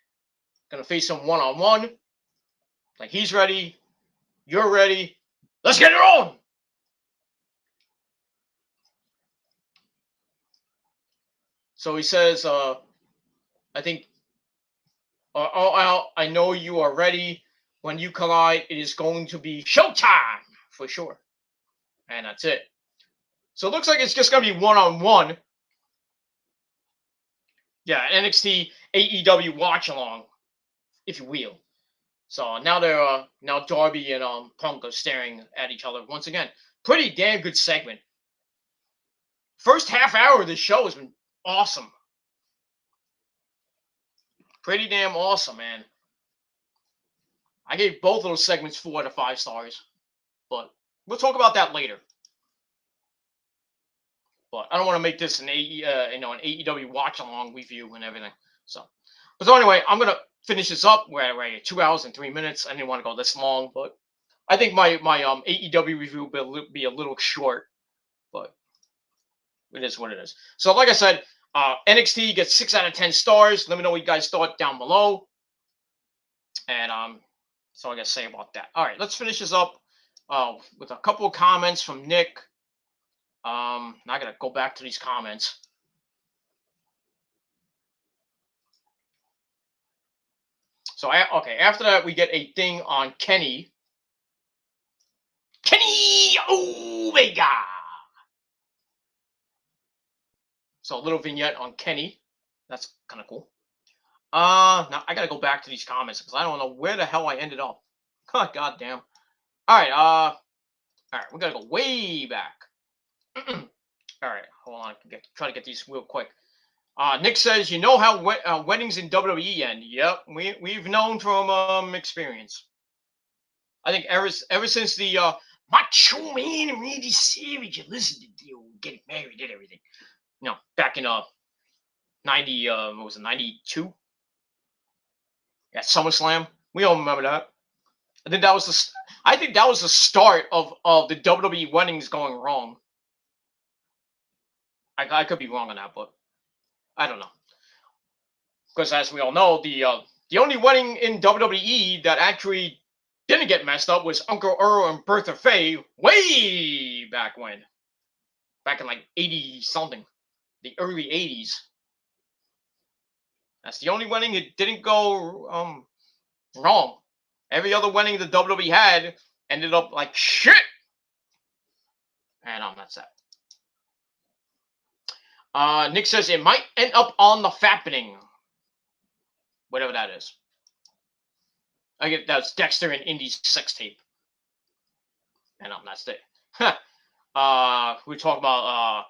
Gonna face him 1-on-1. Like, he's ready. You're ready. Let's get it on. So he says, I think, I know you are ready. When you collide, it is going to be showtime for sure. And that's it. So it looks like it's just going to be 1-on-1. Yeah, NXT AEW watch along, if you will. So now now Darby and Punk are staring at each other once again. Pretty damn good segment. First half hour of this show has been awesome. Pretty damn awesome, man. I gave both of those segments 4 out of 5 stars, but we'll talk about that later. But I don't want to make this an AEW watch along review and everything. So anyway, I'm gonna finish this up. We're at 2 hours and 3 minutes. I didn't want to go this long, but I think my AEW review will be a little short, but it is what it is. So like I said, NXT gets 6 out of 10 stars. Let me know what you guys thought down below. And so I got to say about that. All right, let's finish this up with a couple of comments from Nick. Now I got to go back to these comments. So after that we get a thing on Kenny Omega. So a little vignette on Kenny. That's kind of cool. Now I gotta go back to these comments because I don't know where the hell I ended up. God damn. All right, we gotta go way back. All right, hold on. Try to get these real quick. Nick says, you know how weddings in WWE end. Yep, we've known from experience. I think ever since the Macho Man and Randy Savage and listened to getting married and everything. You know, back in 90 what was it, 92? At SummerSlam. We all remember that. I think that was the start of the WWE weddings going wrong. I could be wrong on that, but I don't know. Because as we all know, the only wedding in WWE that actually didn't get messed up was Uncle Earl and Bertha Faye way back when. Back in like 80 something. The early 80s. That's the only wedding it didn't go wrong. Every other wedding the WWE had ended up like shit. And that's that. Nick says it might end up on the Fappening. Whatever that is. I get that's Dexter and Indy's sex tape. And that's it. We talk about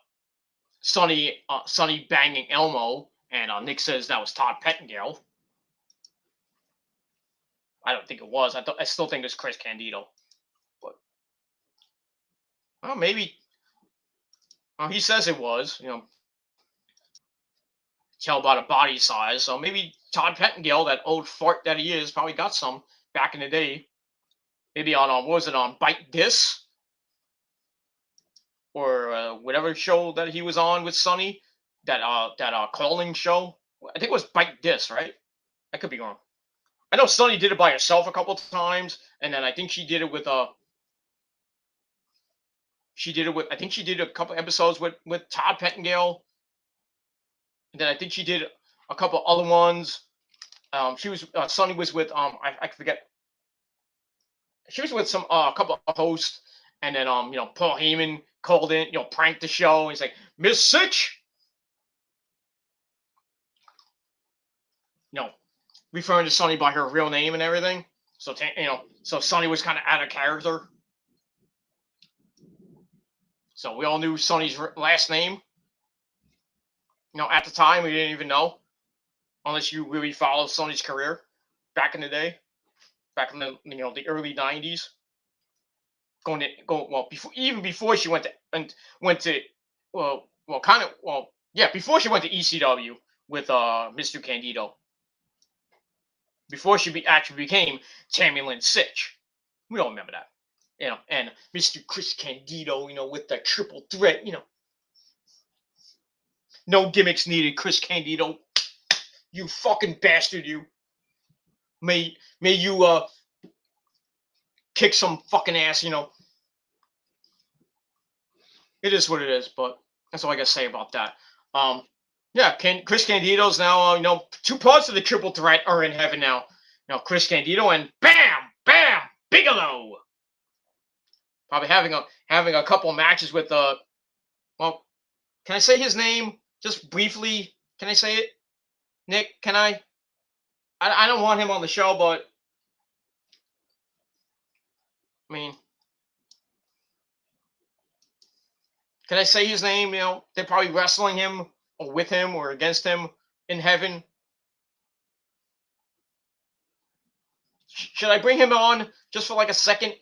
Sonny banging Elmo, and Nick says that was Todd Pettengill. I don't think it was. I still think it's Chris Candido. But well, maybe. He says it was. Tell about a body size. So maybe Todd Pettengill, that old fart that he is, probably got some back in the day. Maybe on what was it on Bite This? Or whatever show that he was on with Sonny, that calling show. I think it was Bite This, right? I could be wrong. I know Sonny did it by herself a couple of times, and then I think she did it with I think she did a couple episodes with Todd Pettengill, and then I think she did a couple other ones. Sonny was with I forget. She was with some a couple of hosts, and then Paul Heyman called in, pranked the show. He's like, Miss Sitch, referring to Sonny by her real name and everything. So so Sonny was kind of out of character. So we all knew Sonny's last name. At the time we didn't even know, unless you really followed Sonny's career back in the day, back in the the early '90s. Before she went to before she went to ECW with Mr. Candido. Before she actually became Tammy Lynn Sitch. We all remember that. And Mr. Chris Candido, with the triple threat, no gimmicks needed, Chris Candido. You fucking bastard, you. May you kick some fucking ass, It is what it is, but that's all I gotta say about that. Chris Candido's now, two parts of the triple threat are in heaven now. Chris Candido and Bam Bigelow. Probably having a couple matches with can I say his name just briefly? Can I say it, Nick? Can I? I don't want him on the show, but I mean, can I say his name? They're probably wrestling him or with him or against him in heaven. Should I bring him on just for like a second?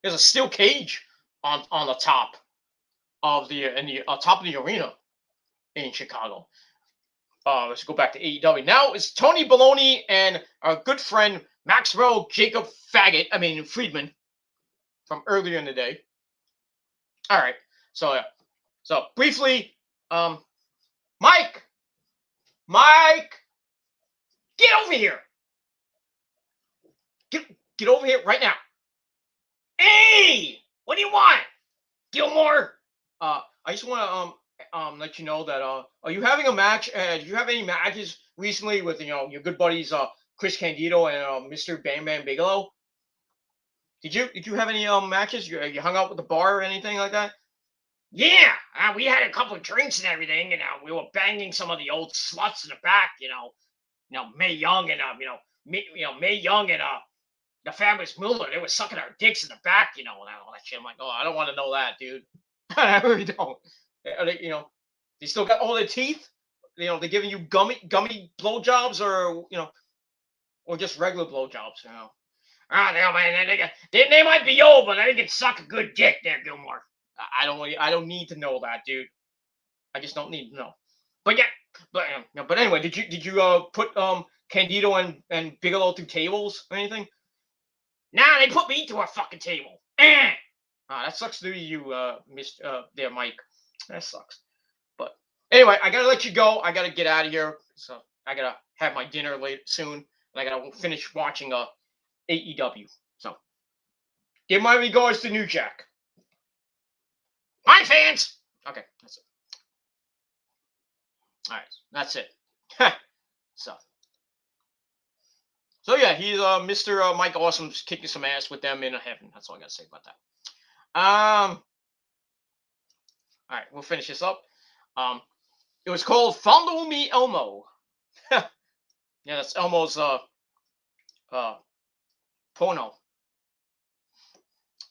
There's a steel cage on the top of the top of the arena in Chicago. Let's go back to AEW. Now it's Tony Baloney and our good friend Maxwell Jacob Friedman from earlier in the day. All right. So briefly, Mike, get over here. Get over here right now. Hey, what do you want, Gilmore? I just want to let you know that are you having a match? Did you have any matches recently with your good buddies Chris Candido and Mr. Bam Bam Bigelow? Did you have any matches? You hung out with the bar or anything like that? Yeah, we had a couple of drinks and everything, and we were banging some of the old sluts in the back. Mae Young and Mae Young and the Fabulous Moolah. They were sucking our dicks in the back, and all that shit. I'm like, oh, I don't want to know that, dude. I really don't. They still got all their teeth. They're giving you gummy blowjobs, or just regular blowjobs. Man, they might be old, but they can suck a good dick there, Gilmore. I don't need to know that, dude. I just don't need to know. But yeah, but anyway, did you put Candido and Bigelow through tables or anything? Nah, they put me through a fucking table. That sucks to you, there, Mike. That sucks. But anyway, I gotta let you go. I gotta get out of here. So I gotta have my dinner late soon, and I gotta finish watching AEW. So give my regards to New Jack. Hi, fans. Okay, that's it. All right, that's it. So yeah, he's Mr. Mike Awesome's kicking some ass with them in heaven. That's all I gotta say about that. All right, we'll finish this up. It was called Follow Me Elmo. Yeah, that's Elmo's Pono.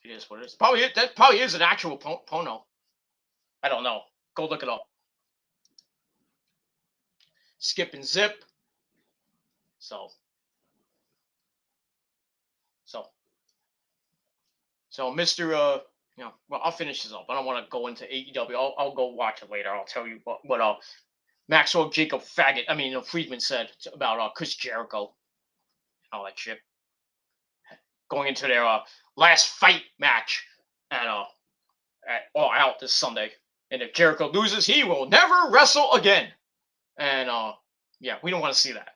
It is what it is. That probably is an actual Pono. I don't know. Go look it up. Skip and Zip. So Mr. Well, I'll finish this up. I don't want to go into AEW. I'll go watch it later. I'll tell you what Maxwell Jacob Friedman said about Chris Jericho and all that shit. Going into their last fight match at All Out this Sunday. And if Jericho loses, he will never wrestle again. And yeah, we don't want to see that.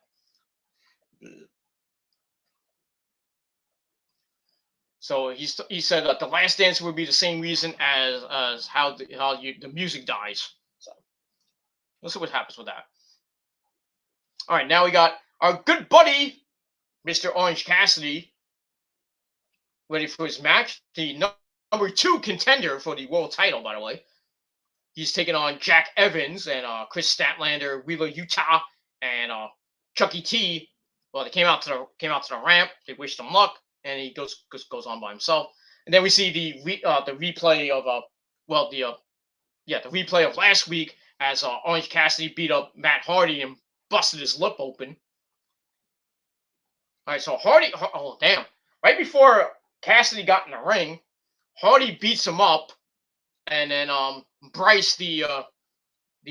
So he said that the last dance would be the same reason as how the music dies. So we'll see what happens with that. All right, now we got our good buddy, Mr. Orange Cassidy, ready for his match. The number 2 contender for the world title, by the way. He's taking on Jack Evans and Chris Statlander, Wheeler Utah, and Chucky T. Well, they came out to the ramp. They wished him luck, and he goes on by himself. And then we see the replay of the replay of last week as Orange Cassidy beat up Matt Hardy and busted his lip open. All right, so Hardy. Oh damn! Right before Cassidy got in the ring, Hardy beats him up, and then Bryce, the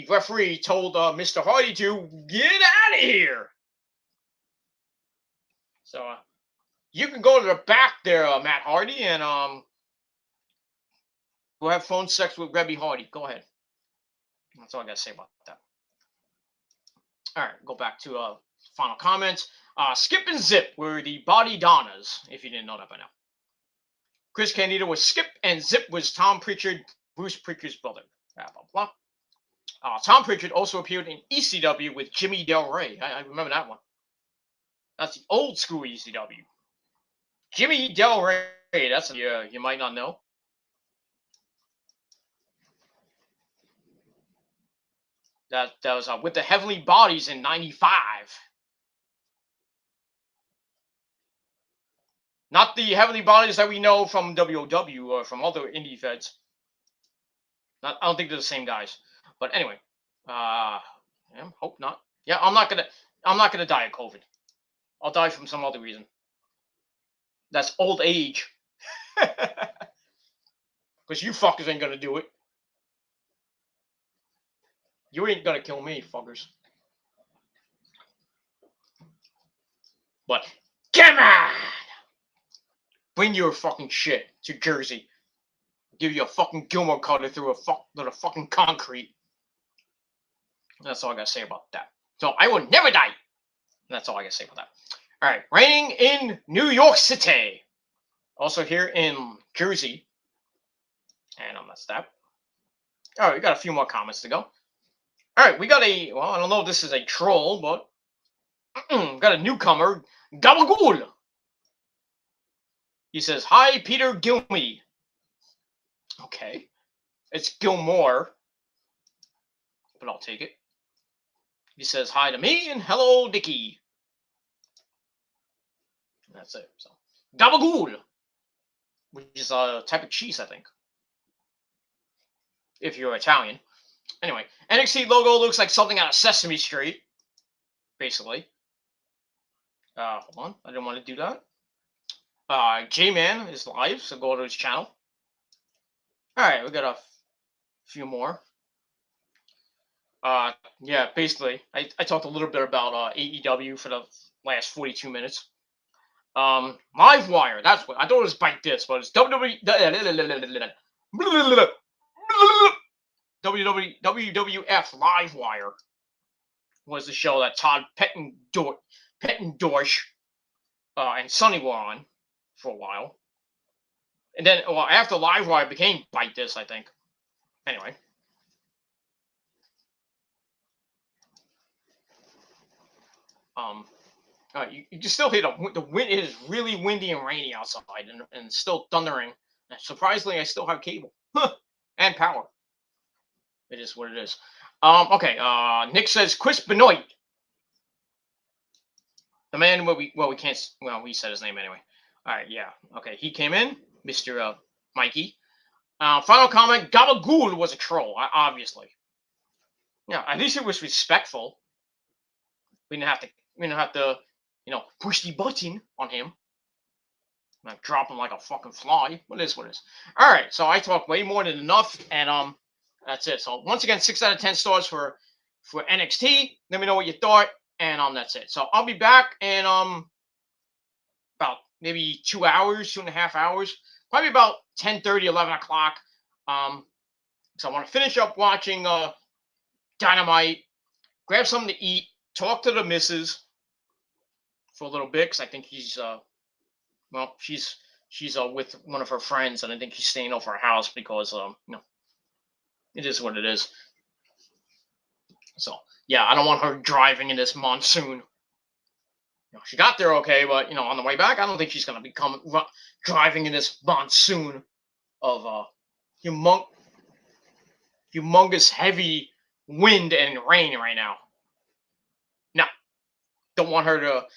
referee, told Mr. Hardy to get out of here. So you can go to the back there, Matt Hardy, and go have phone sex with Rebby Hardy. Go ahead. That's all I gotta say about that. All right, go back to final comments. Skip and Zip were the Body Donnas, if you didn't know that by now. Chris Candido was Skip, and Zip was Tom Pritchard, Bruce Pritchard's brother. Blah, blah, blah. Tom Pritchard also appeared in ECW with Jimmy Del Rey. I remember that one. That's the old school ECW. Jimmy Del Rey, that's you might not know. That was with the Heavenly Bodies in '95. Not the Heavenly Bodies that we know from WOW or from other indie feds. I don't think they're the same guys. But anyway, hope not. Yeah, I'm not gonna die of COVID. I'll die from some other reason. That's old age. Because you fuckers ain't gonna do it. You ain't gonna kill me, fuckers. But come on! Bring your fucking shit to Jersey. Give you a fucking Gilmore cutter through the fucking concrete. That's all I gotta say about that. So I will never die. That's all I gotta say about that. All right, reigning in New York City. Also here in Jersey. And that's that. All right, we got a few more comments to go. All right, we got I don't know if this is a troll, but we got a newcomer, Gabagool. He says, "Hi, Peter Gilmy." Okay. It's Gilmore. But I'll take it. He says hi to me and hello, Dickie. And that's it. So Gabagool, which is a type of cheese, I think. If you're Italian. Anyway, NXT logo looks like something out of Sesame Street. Basically. Hold on. I didn't want to do that. J-Man is live, so go to his channel. Alright, we got a few more. Yeah, basically, I talked a little bit about AEW for the last 42 minutes. Livewire, that's what I thought it was Bite This, but it's WWF Livewire was the show that Todd Pettendorf and Sonny were on for a while. And then, after Livewire became Bite This, I think. Anyway. You can still hear the wind. It is really windy and rainy outside, and still thundering. And surprisingly, I still have cable and power. It is what it is. Okay. Nick says Chris Benoit. The man, we can't. Well, we said his name anyway. All right, yeah. Okay, he came in, Mr. Mikey. Final comment: Gabagool was a troll, obviously. Yeah, at least it was respectful. We didn't have to, push the button on him. Not drop him like a fucking fly. What is? All right, so I talked way more than enough, and that's it. So once again, 6 out of 10 stars for NXT. Let me know what you thought, and that's it. So I'll be back in about maybe 2 hours, 2.5 hours, probably about 10:30, 11 o'clock. So I want to finish up watching Dynamite, grab something to eat, talk to the missus for a little bit, because I think she's with one of her friends, and I think she's staying over her house because it is what it is. So yeah, I don't want her driving in this monsoon. She got there okay, but on the way back, I don't think she's gonna be driving in this monsoon of humongous heavy wind and rain right now. No, don't want her to.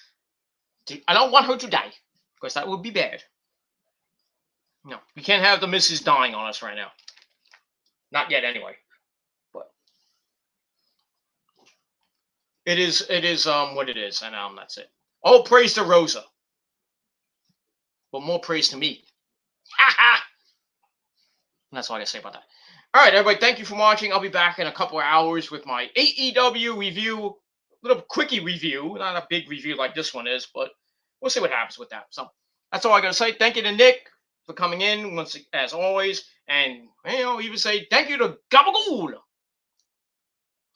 I don't want her to die, because that would be bad. No, we can't have the missus dying on us right now. Not yet, anyway. But it is what it is, and that's it. All praise to Rosa, but more praise to me. Ha ha! That's all I gotta say about that. All right, everybody, thank you for watching. I'll be back in a couple of hours with my AEW review, little quickie review, not a big review like this one is, but we'll see what happens with that. So that's all I gotta say. Thank you to Nick for coming in once, as always, and even say thank you to Gabagool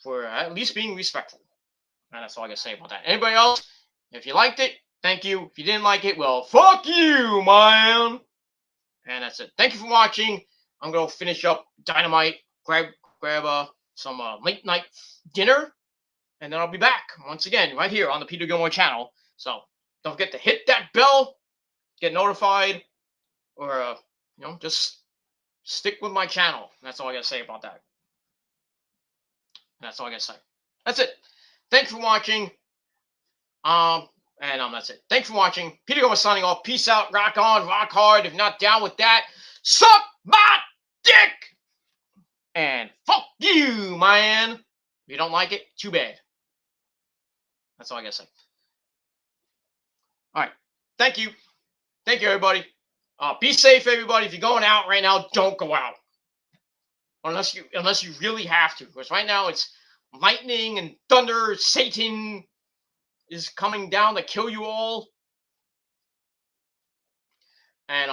for at least being respectful. And that's all I gotta say about that. Anybody else? If you liked it, thank you. If you didn't like it, well, fuck you, man. And that's it. Thank you for watching. I'm gonna finish up Dynamite, grab some late night dinner, and then I'll be back once again right here on the Peter Gilmore channel. So don't forget to hit that bell, get notified, or just stick with my channel. That's all I gotta say about that. That's all I gotta say. That's it. Thanks for watching. That's it. Thanks for watching. Peter Gilmore signing off. Peace out. Rock on. Rock hard. If not down with that, suck my dick. And fuck you, man. If you don't like it, too bad. That's all I gotta say. All right. Thank you. Thank you, everybody. Be safe, everybody. If you're going out right now, don't go out. Unless you really have to. Because right now it's lightning and thunder. Satan is coming down to kill you all. And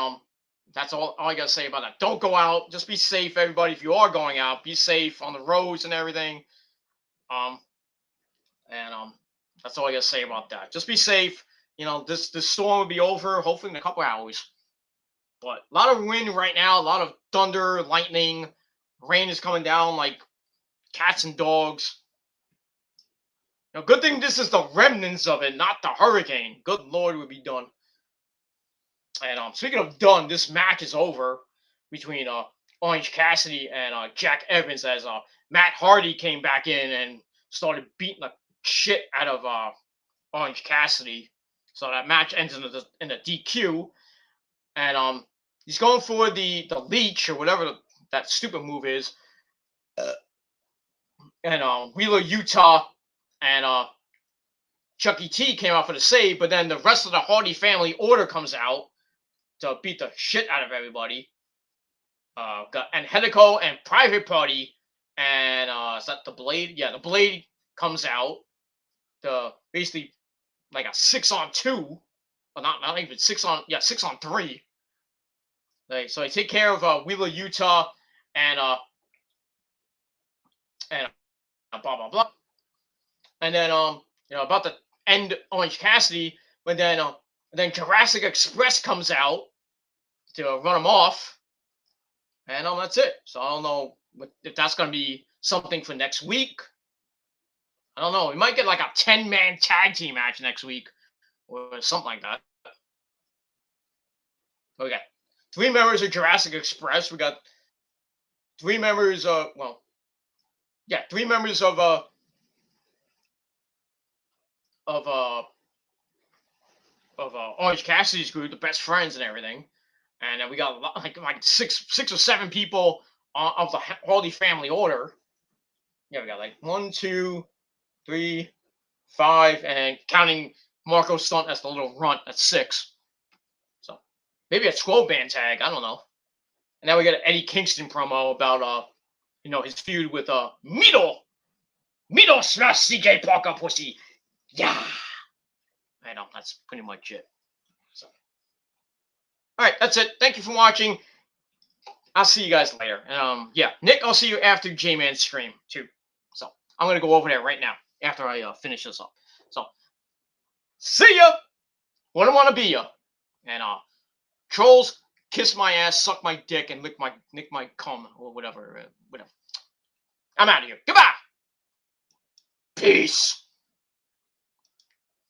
that's all I gotta say about that. Don't go out. Just be safe, everybody. If you are going out, be safe on the roads and everything. That's all I gotta say about that. Just be safe. This storm will be over hopefully in a couple hours. But a lot of wind right now, a lot of thunder, lightning, rain is coming down like cats and dogs. Good thing this is the remnants of it, not the hurricane. Good Lord, would be done. And speaking of done, this match is over between Orange Cassidy and Jack Evans, as Matt Hardy came back in and started beating the shit out of Orange Cassidy. So that match ends in a DQ, and he's going for the leech or whatever that stupid move is. And Wheeler Yuta and Chucky T came out for the save, but then the rest of the Hardy family order comes out to beat the shit out of everybody. And Hideko and Private Party and is that the Blade? Yeah, the Blade comes out to basically like a 6-on-2, or not even 6-on-3. So they take care of Wheeler Yuta and blah blah blah, and then about to end Orange Cassidy, but then Jurassic Express comes out to run him off, and that's it. So I don't know if that's gonna be something for next week. I don't know. We might get like a 10-man tag team match next week or something like that. We got 3 members of Jurassic Express. We got 3 members. yeah, 3 members of Orange Cassidy's group, the best friends and everything, and then we got like six or seven people of the Hardy family order. Yeah, we got like 1, 2, 3, 5, and counting Marco Stunt as the little runt, that's 6. So maybe a 12-man tag. I don't know. And now we got an Eddie Kingston promo about his feud with Mito smash CJ Parker pussy. Yeah. I know, that's pretty much it. So, all right, that's it. Thank you for watching. I'll see you guys later. Yeah, Nick, I'll see you after J-Man's stream too. So I'm gonna go over there right now after I finish this up. So see ya. Wouldn't want to be ya. And trolls, kiss my ass, suck my dick, and lick my cum or whatever. Whatever. I'm out of here. Goodbye. Peace.